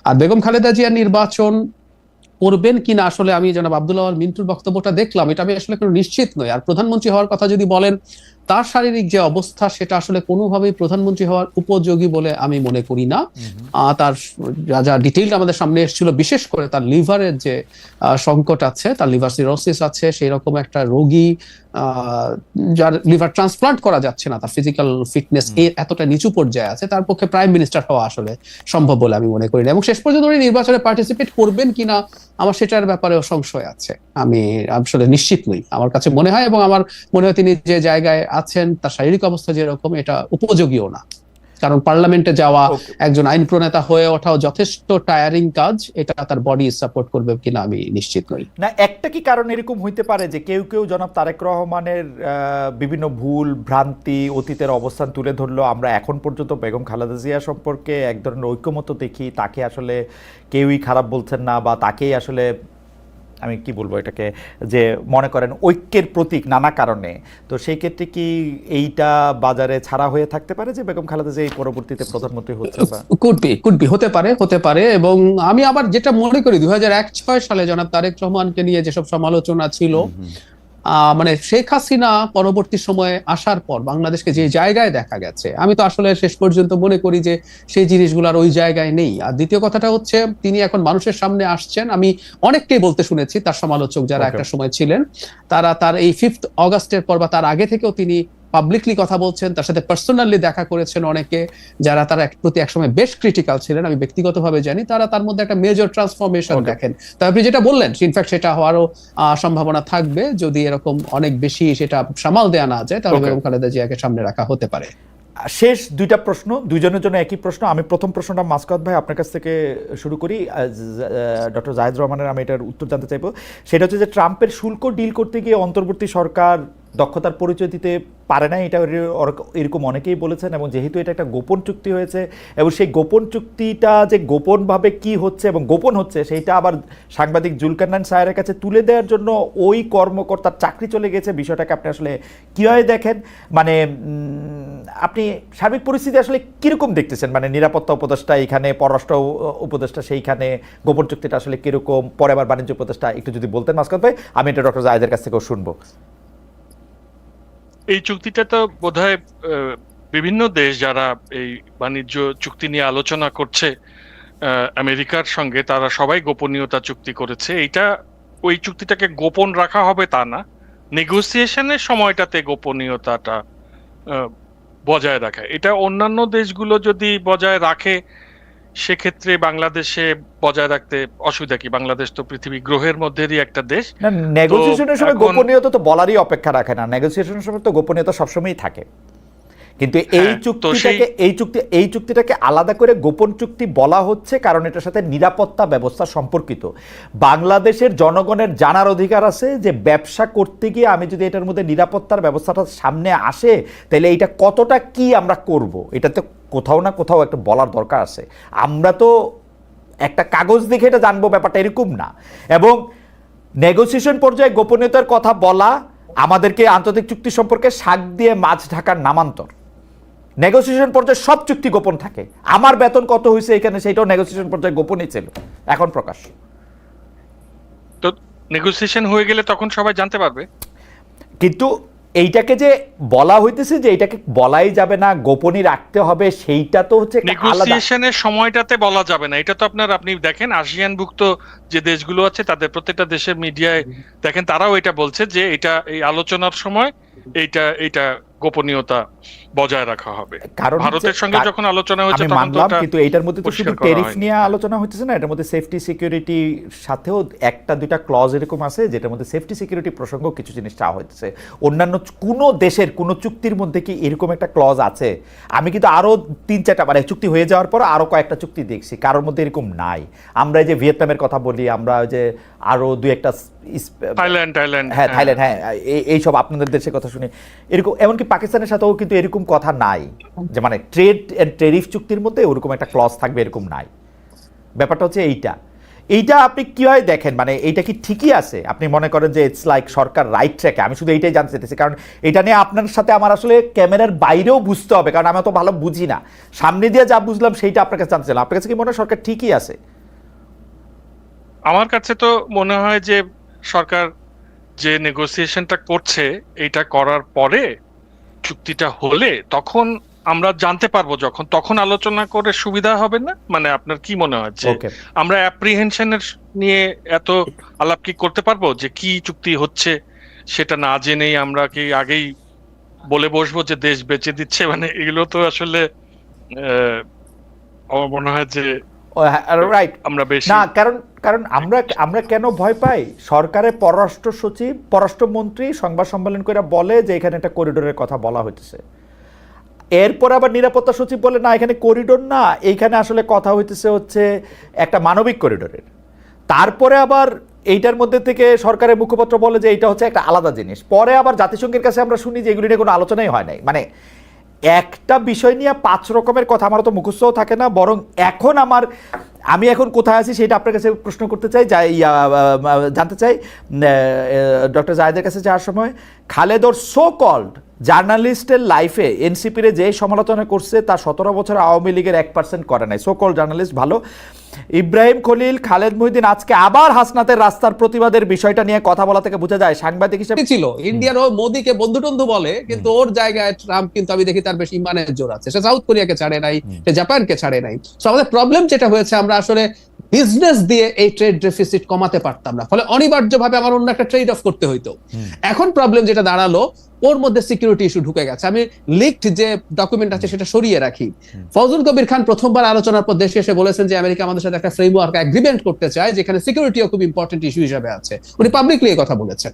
আর বেগম খালেদা জিয়ার নির্বাচন করবেন কিনা, আসলে আমি জনাব আব্দুল আওয়াল মিন্টুর বক্তব্যটা দেখলাম, এটা আমি আসলে কোনো নিশ্চিত নই। আর প্রধানমন্ত্রী হওয়ার কথা যদি বলেন, তার শারীরিক যে অবস্থা সেটা আসলে কোনোভাবেই প্রধানমন্ত্রী হওয়ার উপযোগী বলে আমি মনে করি না। তার যা যা ডিটেইল আমাদের সামনে এসেছিল, বিশেষ করে তার লিভারের যে সংকট আছে, তার লিভার সিরোসিস আছে, সেই রকম একটা রোগী যার লিভার ট্রান্সপ্লান্ট করা যাচ্ছে না, তার ফিজিক্যাল ফিটনেস এতটা নিচু পর্যায়ে আছে, তার পক্ষে প্রাইম মিনিস্টার হওয়া আসলে সম্ভব বলে আমি মনে করি না। এবং শেষ পর্যন্ত উনি নির্বাচনে পার্টিসিপেট করবেন কিনা আমার সেটার ব্যাপারেও সংশয় আছে। আমি আসলে নিশ্চিত নই। আমার কাছে মনে হয়, এবং আমার মনে হয় তিনি যে জায়গায় আছেন, তার শারীরিক অবস্থা যেরকম, এটা উপযোগীও না। কারণ পার্লামেন্টে যাওয়া, একজন আইন প্রণেতা হয়ে ওঠাও যথেষ্ট টায়ারিং কাজ, এটা তার বডি সাপোর্ট করবে কিনা আমি নিশ্চিত নই। না, একটা কি কারণ এরকম হইতে পারে যে কেউ কেউ জনাব তারেক রহমানের বিভিন্ন ভুল ভ্রান্তি, অতীতের অবস্থান তুলে ধরলো, আমরা এখন পর্যন্ত বেগম খালেদা জিয়া সম্পর্কে এক ধরনের ঐক্যমত দেখি, তাকে আসলে কেউই খারাপ বলছেন না, বা তাকেই আসলে আমি কি বলবো এটাকে, যে মনে করেন ঐক্যের প্রতীক নানা কারণে। তো সেই ক্ষেত্রে কি এইটা বাজারে ছাড়া হয়ে থাকতে পারে যে বেগম খালেদা জিয়া পরবর্তীতে প্রধানমন্ত্রী হচ্ছে? কুড বি হতে পারে। এবং আমি আবার যেটা মনে করি 2001-06 সালে জনাব তারেক রহমানকে নিয়ে যেসব সমালোচনা ছিল, মানে শেখ হাসিনা পরবর্তী সময়ে আসার পর বাংলাদেশকে যে জায়গায় দেখা গেছে, আমি তো আসলে শেষ পর্যন্ত মনে করি যে সেই জিনিসগুলো আর ওই জায়গায় নেই। আর দ্বিতীয় কথাটা হচ্ছে, তিনি এখন মানুষের সামনে আসছেন। আমি অনেককেই বলতে শুনেছি, তার সমালোচক যারা একটা সময় ছিলেন, তারা তার এই 5th অগাস্টের পর বা তার আগে থেকেও তিনি পাবলিকলি কথা বলছেন, তার সাথে পার্সোনালি দেখা করেছেন অনেকে, যারা তার প্রতি একসময় বেশ ক্রিটিক্যাল ছিলেন, আমি ব্যক্তিগতভাবে জানি, তারা তার মধ্যে একটা মেজর ট্রান্সফরমেশন দেখেন। তো আপনি যেটা বললেন, ইনফ্যাক্ট সেটা হওয়ারও সম্ভাবনা থাকবে যদি এরকম অনেক বেশি সেটা সামাল দেওয়া না যায়, তাহলে বেগম খালেদা জিয়াকে সামনে রাখা হতে পারে। শেষ দুইটা প্রশ্ন, দুইজনের জন্য একই প্রশ্ন। আমি প্রথম প্রশ্নটা মাসকাত ভাই আপনার কাছ থেকে শুরু করি। ডক্টর জাহিদ রহমানের আমি এটার উত্তর জানতে চাইবো। সেটা হচ্ছে যে ট্রাম্পের শুল্ক ডিল করতে গিয়ে অন্তর্বর্তী সরকার দক্ষতার পরিচয় দিতে পারে না, এটা এরকম অনেকেই বলেছেন। এবং যেহেতু এটা একটা গোপন চুক্তি হয়েছে এবং সেই গোপন চুক্তিটা যে গোপনভাবে কি হচ্ছে এবং গোপন হচ্ছে সেইটা আবার সাংবাদিক জুলকারনাইন সাহেবের কাছে তুলে দেওয়ার জন্য ওই কর্মকর্তার চাকরি চলে গেছে, বিষয়টাকে আপনি আসলে কীভাবে দেখেন? মানে আপনি সার্বিক পরিস্থিতি আসলে কীরকম দেখতেছেন? মানে নিরাপত্তা উপদেষ্টা এইখানে, পররাষ্ট্র উপদেষ্টা সেইখানে, গোপন চুক্তিটা আসলে কীরকম, পরে আবার বাণিজ্য উপদেষ্টা, একটু যদি বলতেন মাসকাত ভাই, আমি এটা ডক্টর জাহিদের কাছ থেকেও শুনবো। এই চুক্তিটা তো বোধহয় বিভিন্ন দেশ যারা এই বাণিজ্য চুক্তি নিয়ে আলোচনা করছে আমেরিকার সঙ্গে, তারা সবাই গোপনীয়তা চুক্তি করেছে। এইটা ওই চুক্তিটাকে গোপন রাখা হবে তা না, নেগোসিয়েশনের সময়টাতে গোপনীয়তাটা বজায় রাখা। এটা অন্যান্য দেশগুলো যদি বজায় রাখে সেক্ষেত্রে বাংলাদেশে বজায় রাখতে অসুবিধা কি? বাংলাদেশ তো পৃথিবী গ্রহের মধ্যেরই একটা দেশ। না, নেগোসিয়েশনের সময় গোপনীয়তা তো বলারই অপেক্ষা রাখে না, নেগোসিয়েশনের সময় তো গোপনীয়তা সবসময়ই থাকে। কিন্তু এই চুক্তিটাকে আলাদা করে গোপন চুক্তি বলা হচ্ছে কারণ এটার সাথে নিরাপত্তা ব্যবস্থা সম্পর্কিত। বাংলাদেশের জনগণের জানার অধিকার আছে যে ব্যবসা করতে গিয়ে আমি যদি এটার মধ্যে নিরাপত্তার ব্যবস্থাটা সামনে আসে তাহলে এইটা কতটা কি আমরা করব, এটাতে কোথাও না কোথাও একটা বলার দরকার আছে। আমরা তো একটা কাগজ দেখে এটা জানবো, ব্যাপারটা এরকম না। এবং নেগোসিয়েশন পর্যায়ে গোপনীয়তার কথা বলা আমাদেরকে আন্তর্জাতিক চুক্তি সম্পর্কে শাক দিয়ে মাছ ঢাকার নামান্তর। নেগোসিয়েশন পর্যায়ে সব চুক্তি গোপন থাকে। আমার বেতন কত হয়েছে এখানে সেটাও নেগোসিয়েশন পর্যায়ে গোপনই ছিল, এখন প্রকাশ। তো নেগোসিয়েশন হয়ে গেলে তখন সবাই জানতে পারবে। কিন্তু এইটাকে যে বলা হইতেছে যে এটাকে বলাই যাবে না, গোপনই রাখতে হবে, সেইটা তো হচ্ছে নেগোসিয়েশনের সময়টাতে বলা যাবে না। এটা তো আপনি দেখেন আসিয়ানভুক্ত যে দেশগুলো আছে তাদের প্রত্যেকটা দেশের মিডিয়ায় দেখেন, তারাও এটা বলছে যে এটা এই আলোচনার সময় এইটা গোপনীয়তা বজায় রাখা হবে। কারণ ভারতের সঙ্গে যখন আলোচনা হচ্ছে তখন মানলাম, কিন্তু এইটার মধ্যে তো শুধু ট্যারিফ নিয়ে আলোচনা হচ্ছে না, এটার মধ্যে সেফটি সিকিউরিটি সাথেও একটা দুইটা ক্লজ এরকম আছে যেটার মধ্যে সেফটি সিকিউরিটি প্রসঙ্গ কিছু জিনিস চাওয়া হচ্ছে। অন্যান্য কোনো দেশের কোনো চুক্তির মধ্যে কি এরকম একটা ক্লজ আছে? আমি কিন্তু আরো 3-4টা মানে চুক্তি হয়ে যাওয়ার পর আরো কয়েকটা চুক্তি দেখছি, কারোর মধ্যে এরকম নাই। আমরা যে ভিয়েতনামের কথা বলি, আমরা যে আরো দুই একটা থাইল্যান্ড, হ্যাঁ, এইসব আপনাদের দেশের কথা শুনি এরকম, এমনকি পাকিস্তানের সাথেও কিন্তু এরকম কথা নাই যে মানে ট্রেড এন্ড ট্যারিফ চুক্তির মধ্যে ওরকম একটা ক্লজ থাকবে, এরকম নাই। ব্যাপারটা হচ্ছে এইটা আপনি কিভাবে দেখেন? মানে এইটা কি ঠিকই আছে? আপনি মনে করেন যে ইটস লাইক সরকার রাইট ট্র্যাকে? আমি শুধু এইটাই জানতে চাইতেছি, কারণ এটা নিয়ে আপনার সাথে আমার আসলে ক্যামেরার বাইরেও বুঝতে হবে, কারণ আমি তো ভালো বুঝি না। সামনে দিয়ে যা বুঝলাম সেইটা আপনার কাছে জানতে চাইলাম। আপনার কাছে কি মনে হয় সরকার ঠিকই আছে? আমার কাছে তো মনে হয় যে সরকার যে নেগোসিয়েশনটা করছে, এইটা করার পরে চুক্তিটা হলে তখন আমরা জানতে পারবো, তখন আলোচনা করে সুবিধা হবে না? মানে আপনার কি মনে হয় যে আমরা অ্যাপ্রিহেনশনের নিয়ে এত আলাপ কি করতে পারবো যে কি চুক্তি হচ্ছে সেটা না জেনেই আমরা কি আগেই বলে বসবো যে দেশ বেচে দিচ্ছে? মানে এগুলো তো আসলে আমার মনে হয় যে রাইট আমরা বেশি না, কারণ আমরা কেন ভয় পাই? সরকারের পররাষ্ট্র সচিব, পররাষ্ট্রমন্ত্রী সংবাদ সম্মেলন করে বলে যে এখানে একটা করিডোরের কথা বলা হইতেছে। এরপর আবার নিরাপত্তা সচিব বলে না, এখানে করিডোর না, এইখানে আসলে কথা হইতেছে হচ্ছে একটা মানবিক করিডোরের। তারপরে আবার এইটার মধ্যে থেকে সরকারের মুখপাত্র বলে যে এটা হচ্ছে একটা আলাদা জিনিস। পরে আবার জাতিসংঘের কাছে আমরা শুনি যে এগুলি নিয়ে কোনো আলোচনাই হয় নাই। মানে একটা বিষয় নিয়ে 5 রকমের কথা, আমারও তো মুখস্থও থাকে না। বরং এখন আমি এখন কোথায় আছি সেটা আপনার কাছে প্রশ্ন করতে চাই, জানতে চাই ডক্টর জাহিদের কাছে যাওয়ার সময়। খালেদর সো কল্ড জার্নালিস্টের লাইফে এনসিপির যে সমালোচনা করছে তার 17 বছর আওয়ামী লীগের 1% করে নাই। সো কল্ড জার্নালিস্ট ভালো। ইব্রাহিম খলিল, খালেদ মহিউদ্দিন আজকে আবার হাসনাতের রাস্তার প্রতিবাদের বিষয়টা নিয়ে কথা বলা থেকে বোঝা যায় সাংবাদিক হিসেবে ছিল ইন্ডিয়ার ও মোদিকে বন্ধু টন্ধু বলে, কিন্তু ওর জায়গায় ট্রাম্প কিন্তু আমি দেখি তার বেশ ইমানের জোর আছে। সে সাউথ কোরিয়াকে ছাড়ে নাই, সে জাপানকে ছাড়ে নাই। সো আমাদের প্রবলেম যেটা হয়েছে, আমরা আসলে বিজনেস দিয়ে এই ট্রেড ডেফিসিট কমাতে পারতাম না, ফলে অনিবার্যভাবে আমার অন্য একটা ট্রেড অফ করতে হইতো। এখন প্রবলেম যেটা দাঁড়ালো, ওর মধ্যে সিকিউরিটি ইস্যু ঢুকে গেছে। আমি লিকড যে ডকুমেন্ট আছে সেটা সরিয়ে রাখি। ফজল কবির খান প্রথমবার আলোচনার পর দেশে এসে বলেছেন যে আমেরিকা আমাদের সাথে একটা ফ্রেমওয়ার্ক এগ্রিমেন্ট করতে চায় যেখানে সিকিউরিটিও খুব ইম্পর্টেন্ট ইস্যু হিসেবে আছে। উনি পাবলিকলি এই কথা বলেছেন।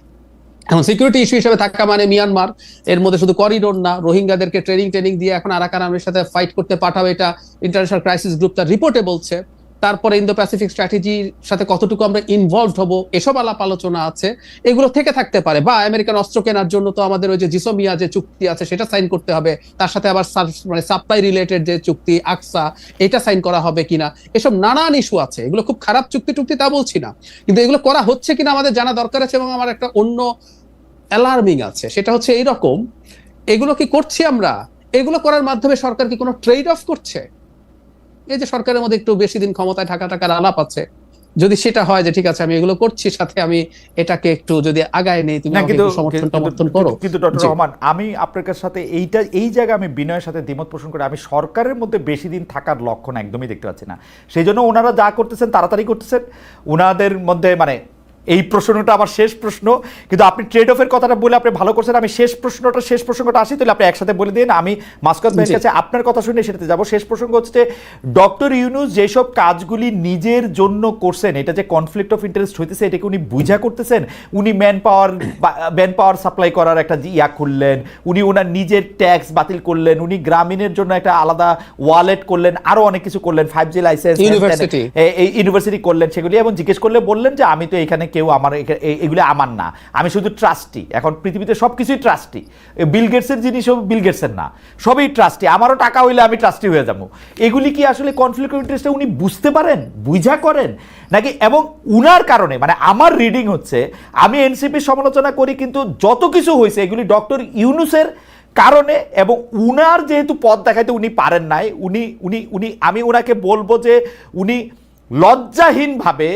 এখন সিকিউরিটি ইস্যু হিসেবে থাকা মানে মিয়ানমার, এর মধ্যে শুধু করিডোর না, রোহিঙ্গাদেরকে ট্রেনিং দিয়ে এখন আরাকান আর্মির সাথে ফাইট করতে পাঠাবে, এটা ইন্টারন্যাশনাল ক্রাইসিস গ্রুপ তার রিপোর্টে বলছে। তারপরে ইন্দো প্যাসিফিক স্ট্র্যাটেজির সাথে কতটুকু আমরা ইনভলভড হব, এসব আলাপ আলোচনা আছে, এগুলো থেকে থাকতে পারে। বা আমেরিকান অস্ত্র কেনার জন্য তো আমাদের ওই যে জিসোমিয়া যে চুক্তি আছে সেটা সাইন করতে হবে, তার সাথে আবার মানে সাপ্লাই রিলেটেড যে চুক্তি আকসা এটা সাইন করা হবে কিনা, এসব নানান ইস্যু আছে। এগুলো খুব খারাপ চুক্তি তা বলছি না, কিন্তু এগুলো করা হচ্ছে কিনা আমাদের জানা দরকার আছে। এবং আমার একটা অন্য অ্যালার্মিং আছে, সেটা হচ্ছে এইরকম, এগুলো কি করছি আমরা, এগুলো করার মাধ্যমে সরকার কি কোনো ট্রেড অফ করছে? এই যে সরকারের মধ্যে একটু বেশি দিন ক্ষমতায় টাকার আলাপ আছে, যদি সেটা হয় যে ঠিক আছে আমি এগুলো করছি, সাথে আমি এটাকে একটু যদি আগায় নেই, তুমি আমাকে একটু সমর্থন করো। কিন্তু ডক্টর রহমান, আমি আপনার সাথে এই জায়গায় আমি বিনয়ের সাথে দ্বিমত পোষণ করে, আমি সরকারের মধ্যে বেশি দিন থাকার লক্ষণ একদমই দেখতে পাচ্ছি না। সেই জন্য ওনারা যা করতেছেন তাড়াতাড়ি করতেছেন। ওনাদের মধ্যে মানে এই প্রশ্নটা আমার শেষ প্রশ্ন, কিন্তু আপনি ট্রেড অফের কথাটা বলে আপনি ভালো করছেন। আমি শেষ প্রসঙ্গটা আসি, তাহলে আপনি একসাথে বলে দিন। আমি মাসকাত ভাইয়ের কাছে আপনার কথা শুনে সেটাতে যাব। শেষ প্রসঙ্গ হচ্ছে ডক্টর ইউনূস যেসব কাজগুলি নিজের জন্য করছেন, এটা যে কনফ্লিক্ট অফ ইন্টারেস্ট হইতেছে এটাকে উনি বুঝা করতেছেন। উনি ম্যান পাওয়ার সাপ্লাই করার একটা ইয়া খুললেন, উনি ওনার নিজের ট্যাক্স বাতিল করলেন, উনি গ্রামীণের জন্য একটা আলাদা ওয়ালেট করলেন, আরো অনেক কিছু করলেন, 5G লাইসেন্স, ইউনিভার্সিটি করলেন সেগুলি, এবং জিজ্ঞেস করলে বললেন যে আমি তো এখানে কেউ আমার এগুলো আমার না, আমি শুধু ট্রাস্টি। এখন পৃথিবীতে সবকিছুই ট্রাস্টি, বিল গেটসের জিনিসও বিল গেটসের না, সবই ট্রাস্টি। আমারও টাকা হইলে আমি ট্রাস্টি হয়ে যাবো। এগুলি কি আসলে কনফ্লিক্ট অফ ইন্টারেস্টে উনি বুঝতে পারেন, বুঝা করেন নাকি? এবং উনার কারণে, মানে আমার রিডিং হচ্ছে, আমি এনসিপির সমালোচনা করি কিন্তু যত কিছু হয়েছে এগুলি ডক্টর ইউনূসের কারণে, এবং উনার যেহেতু পথ দেখাইতে উনি পারেন নাই, আমি ওনাকে বলবো যে উনি লজ্জাহীনভাবে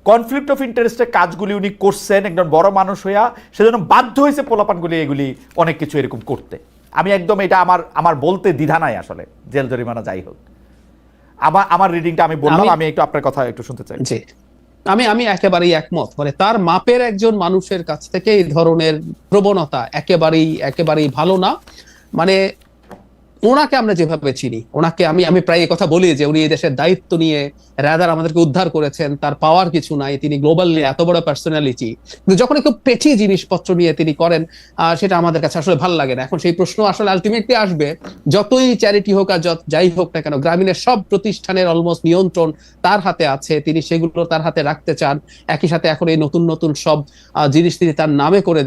কনফ্লিক্ট অফ ইন্টারেস্টের কাজগুলি উনি করছেন একজন বড় মানুষ হইয়া, সেজন্য বাধ্য হয়েছে পোলাপানগুলি এগুলি অনেক কিছু এরকম করতে। আমি একদম এটা আমার বলতে দ্বিধা নাই আসলে, জেল জরিমানা যাই হোক। আমার রিডিংটা আমি বললাম, আমি একটু আপনার কথা একটু শুনতে চাই। জি, আমি একেবারেই একমত। মানে তার মাপের একজন মানুষের কাছ থেকে এই ধরনের প্রবণতা একেবারেই ভালো না। মানে ওনাকে আমরা যেভাবে চিনি, ওনাকে আমি প্রায় এই কথা বলি যে উনি এই দেশের দায়িত্ব নিয়ে রাদার আমাদেরকে উদ্ধার করেছেন, তার পাওয়ার কিছু নাই, তিনি গ্লোবালি এত বড় পার্সোনালিটি, কিন্তু যখন একটু পেটি জিনিসপত্র নিয়ে তিনি করেন, সেটা আমাদের কাছে আসলে ভালো লাগে না। এখন সেই প্রশ্ন আসলে আলটিমেটলি আসবে, যতই চ্যারিটি হোক আর যাই হোক না কেন, গ্রামীণের সব প্রতিষ্ঠানের অলমোস্ট নিয়ন্ত্রণ তার হাতে আছে, তিনি সেগুলো তার হাতে রাখতে চান। একই সাথে এখন এই নতুন সব জিনিস তিনি তার নামে করে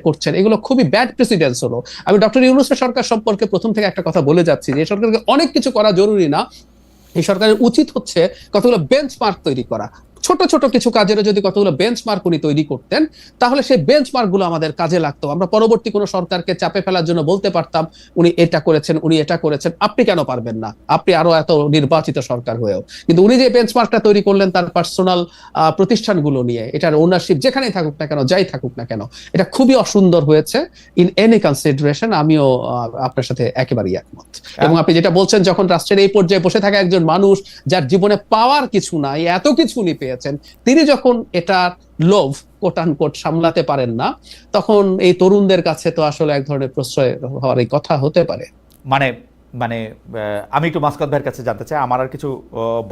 করছেন, এগুলো খুবই ব্যাড প্রেসিডেন্স হলো। আমি ডক্টর ইউনূসের সরকার সম্পর্কে প্রথম থেকে একটা কথা বলে যাচ্ছি যে সরকারকে অনেক কিছু করা জরুরি না, এই সরকারের উচিত হচ্ছে কতগুলো বেঞ্চমার্ক তৈরি করা। ছোট কিছু কাজেরও যদি কতগুলো বেঞ্চমার্ক উনি তৈরি করতেন, তাহলে সেই বেঞ্চমার্ক গুলো আমাদের কাজে লাগতো। আমরা পরবর্তী কোনো সরকারকে চাপে ফেলার জন্য বলতে পারতাম উনি এটা করেছেন, আপনি কেন পারবেন না, আপনি আরো এত নির্বাচিত সরকার হয়েও। কিন্তু উনি যে বেঞ্চমার্কটা তৈরি করলেন তার পার্সোনাল প্রতিষ্ঠানগুলো নিয়ে, এটার ওনারশিপ যেখানেই থাকুক না কেন, যাই থাকুক না কেন, এটা খুবই অসুন্দর হয়েছে ইন এনি কনসিডারেশন। আমিও আপনার সাথে একেবারেই একমত। এবং আপনি যেটা বলছেন, যখন রাষ্ট্রের এই পর্যায়ে বসে থাকা একজন মানুষ যার জীবনে পাওয়ার কিছু নাই, এত কিছু উনি পেয়েছেন, তিনি যখন এটা লোভ কোট আনকোট সামলাতে পারেন না, তখন এই তরুণদের কাছে তো আসলে এক ধরনের প্রশ্রয় হওয়ার এই কথা হতে পারে। মানে আমি একটু মাসকাত ভাইয়ের কাছে জানতে চাই, আমার আর কিছু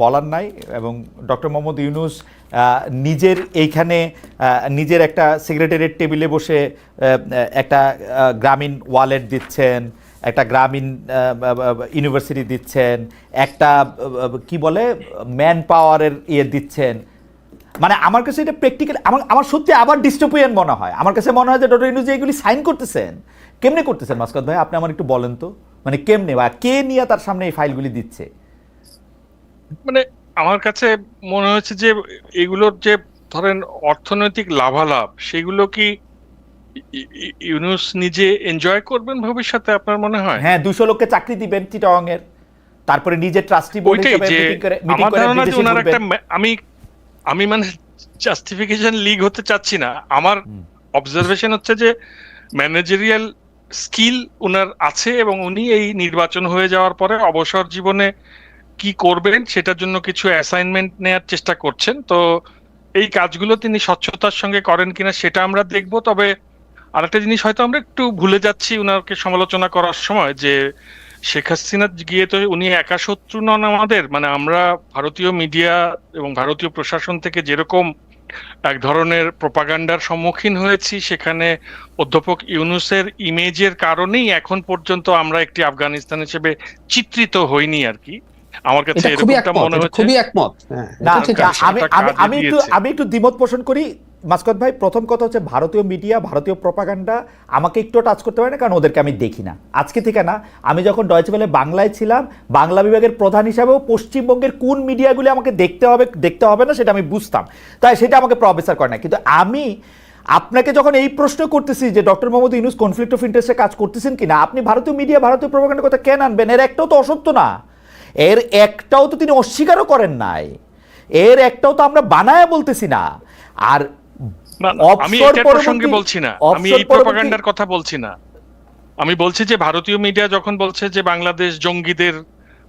বলার নাই। এবং ডক্টর মোহাম্মদ ইউনূস নিজের একটা সেক্রেটারিয়েট টেবিলে বসে একটা গ্রামীণ ওয়ালেট দিচ্ছেন, একটা গ্রামীণ ইউনিভার্সিটি দিচ্ছেন, একটা কি বলে ম্যান পাওয়ারের দিচ্ছেন। মানে আমার কাছে এটা প্র্যাকটিক্যাল, আমার সত্যি আবার ডিস্টোপিয়ান মনে হয়। আমার কাছে মনে হয় যে ডক্টর ইউনূস যে এগুলি সাইন করতেছেন, কেমনে করতেছেন মাসকাত ভাই, আপনি আমার একটু বলেন তো, মানে কেমনে বা কে নিয়ে তার সামনে এই ফাইলগুলি দিচ্ছে? মানে আমার কাছে মনে হচ্ছে যে এগুলোর যে ধরেন অর্থনৈতিক লাভালাভ, সেগুলো কি ইউনূস নিজে এনজয় করবেন ভবিষ্যতে, আপনার মনে হয়? হ্যাঁ, 200 লোককে চাকরি দিবেন চিটাগং এর, তারপরে নিজে ট্রাস্টি বোর্ড হিসেবে মিটিং করে বিদেশে ঘুরবেন। আমি মানে জাস্টিফিকেশন লিগ হতে চাচ্ছি না, আমার অবজারভেশন হচ্ছে যে ম্যানেজারিয়াল স্কিল উনার আছে, এবং উনি এই নির্বাচন হয়ে যাওয়ার পরে অবসর জীবনে কি করবেন সেটার জন্য কিছু অ্যাসাইনমেন্ট নেওয়ার চেষ্টা করছেন। তো এই কাজগুলো তিনি স্বচ্ছতার সঙ্গে করেন কিনা সেটা আমরা দেখব। তবে আরেকটা জিনিস হয়তো আমরা একটু ভুলে যাচ্ছি উনাকে সমালোচনা করার সময়, যে শেখ হাসিনা গিয়ে তো উনি একা শত্রু নন আমাদের, মানে আমরা ভারতীয় মিডিয়া এবং ভারতীয় প্রশাসন থেকে যেরকম এক ধরনের প্রোপাগান্ডার সম্মুখীন হয়েছি, সেখানে অধ্যাপক ইউনূসের ইমেজের কারণেই এখন পর্যন্ত আমরা একটি আফগানিস্তান হিসেবে চিত্রিত হইনি আর কি। আমার কাছে এটা খুবই এরকমটা একমত, মনে এটা হচ্ছে। খুবই একমত। হ্যাঁ, না, এটা ঠিক আছে। আমি একটু দ্বিমত পোষণ করি মাসকাত ভাই। প্রথম কথা হচ্ছে ভারতীয় মিডিয়া, ভারতীয় প্রপাগান্ডা আমাকে একটু টাচ করতে পারে না, কারণ ওদেরকে আমি দেখি না আজকে থেকে না। আমি যখন ডয়েচে ওয়েলে বাংলায় ছিলাম, বাংলা বিভাগের প্রধান হিসাবেও পশ্চিমবঙ্গের কোন মিডিয়াগুলি আমাকে দেখতে হবে না সেটা আমি বুঝতাম, তাই সেটা আমাকে প্রফেসর করে না। কিন্তু আমি আপনাকে যখন এই প্রশ্ন করতেছি যে doctor Mohammad Yunus conflict of ইন্টারেস্টে কাজ করতেছেন কিনা, আপনি ভারতীয় মিডিয়া, ভারতীয় প্রপাগান্ডার কথা কেন আনবেন? এর একটাও তো অসত্য না, এর একটাও তো তিনি অস্বীকারও করেন নাই, এর একটাও তো আমরা বানায় বলতেছি না। আর আমি এটার প্রসঙ্গে বলছি না, আমি এই প্রপাগান্ডার কথা বলছি না। আমি বলছি যে ভারতীয় মিডিয়া যখন বলছে যে বাংলাদেশ জঙ্গিদের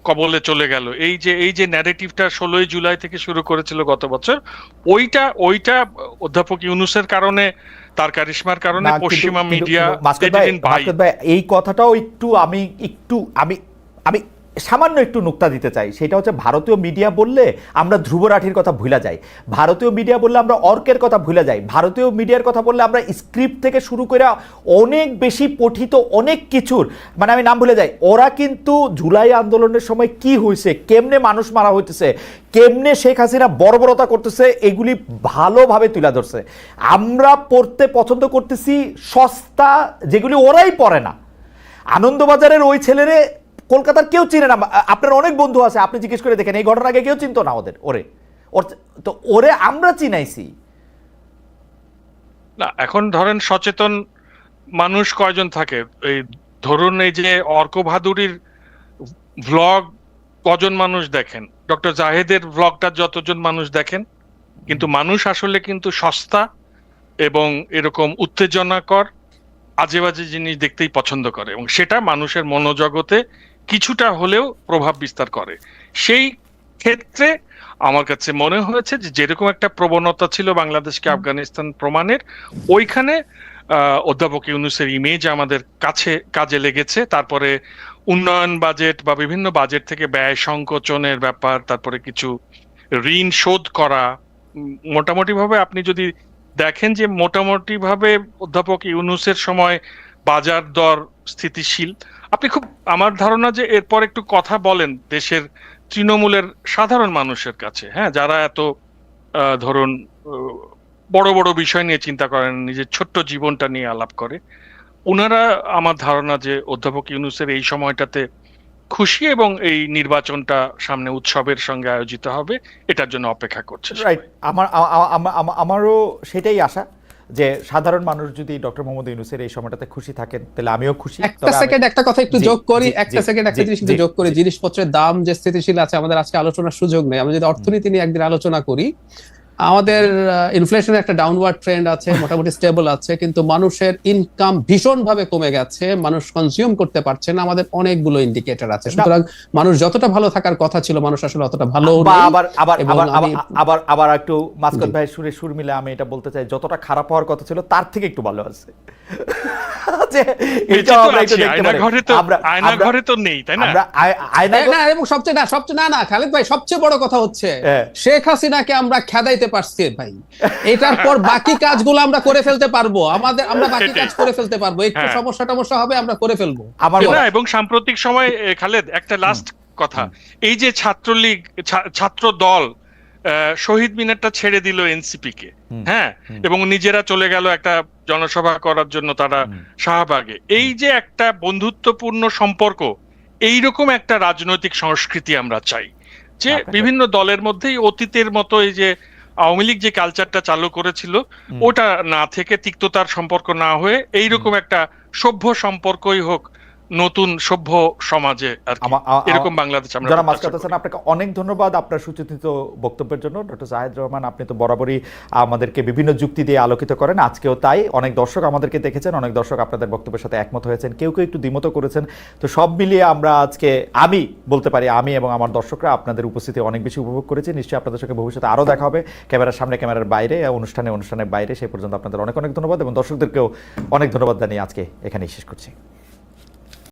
কবলে চলে গেল, এই যে ন্যারেটিভটা 16 জুলাই থেকে শুরু করেছিল গত বছর, ওইটা অধ্যাপক ইউনূসের কারণে, তার কারিশমার কারণে পশ্চিমা মিডিয়া এই কথাটাও আমি সামান্য একটু নুক্তা দিতে চাই। সেটা হচ্ছে ভারতীয় মিডিয়া বললে আমরা ধ্রুব রাঠির কথা ভুলে যাই, ভারতীয় মিডিয়া বললে আমরা অর্কের কথা ভুলে যাই, ভারতীয় মিডিয়ার কথা বললে আমরা স্ক্রিপ্ট থেকে শুরু করে অনেক বেশি পঠিত অনেক কিছুর মানে আমি নাম ভুলে যাই। ওরা কিন্তু জুলাই আন্দোলনের সময় কি হয়েছে, কেমনে মানুষ মারা হইতেছে, কেমনে শেখ হাসিনা বর্বরতা করতেছে, এগুলি ভালোভাবে তুলে ধরছে। আমরা পড়তে পছন্দ করতেছি সস্তা যেগুলি ওরাই পড়ে না। আনন্দবাজারের ওই ছেলেরে কলকাতার কেউ চিনে না, আপনার অনেক বন্ধু আছে, আপনি জিজ্ঞেস করে দেখেন, এই ঘটনার আগে কেউ চিনতো না ওরে আমরা চিনাইছি না। এখন ধরেন সচেতন মানুষ কয়জন থাকে, এই ধরুন এই যে অর্ক ভাদুরীর ভ্লগ কজন মানুষ দেখেন, ডক্টর জাহেদের ভ্লগটা যতজন মানুষ দেখেন, কিন্তু মানুষ আসলে কিন্তু সস্তা এবং এরকম উত্তেজনাকর আজে বাজে জিনিস দেখতেই পছন্দ করে, এবং সেটা মানুষের মনোজগতে কিছুটা হলেও প্রভাব বিস্তার করে। সেই ক্ষেত্রে আমার কাছে মনে হয়েছে যে যেরকম একটা প্রবণতা ছিল বাংলাদেশকে আফগানিস্তান প্রমাণের, ওইখানে অধ্যাপক ইউনূসের ইমেজ আমাদের কাছে কাজে লেগেছে। তারপরে উন্নয়ন বাজেট বা বিভিন্ন বাজেট থেকে ব্যয় সংকোচনের ব্যাপার, তারপরে কিছু ঋণ শোধ করা, মোটামুটি ভাবে আপনি যদি দেখেন যে মোটামুটি ভাবে অধ্যাপক ইউনূসের সময় বাজার দর স্থিতিশীল। আপনি খুব, আমার ধারণা যে এরপর একটু কথা বলেন দেশের তৃণমূলের সাধারণ মানুষের কাছে, হ্যাঁ, যারা এত ধরুন বড় বড় বিষয় নিয়ে চিন্তা করেন, নিজের ছোট্ট জীবনটা নিয়ে আলাপ করে, ওনারা আমার ধারণা যে অধ্যাপক ইউনূসের এই সময়টাতে খুশি এবং এই নির্বাচনটা সামনে উৎসবের সঙ্গে আয়োজিত হবে এটার জন্য অপেক্ষা করছে। রাইট, আমারও সেটাই আশা যে সাধারণ মানুষ যদি ডক্টর মোহাম্মদ ইউনূসের এই সময়টাতে খুশি থাকেন তাহলে আমিও খুশি। একটা কথা একটু যোগ করি, একটা জিনিস একটু যোগ করি। জিনিসপত্রের দাম যে স্থিতিশীল আছে, আমাদের আজকে আলোচনার সুযোগ নেই। আমরা যদি অর্থনীতি নিয়ে একদিন আলোচনা করি, আমাদের ইনফ্লেশনের একটা ডাউনওয়ার্ড ট্রেন্ড আছে, মোটামুটি স্টেবল আছে, কিন্তু মানুষের ইনকাম ভীষণভাবে কমে গেছে, মানুষ কনজিউম করতে পারছে না। আমাদের অনেকগুলো ইন্ডিকেটর আছে। সুতরাং মানুষ যতটা ভালো থাকার কথা ছিল, মানুষ আসলে অতটা ভালো নেই। আবার একটু মাসকাত ভাই সুরে সুর মিলে আমি এটা বলতে চাই, যতটা খারাপ হওয়ার কথা ছিল তার থেকে একটু ভালো আছে। খালেদ ভাই, সবচেয়ে বড় কথা হচ্ছে শেখ হাসিনাকে আমরা খেদাইতে পারছি ভাই। এটার পর বাকি কাজগুলো আমরা করে ফেলতে পারবো, আমরা বাকি কাজ করে ফেলতে পারবো। একটু সমস্যা হবে, আমরা করে ফেলবো। এবং সাম্প্রতিক সময় খালেদ একটা লাস্ট কথা, এই যে ছাত্রলীগ, ছাত্র দল শহীদ মিনারটা ছেড়ে দিল এনসিপি কে, হ্যাঁ, এবং নিজেরা চলে গেল একটা জনসভা করার জন্য তারা শাহবাগে। এই যে একটা বন্ধুত্বপূর্ণ সম্পর্ক, এইরকম একটা রাজনৈতিক সংস্কৃতি আমরা চাই, যে বিভিন্ন দলের মধ্যেই অতীতের মতো এই যে আওয়ামী লীগ যে কালচারটা চালু করেছিল ওটা না থেকে, তিক্ততার সম্পর্ক না হয়ে এইরকম একটা সভ্য সম্পর্কই হোক নতুন সভ্য সমাজে আর কি। এরকম বাংলাদেশ আমরা জনাব প্রত্যাশা মাসকাত হোসেন, আপনাকে অনেক ধন্যবাদ আপনার সুচিন্তিত বক্তব্যের জন্য। ডক্টর জাহেদ রহমান, আপনি তো বরাবরই আমাদেরকে বিভিন্ন যুক্তি দিয়ে আলোকিত করেন, আজকেও তাই। অনেক দর্শক আমাদেরকে দেখেছেন, অনেক দর্শক আপনাদের বক্তব্যের সাথে একমত হয়েছেন, কেউ কেউ একটু দ্বিমত করেছেন। তো সব মিলিয়ে আমরা আজকে, আমি বলতে পারি আমি এবং আমার দর্শকরা আপনাদের উপস্থিতি অনেক বেশি উপভোগ করেছি। নিশ্চয়ই আপনাদের সঙ্গে ভবিষ্যতে আরও দেখা হবে, ক্যামেরার সামনে, ক্যামেরার বাইরে, অনুষ্ঠানের বাইরে। সেই পর্যন্ত আপনাদের অনেক অনেক ধন্যবাদ এবং দর্শকদেরকেও অনেক ধন্যবাদ জানিয়ে আজকে এখানেই শেষ করছি।